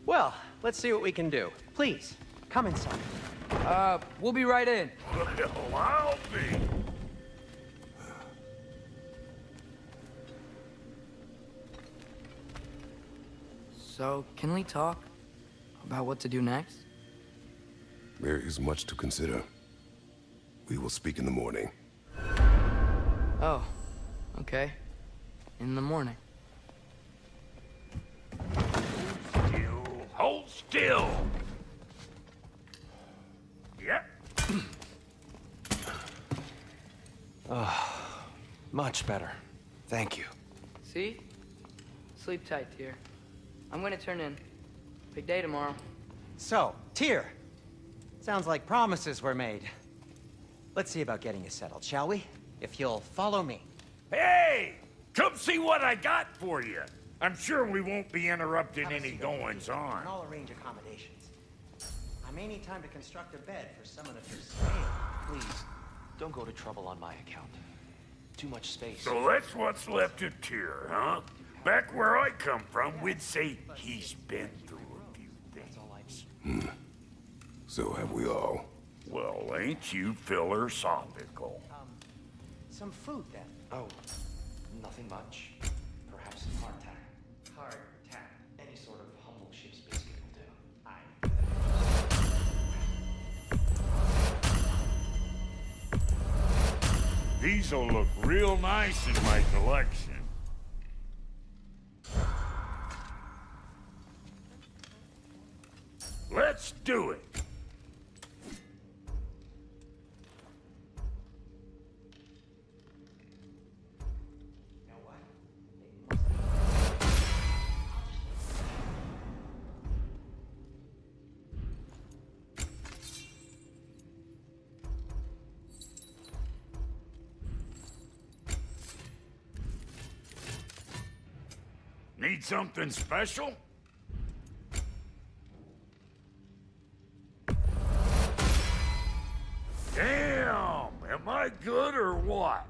Well, let's see what we can do. Please, come inside. We'll be right in. Well, I'll be. So, can we talk about what to do next? There is much to consider. We will speak in the morning. Oh, okay. In the morning. Still. Hold still. Yep. Much better. Thank you. See? Sleep tight, Tyr. I'm gonna turn in. Big day tomorrow. So, Tyr. Sounds like promises were made. Let's see about getting you settled, shall we? If you'll follow me. Hey! Come see what I got for you. I'm sure we won't be interrupting any goings-on. And I'll arrange accommodations. I may need time to construct a bed for someone of your scale. Please, don't go to trouble on my account. Too much space. So that's what's left of Tyr, huh? Back where I come from, we'd say he's been through a few things. So have we all. Well, ain't you philosophical? Some food, then. Oh, nothing much. Perhaps hardtack. Hardtack. Any sort of humble ship's biscuit will do. These'll look real nice in my collection. Let's do it. Need something special? Damn! Am I good or what?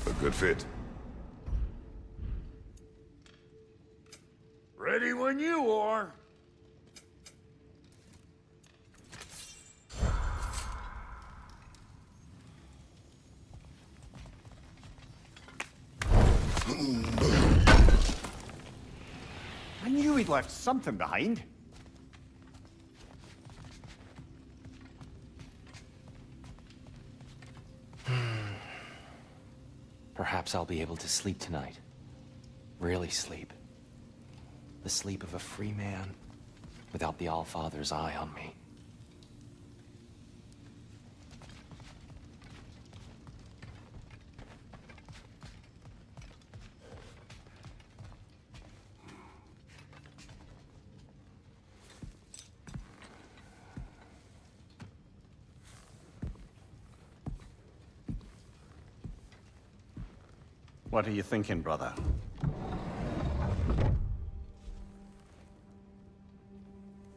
A good fit. Ready when you are. I knew he'd left something behind. Perhaps I'll be able to sleep tonight. Really sleep. The sleep of a free man, without the Allfather's eye on me. What are you thinking, brother?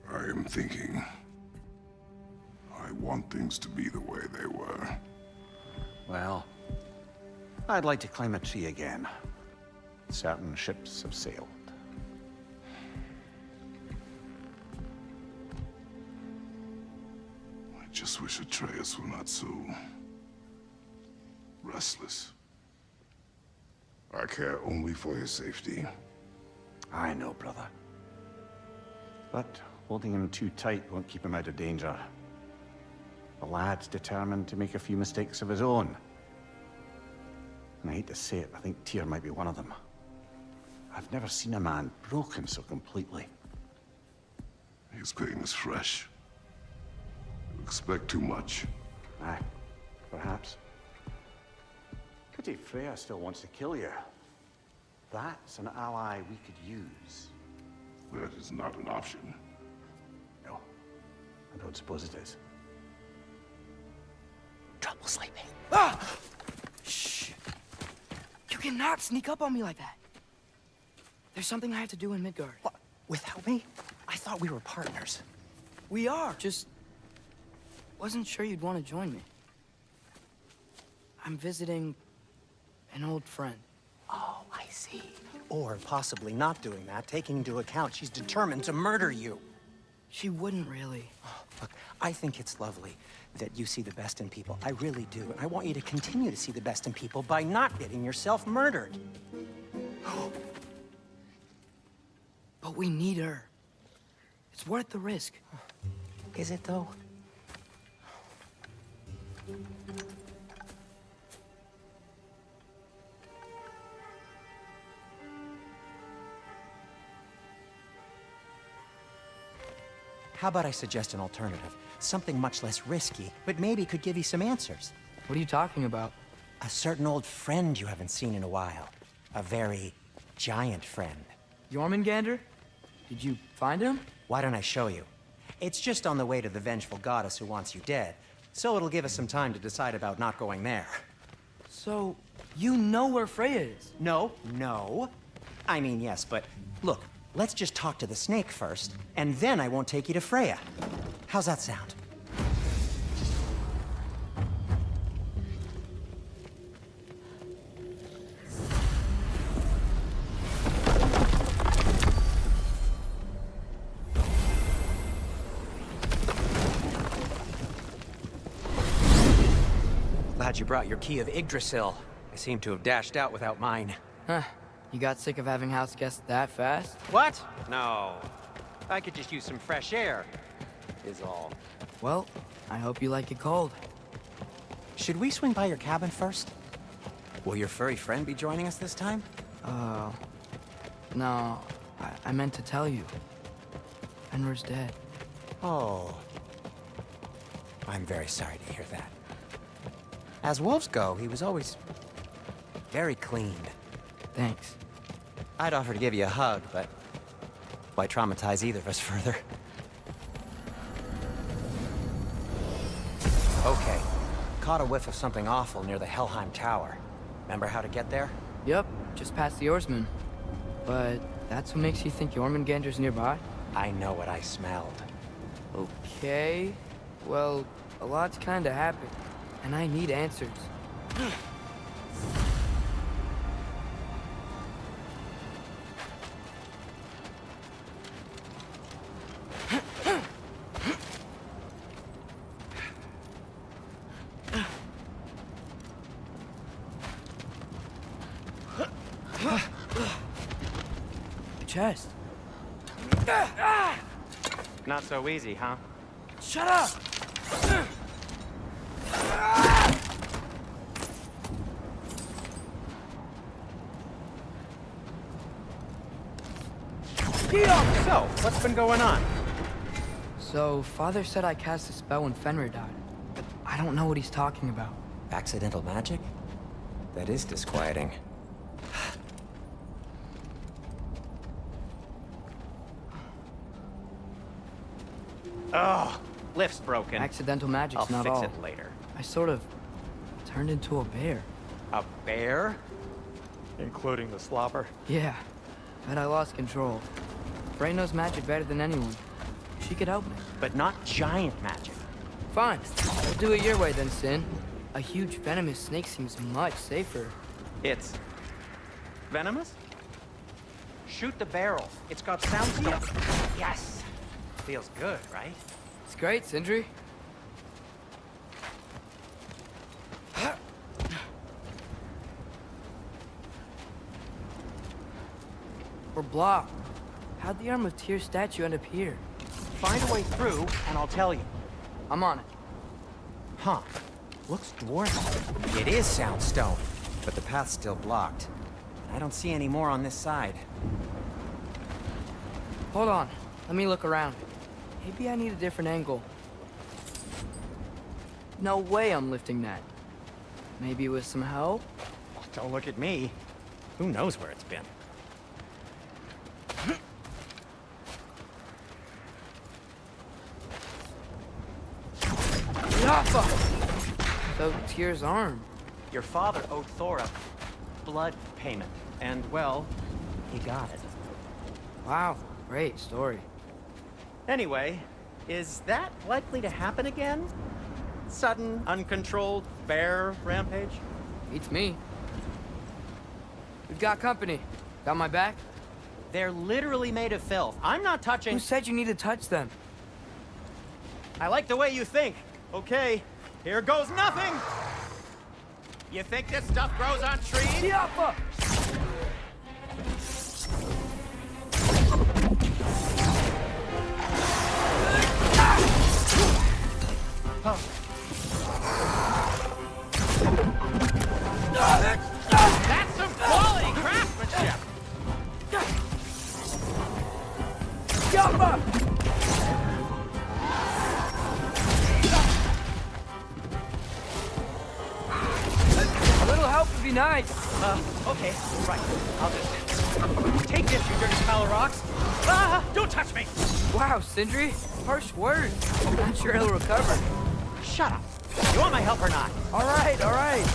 I am thinking. I want things to be the way they were. Well, I'd like to climb a tree again. Certain ships have sailed. I just wish Atreus were not so restless. I care only for his safety. I know, brother. But holding him too tight won't keep him out of danger. The lad's determined to make a few mistakes of his own. And I hate to say it, I think Tyr might be one of them. I've never seen a man broken so completely. His pain is fresh. You expect too much. Aye, perhaps. Pity Freya still wants to kill you. That's an ally we could use. That is not an option. No, I don't suppose it is. Trouble sleeping. Ah! Shh. You cannot sneak up on me like that. There's something I have to do in Midgard. What? Without me? I thought we were partners. We are. Just wasn't sure you'd want to join me. I'm visiting an old friend. Oh, I see. Or possibly not doing that, taking into account she's determined to murder you. She wouldn't really. Look, I think it's lovely that you see the best in people. I really do. And I want you to continue to see the best in people by not getting yourself murdered. But we need her. It's worth the risk. Is it, though? How about I suggest an alternative? Something much less risky, but maybe could give you some answers. What are you talking about? A certain old friend you haven't seen in a while. A very giant friend. Jormungandr? Did you find him? Why don't I show you? It's just on the way to the vengeful goddess who wants you dead, so it'll give us some time to decide about not going there. So, you know where Freya is? No. I mean, yes, but look, let's just talk to the snake first, and then I won't take you to Freya. How's that sound? Glad you brought your key of Yggdrasil. I seem to have dashed out without mine. Huh. You got sick of having house guests that fast? What? No. I could just use some fresh air, is all. Well, I hope you like it cold. Should we swing by your cabin first? Will your furry friend be joining us this time? No. I meant to tell you. Fenrir's dead. Oh. I'm very sorry to hear that. As wolves go, he was always very clean. Thanks. I'd offer to give you a hug, but why traumatize either of us further? Okay. Caught a whiff of something awful near the Helheim Tower. Remember how to get there? Yep, just past the oarsman. But that's what makes you think Jormungandr's nearby? I know what I smelled. Okay. Well, a lot's kinda happened, and I need answers. Chest. Not so easy, huh? Shut up! So, what's been going on? So, Father said I cast a spell when Fenrir died, but I don't know what he's talking about. Accidental magic? That is disquieting. Oh, lift's broken. Accidental magic's I'll not fix all. it later. I sort of turned into a bear. A bear? Including the slobber. Yeah, but I lost control. Frey knows magic better than anyone. She could help me. But not giant magic. Fine, we'll do it your way then, Sin. A huge venomous snake seems much safer. It's venomous? Shoot the barrel. It's got soundstone. Yes. Feels good, right? It's great, Sindri. We're blocked. How'd the Arm of Tyr statue end up here? Find a way through, and I'll tell you. I'm on it. Huh. Looks dwarven. It is soundstone, but the path's still blocked. I don't see any more on this side. Hold on. Let me look around. Maybe I need a different angle. No way I'm lifting that. Maybe with some help? Don't look at me. Who knows where it's been? Yappa! So, Tyr's arm. Your father owed Thor a blood payment, and, well, he got it. Wow, great story. Anyway, is that likely to happen again? Sudden, uncontrolled bear rampage? Beats me. We've got company. Got my back? They're literally made of filth. I'm not touching... Who said you need to touch them? I like the way you think. Okay, here goes nothing! You think this stuff grows on trees? Yappa! That's some quality craftsmanship! Yappa! A little help would be nice. Okay, right. I'll just... Take this, you dirty pile of rocks! Ah! Don't touch me! Wow, Sindri. Harsh words. Not sure he'll recover. Shut up! You want my help or not? All right, all right.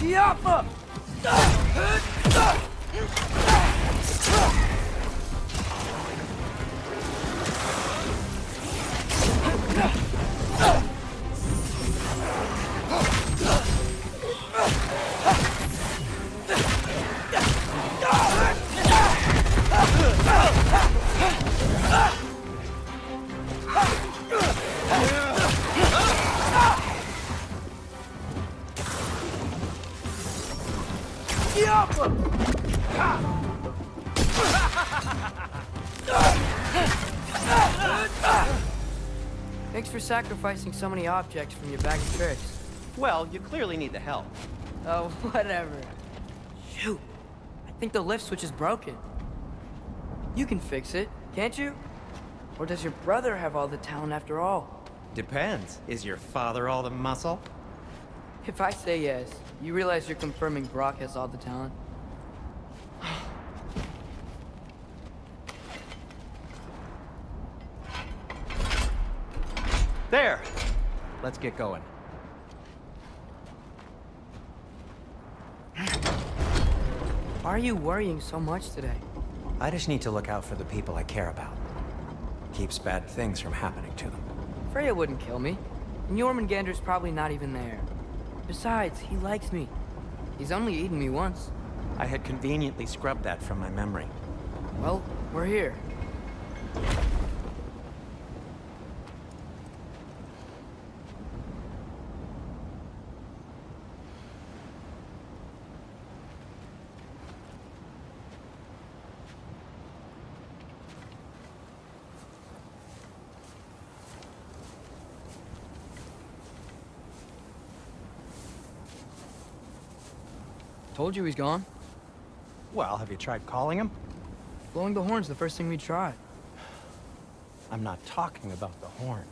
Yappa! Thanks for sacrificing so many objects from your bag of tricks. Well, you clearly need the help. Oh, whatever. Shoot. I think the lift switch is broken. You can fix it, can't you? Or does your brother have all the talent after all? Depends. Is your father all the muscle? If I say yes, you realize you're confirming Brock has all the talent? There! Let's get going. Why are you worrying so much today? I just need to look out for the people I care about. Keeps bad things from happening to them. Freya wouldn't kill me. And Jormungandr's probably not even there. Besides, he likes me. He's only eaten me once. I had conveniently scrubbed that from my memory. Well, we're here. Told you he's gone. Well, have you tried calling him? Blowing the horn's the first thing we tried. I'm not talking about the horn.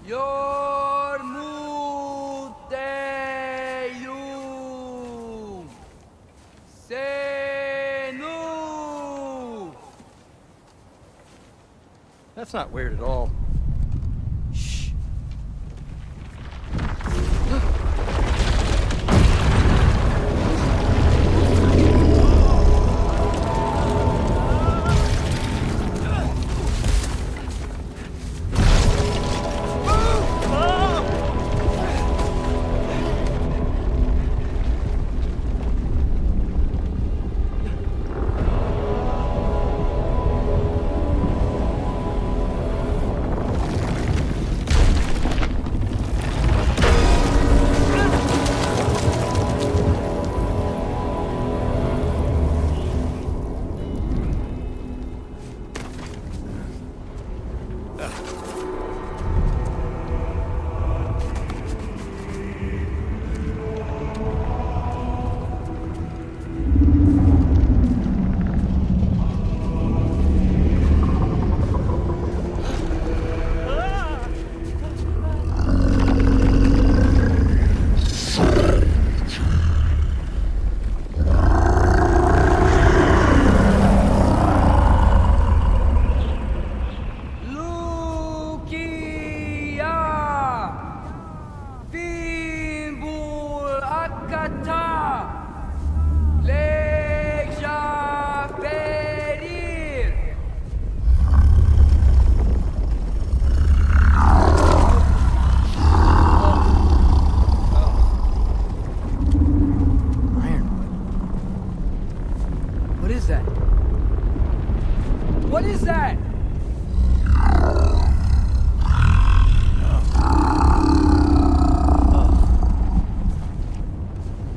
Yormuteyum Senu. That's not weird at all. Shh. What is that? What is that?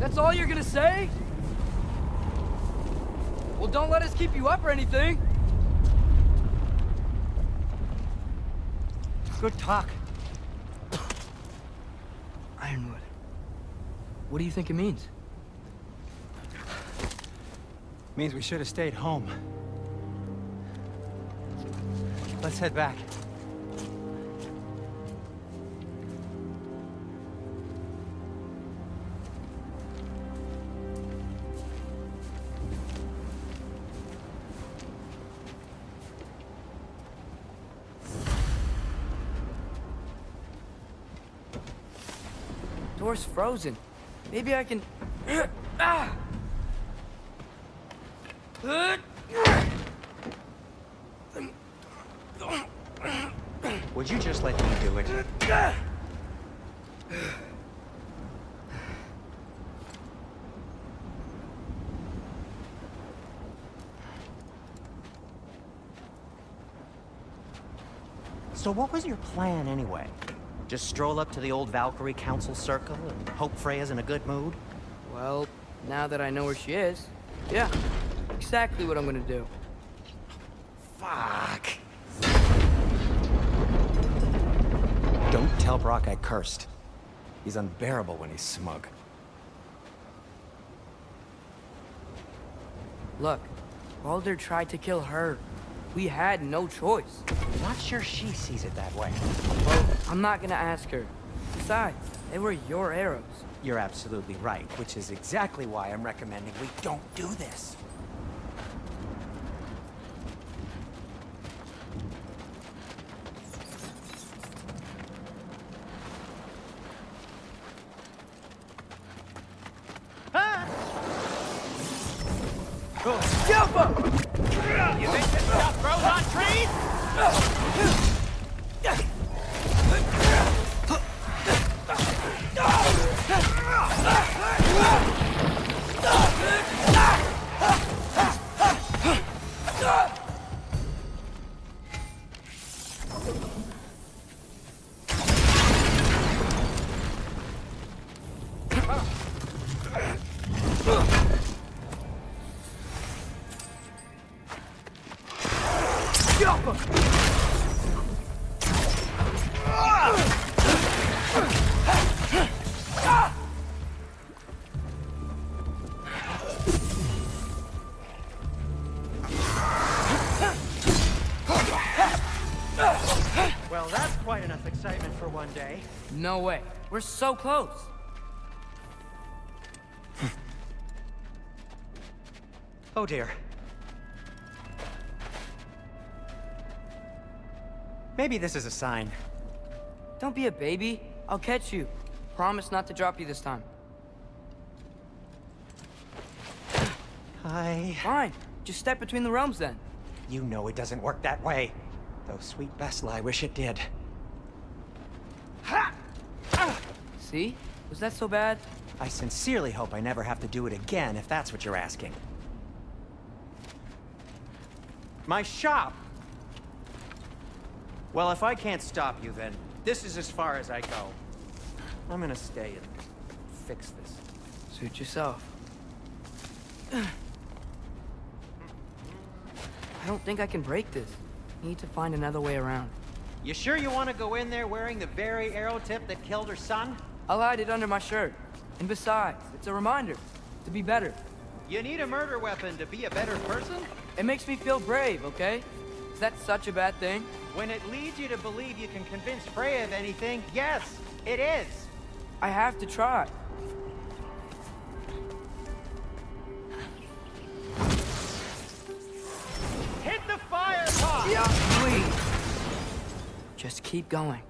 That's all you're gonna say? Well, don't let us keep you up or anything. Good talk. Ironwood. What do you think it means? Means we should have stayed home. Let's head back. Door's frozen. Maybe I can... Ah! Would you just let me do it? So what was your plan anyway? Just stroll up to the old Valkyrie Council Circle and hope Freya's in a good mood? Well, now that I know where she is, yeah, exactly what I'm gonna do. Fuck. Don't tell Brock I cursed. He's unbearable when he's smug. Look, Baldur tried to kill her. We had no choice. Not sure she sees it that way. Well, I'm not gonna ask her. Besides, they were your arrows. You're absolutely right, which is exactly why I'm recommending we don't do this. You think this stuff grows on trees? Well, that's quite enough excitement for one day. No way. We're so close. Oh dear. Maybe this is a sign. Don't be a baby. I'll catch you. Promise not to drop you this time. Fine. Just step between the realms then. You know it doesn't work that way. Though sweet Bessel, I wish it did. See? Was that so bad? I sincerely hope I never have to do it again, if that's what you're asking. My shop! Well, if I can't stop you, then this is as far as I go. I'm gonna stay and fix this. Suit yourself. I don't think I can break this. Need to find another way around. You sure you want to go in there wearing the very arrow tip that killed her son? I'll hide it under my shirt. And besides, it's a reminder to be better. You need a murder weapon to be a better person? It makes me feel brave, okay? Is that such a bad thing? When it leads you to believe you can convince Freya of anything, yes, it is. I have to try. Hit the fire pot! Yeah, please. Just keep going.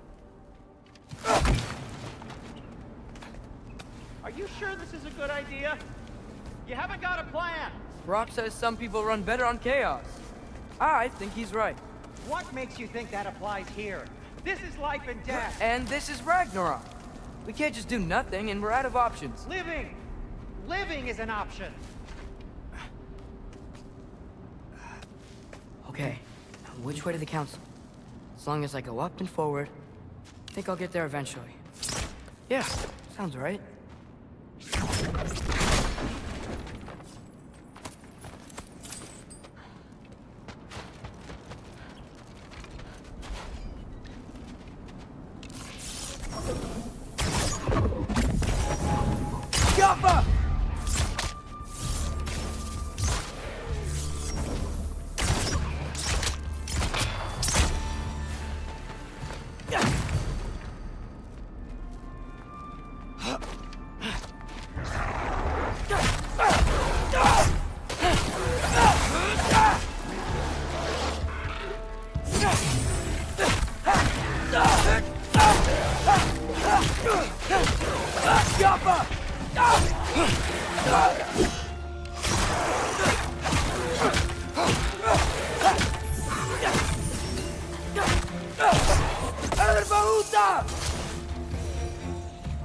Are you sure this is a good idea? You haven't got a plan. Brock says some people run better on chaos. I think he's right. What makes you think that applies here? This is life and death. And this is Ragnarok. We can't just do nothing, and we're out of options. Living! Living is an option. Okay, now which way to the council? As long as I go up and forward, I think I'll get there eventually. Yeah, sounds right. Jumper!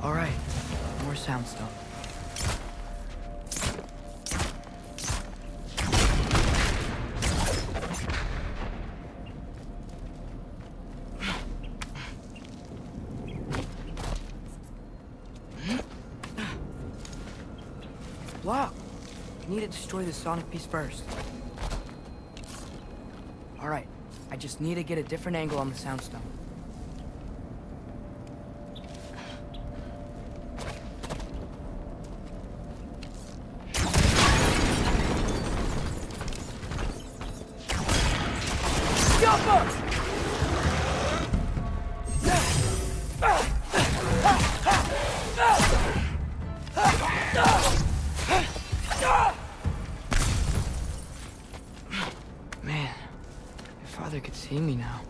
All right, more soundstone. Wow, I need to destroy the sonic piece first. All right, I just need to get a different angle on the soundstone. Man, if Father could see me now,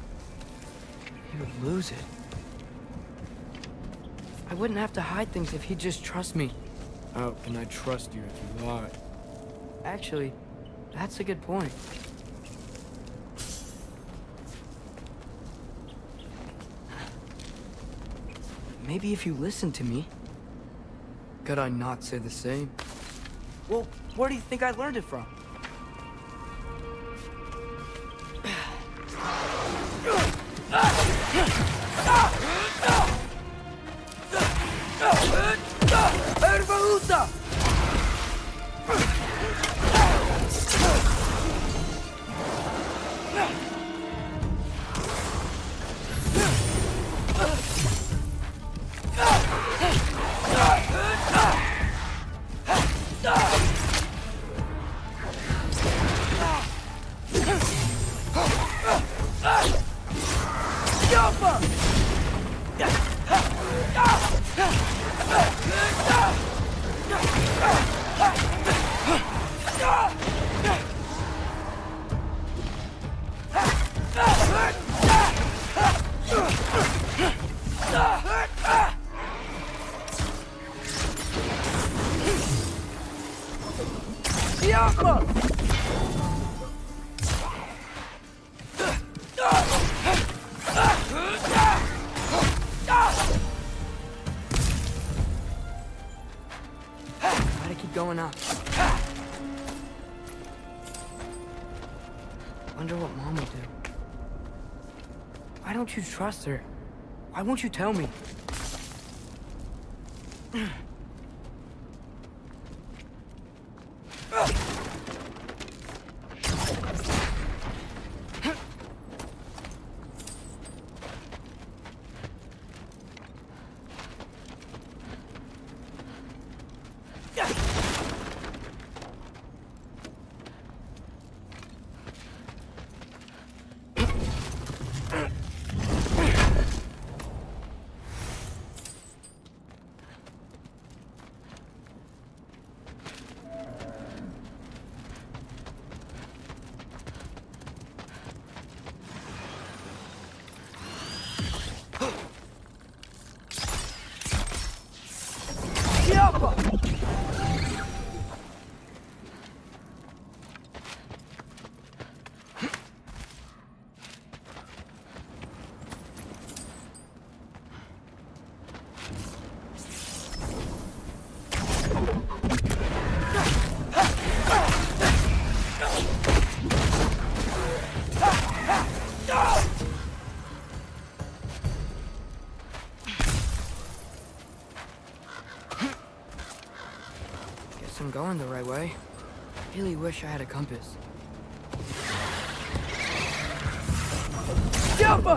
he would lose it. I wouldn't have to hide things if he'd just trust me. How can I trust you if you lie? Actually, that's a good point. Maybe if you listen to me. Could I not say the same? Well, where do you think I learned it from? Gotta keep going up. Wonder what Mom would do. Why don't you trust her? Why won't you tell me? going the right way. Really wish I had a compass. Jump!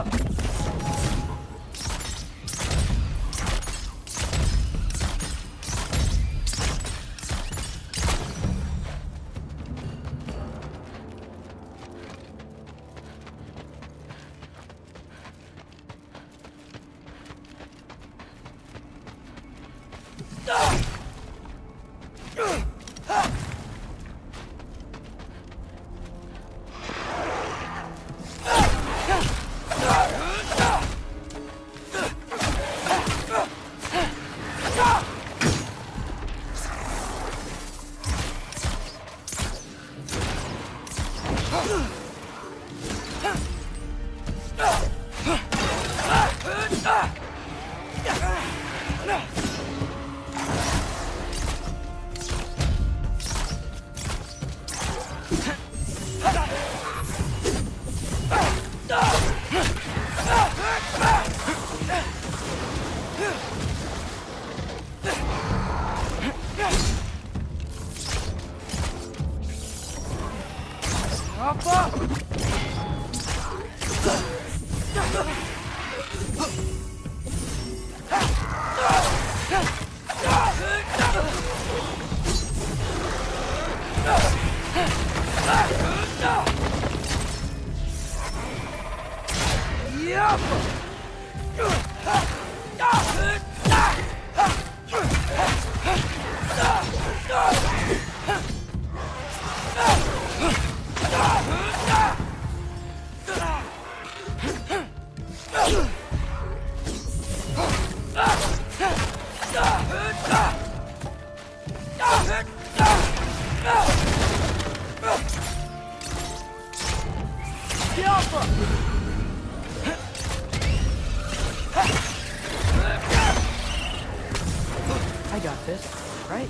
I got this, right?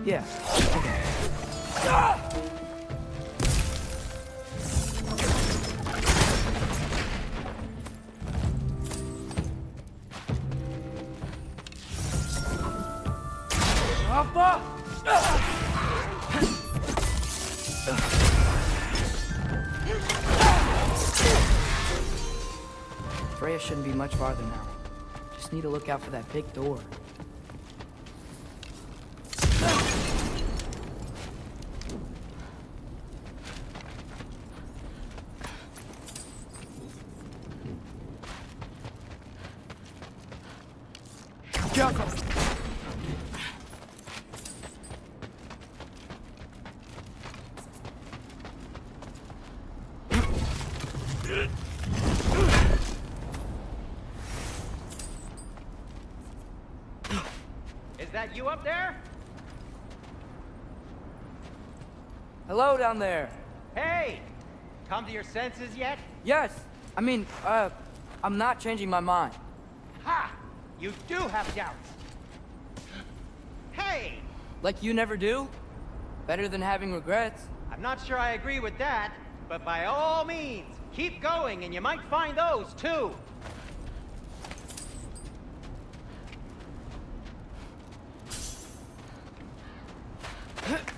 Yeah. Okay. Freya shouldn't be much farther now. Just need to look out for that big door. Is that you up there? Hello down there. Hey! Come to your senses yet? Yes. I mean, I'm not changing my mind. Ha! You do have doubts. Hey! Like you never do? Better than having regrets. I'm not sure I agree with that, but by all means, keep going and you might find those too.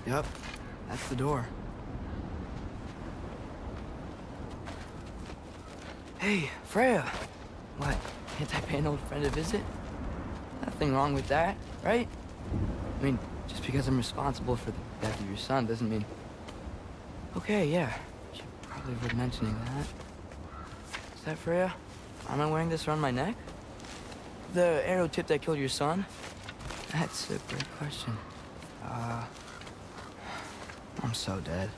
Yep, that's the door. Hey, Freya. What, can't I pay an old friend a visit? Nothing wrong with that, right? I mean, just because I'm responsible for the death of your son doesn't mean... Okay, yeah. Should probably avoid mentioning that. Is that Freya? Am I wearing this around my neck? The arrow tip that killed your son? That's a great question. I'm so dead.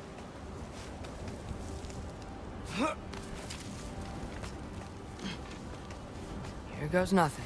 Here goes nothing.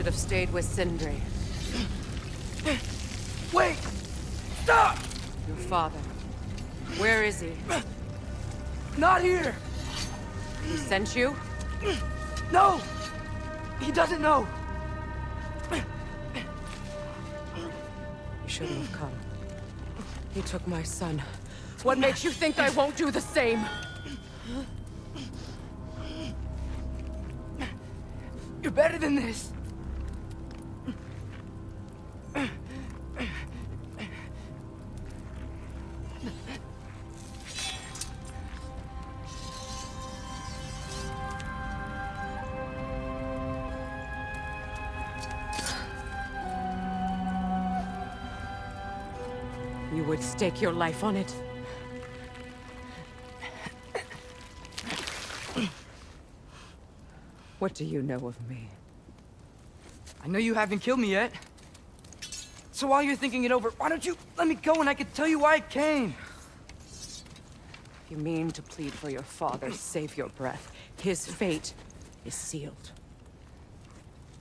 should have stayed with Sindri. Wait! Stop! Your father. Where is he? Not here! He sent you? No! He doesn't know! You shouldn't have come. He took my son. What makes you think I won't do the same? You're better than this! You would stake your life on it? What do you know of me? I know you haven't killed me yet. So while you're thinking it over, why don't you let me go and I can tell you why I came? If you mean to plead for your father, save your breath. His fate is sealed.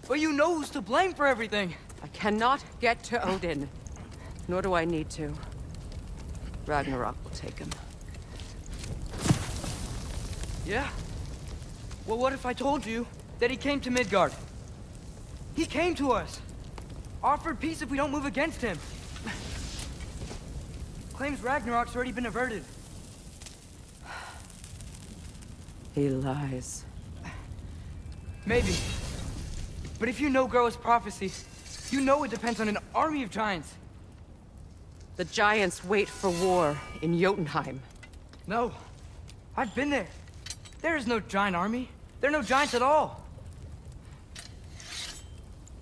But you know who's to blame for everything. I cannot get to Odin. Nor do I need to. Ragnarok will take him. Yeah? Well, what if I told you that he came to Midgard? He came to us. Offered peace if we don't move against him. Claims Ragnarok's already been averted. He lies. Maybe. But if you know Groa's prophecy, you know it depends on an army of giants. The giants wait for war in Jotunheim. No. I've been there. There is no giant army. There are no giants at all.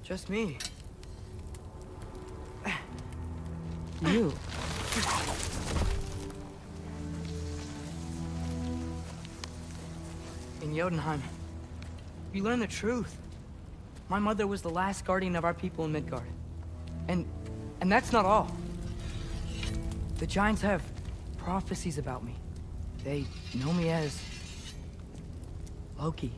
Just me. You. In Jotunheim, you learn the truth. My mother was the last guardian of our people in Midgard. And that's not all. The giants have prophecies about me. They know me as Loki.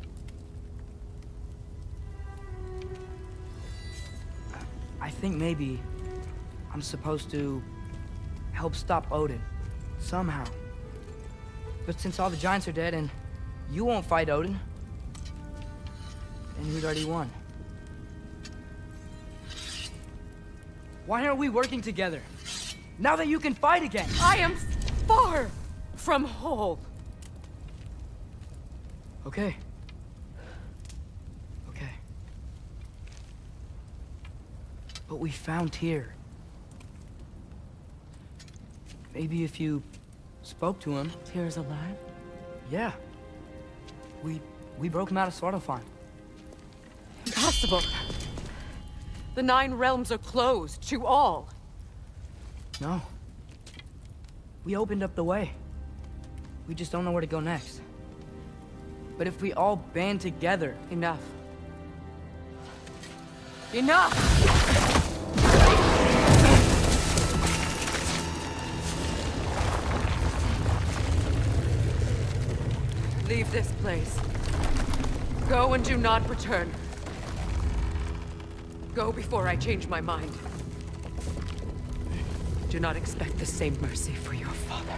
I think maybe I'm supposed to help stop Odin, somehow. But since all the giants are dead and you won't fight Odin, then we'd already won. Why aren't we working together? Now that you can fight again! I am far from whole. Okay. Okay. But we found Tyr. Maybe if you spoke to him... Tyr's alive? Yeah. We broke him out of Svartalfheim. Impossible. The 9 realms are closed to all. No. We opened up the way. We just don't know where to go next. But if we all band together... Enough. Enough! Leave this place. Go and do not return. Go before I change my mind. Do not expect the same mercy for your father.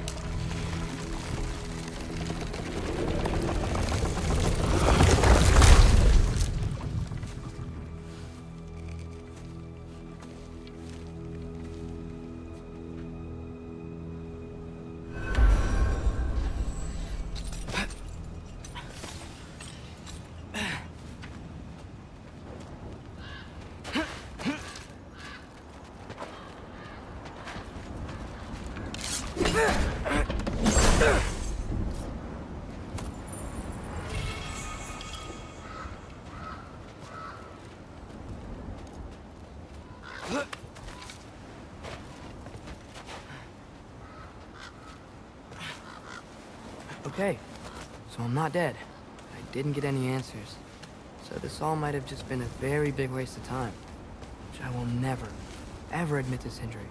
Okay, so I'm not dead. I didn't get any answers. So this all might have just been a very big waste of time. Which I will never, ever admit to Sindri.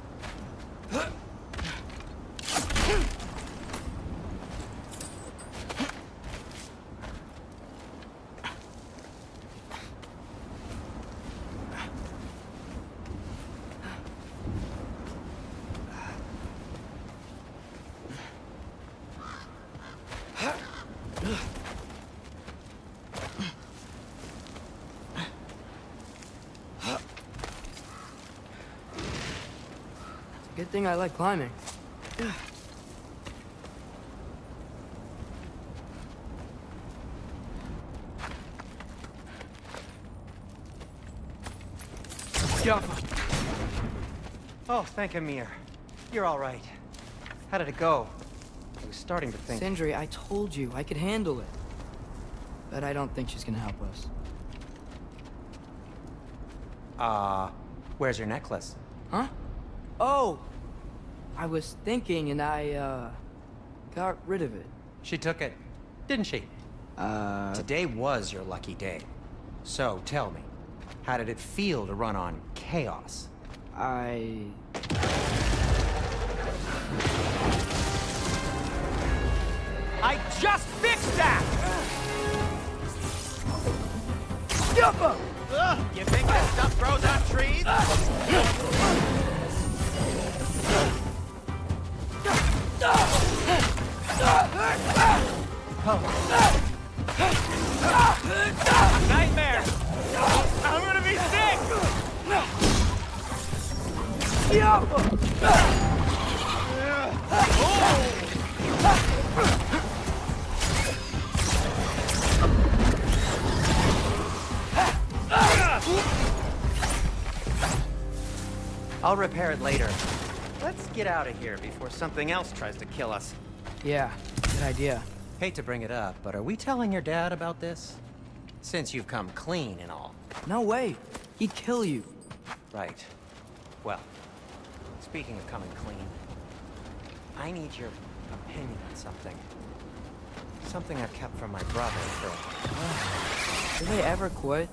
Good thing I like climbing. Oh, thank Amir. You're all right. How did it go? I was starting to think... Sindri, I told you I could handle it. But I don't think she's gonna help us. Where's your necklace? Huh? Oh! I was thinking and I, got rid of it. She took it, didn't she? Today was your lucky day. So, tell me, how did it feel to run on chaos? I just fixed that! You think this stuff grows on trees? Nightmare! I'm gonna be sick! I'll repair it later. Let's get out of here before something else tries to kill us. yeah, good idea. Hate to bring it up, but are we telling your dad about this? Since you've come clean and all. No way. He'd kill you. Right. Well, speaking of coming clean, I need your opinion on something. Something I've kept from my brother for... Do they ever quit?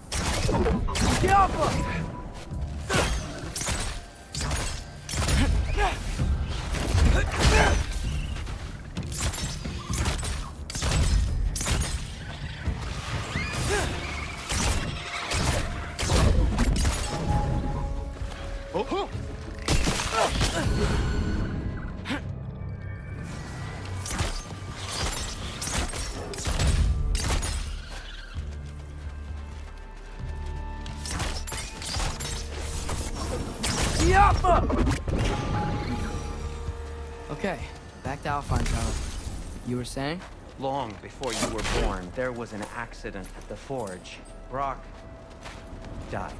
Okay, back to Alpine Tower. You were saying? Long before you were born, there was an accident at the forge. Brock died.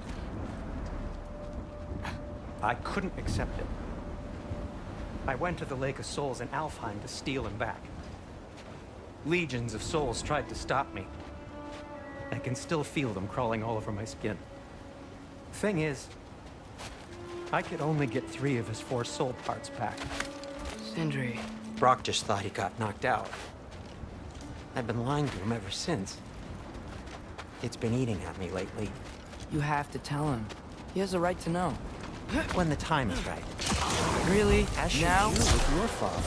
I couldn't accept it. I went to the Lake of Souls in Alfheim to steal him back. Legions of souls tried to stop me. I can still feel them crawling all over my skin. Thing is, I could only get 3 of his 4 soul parts back. Sindri. Brock just thought he got knocked out. I've been lying to him ever since. It's been eating at me lately. You have to tell him. He has a right to know. When the time is right. Really? As should Now? you with your father.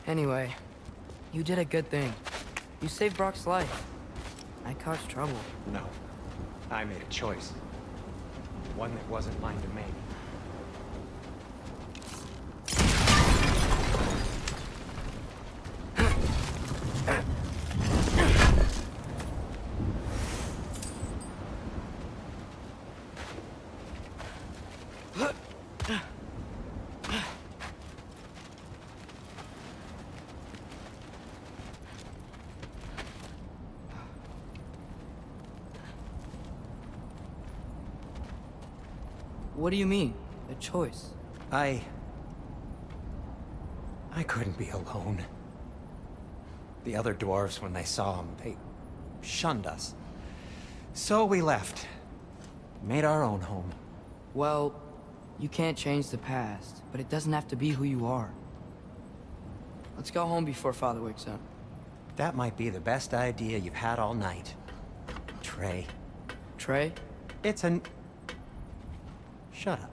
Anyway, you did a good thing. You saved Brock's life. I caused trouble. No. I made a choice. One that wasn't mine to make. What do you mean? A choice? I couldn't be alone. The other dwarves, when they saw him, they shunned us. So we left. Made our own home. Well, you can't change the past, but it doesn't have to be who you are. Let's go home before Father wakes up. That might be the best idea you've had all night. Trey. Trey? It's an... Shut up.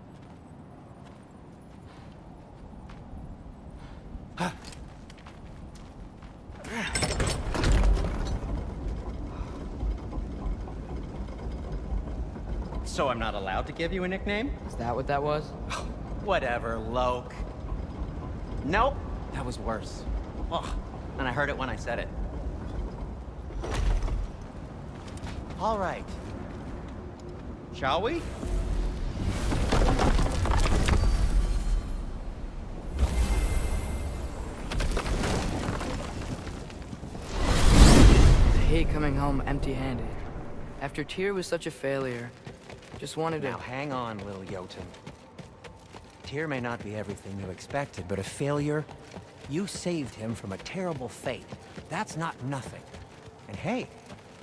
So I'm not allowed to give you a nickname? Is that what that was? Whatever, Loke. Nope, that was worse. Ugh, and I heard it when I said it. All right. Shall we? I hate coming home empty-handed. After Tyr was such a failure, just wanted to... Now hang on, Lil Jotun. Tyr may not be everything you expected, but a failure? You saved him from a terrible fate. That's not nothing. And hey,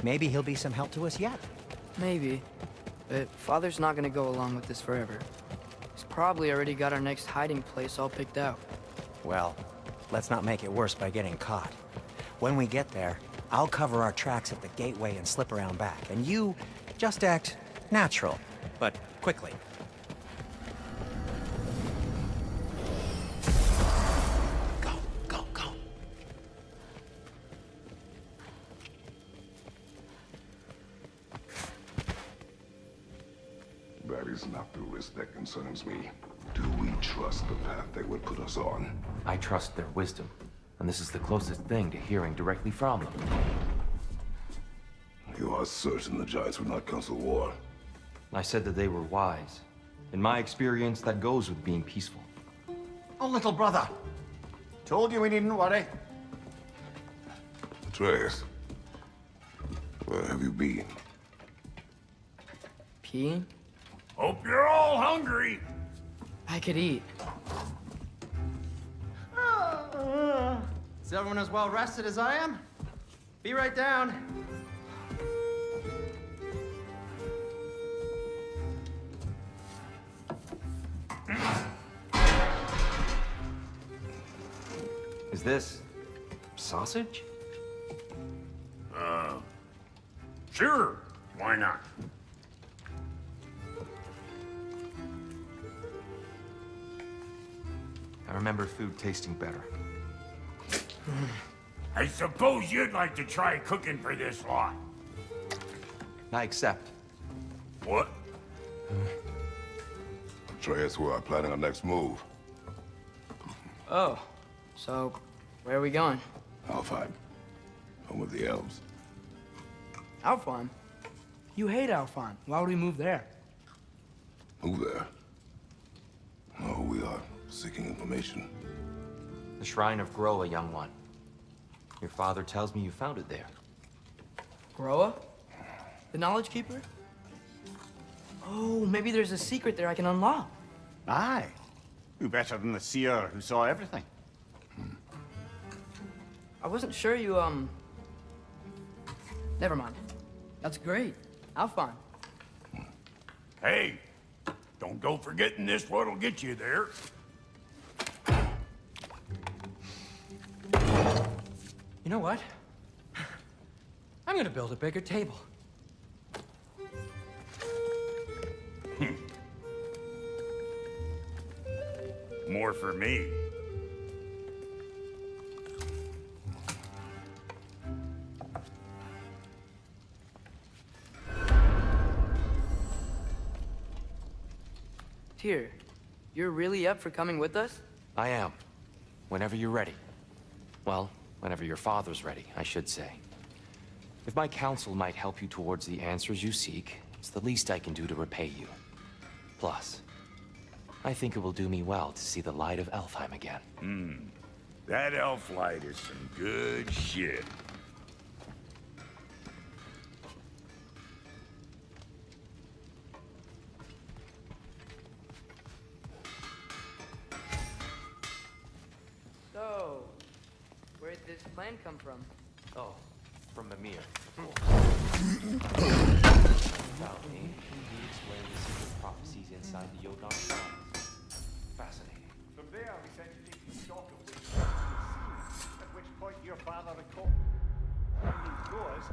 maybe he'll be some help to us yet. Maybe. But Father's not gonna go along with this forever. He's probably already got our next hiding place all picked out. Well, let's not make it worse by getting caught. When we get there, I'll cover our tracks at the gateway and slip around back, and you just act natural, but quickly. Go, go, go. That is not the risk that concerns me. Do we trust the path they would put us on? I trust their wisdom, and this is the closest thing to hearing directly from them. You are certain the Giants would not counsel war? I said that they were wise. In my experience, that goes with being peaceful. Oh, little brother. Told you we needn't worry. Atreus, where have you been? Peeing? Hope you're all hungry. I could eat. Is everyone as well rested as I am? Be right down. Is this sausage? Sure, why not? I remember food tasting better. I suppose you'd like to try cooking for this lot. I accept. What? Atreus, we are planning our next move. Oh, so where are we going? Alfheim, home of the elves. Alfheim? You hate Alfheim. Why would we move there? Move there. Oh, we are seeking information. The Shrine of Groa, young one. Your father tells me you found it there. Groa? The Knowledge Keeper? Oh, maybe there's a secret there I can unlock. Aye. Who better than the seer who saw everything? I wasn't sure you, Never mind. That's great. Alfheim. Hey, don't go forgetting this what'll get you there. You know what? I'm gonna build a bigger table. More for me. Tyr, you're really up for coming with us? I am. Whenever you're ready. Well, whenever your father's ready, I should say. If my counsel might help you towards the answers you seek, it's the least I can do to repay you. Plus, I think it will do me well to see the light of Alfheim again. That elf light is some good shit. So, where'd this plan come from? Oh, from Mimir. About me, he explained the secret prophecies inside the Jotun shrines. Fascinating. From there, we sent you taking stock of which at which point your father recalled. Goes.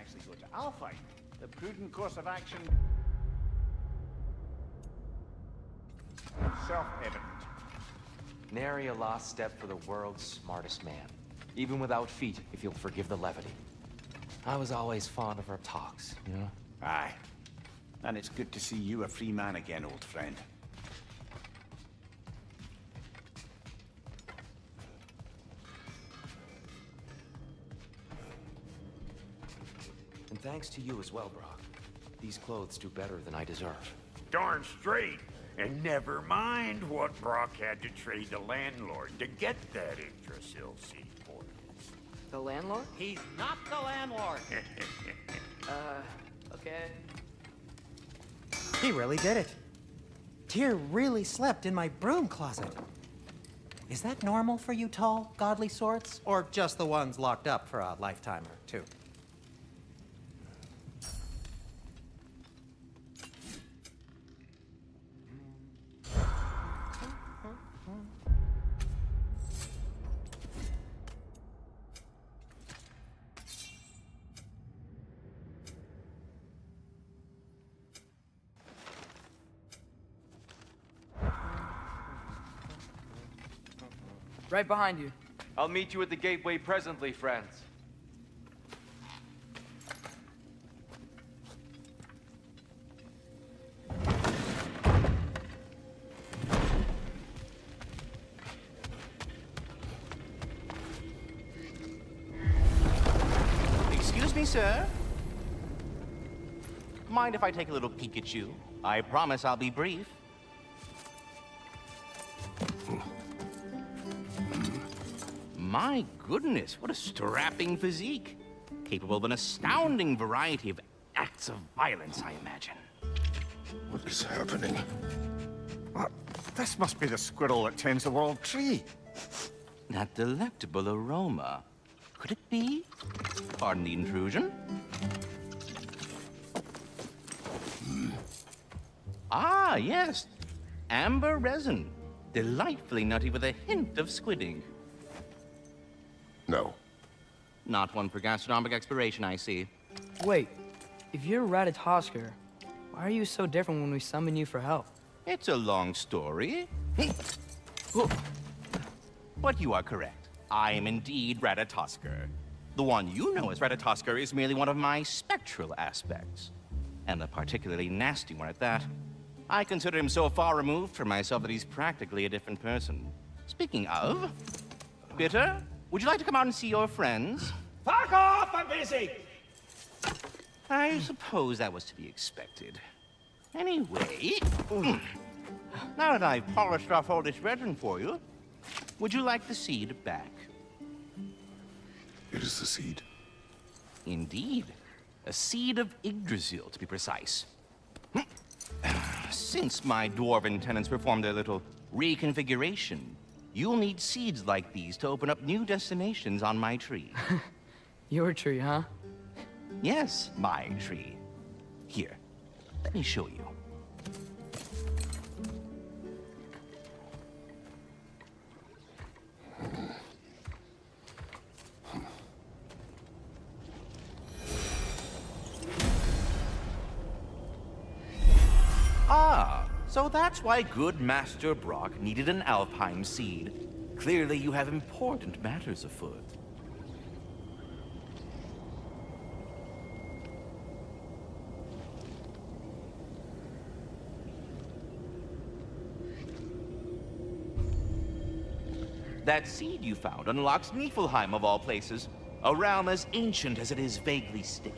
actually go to Alfheim, the prudent course of action self-evident. Nary a lost step for the world's smartest man. Even without feet, if you'll forgive the levity. I was always fond of our talks, you know? Aye. And it's good to see you a free man again, old friend. And thanks to you as well, Brock. These clothes do better than I deserve. Darn straight. And never mind what Brock had to trade the landlord to get that Yggdrasil seed for us. The landlord? He's not the landlord. Okay. He really did it. Tyr really slept in my broom closet. Is that normal for you tall, godly sorts? Or just the ones locked up for a lifetime or two? Right behind you. I'll meet you at the gateway presently, friends. Excuse me, sir. Mind if I take a little peek at you? I promise I'll be brief. My goodness, what a strapping physique. Capable of an astounding variety of acts of violence, I imagine. What is happening? What? This must be the squirrel that tends the world tree. That delectable aroma. Could it be? Pardon the intrusion. Ah, yes. Amber resin. Delightfully nutty with a hint of squidding. No. Not one for gastronomic exploration, I see. Wait, if you're Ratatoskr, why are you so different when we summon you for help? It's a long story. But you are correct. I am indeed Ratatoskr. The one you know as Ratatoskr is merely one of my spectral aspects. And a particularly nasty one at that. I consider him so far removed from myself that he's practically a different person. Speaking of... Bitter, would you like to come out and see your friends? Fuck off! I'm busy! I suppose that was to be expected. Anyway... Now that I've polished off all this resin for you, would you like the seed back? It is the seed. Indeed. A seed of Yggdrasil, to be precise. Since my dwarven tenants performed their little reconfiguration, you'll need seeds like these to open up new destinations on my tree. Your tree, huh? Yes, my tree. Here, let me show you. Ah, so that's why good Master Brock needed an Alfheim seed. Clearly you have important matters afoot. That seed you found unlocks Niflheim of all places, a realm as ancient as it is vaguely sticky.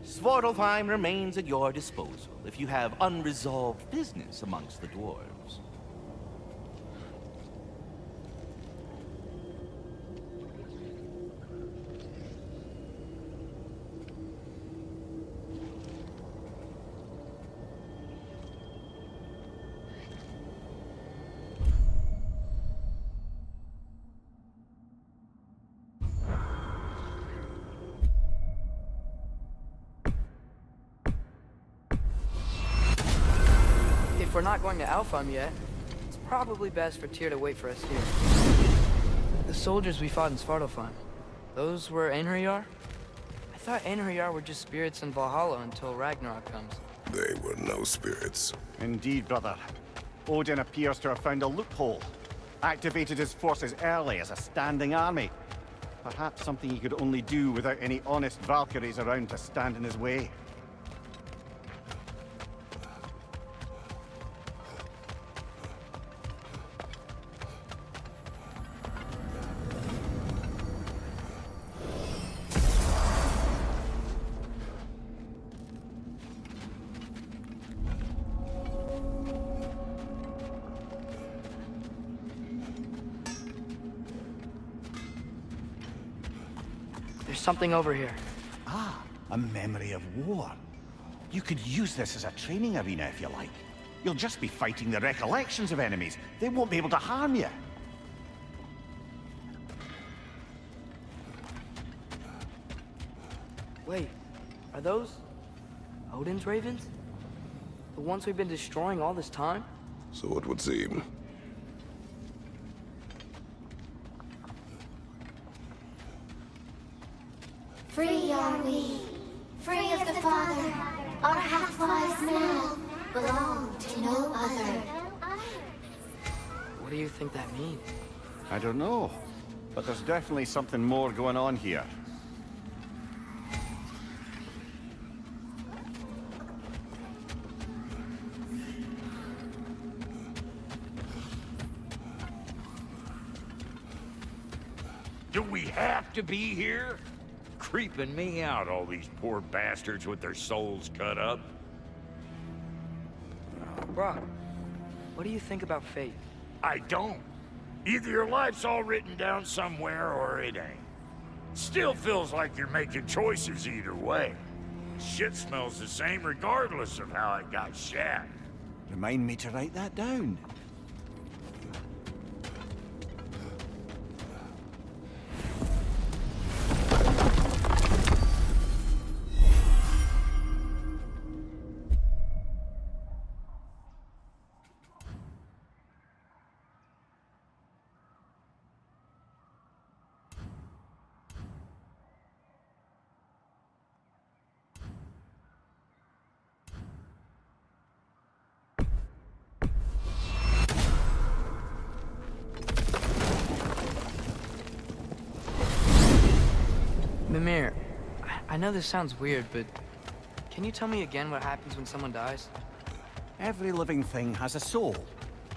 Svartalfheim remains at your disposal if you have unresolved business amongst the dwarves. If we're not going to Alfheim yet, it's probably best for Tyr to wait for us here. The soldiers we fought in Svartalfheim, those were Einherjar? I thought Einherjar were just spirits in Valhalla until Ragnarok comes. They were no spirits. Indeed, brother. Odin appears to have found a loophole. Activated his forces early as a standing army. Perhaps something he could only do without any honest Valkyries around to stand in his way. There's something over here. Ah, a memory of war. You could use this as a training arena if you like. You'll just be fighting the recollections of enemies. They won't be able to harm you. Wait, are those Odin's ravens? The ones we've been destroying all this time? So it would seem. Free are we, free of the Father. Our half-lives now belong to no other. What do you think that means? I don't know, but there's definitely something more going on here. Do we have to be here? Creeping me out, all these poor bastards with their souls cut up. Brock, what do you think about fate? I don't. Either your life's all written down somewhere or it ain't. Still feels like you're making choices either way. Shit smells the same regardless of how it got shat. Remind me to write that down. Mimir, I know this sounds weird, but can you tell me again what happens when someone dies? Every living thing has a soul,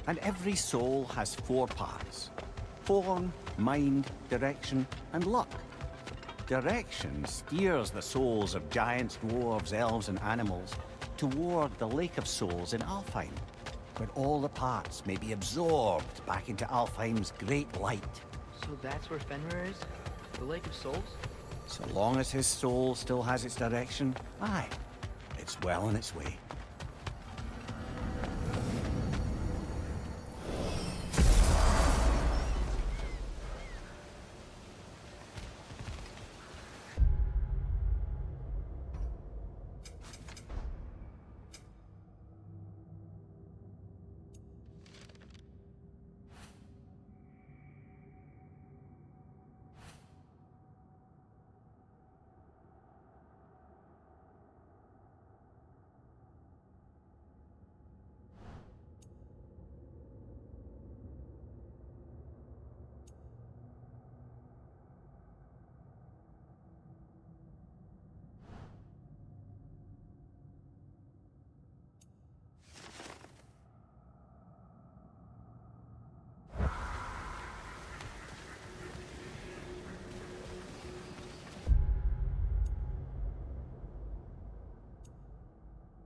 and every soul has 4 parts. Form, mind, direction, and luck. Direction steers the souls of giants, dwarves, elves, and animals toward the Lake of Souls in Alfheim, where all the parts may be absorbed back into Alfheim's great light. So that's where Fenrir is? The Lake of Souls? So long as his soul still has its direction, aye, it's well on its way.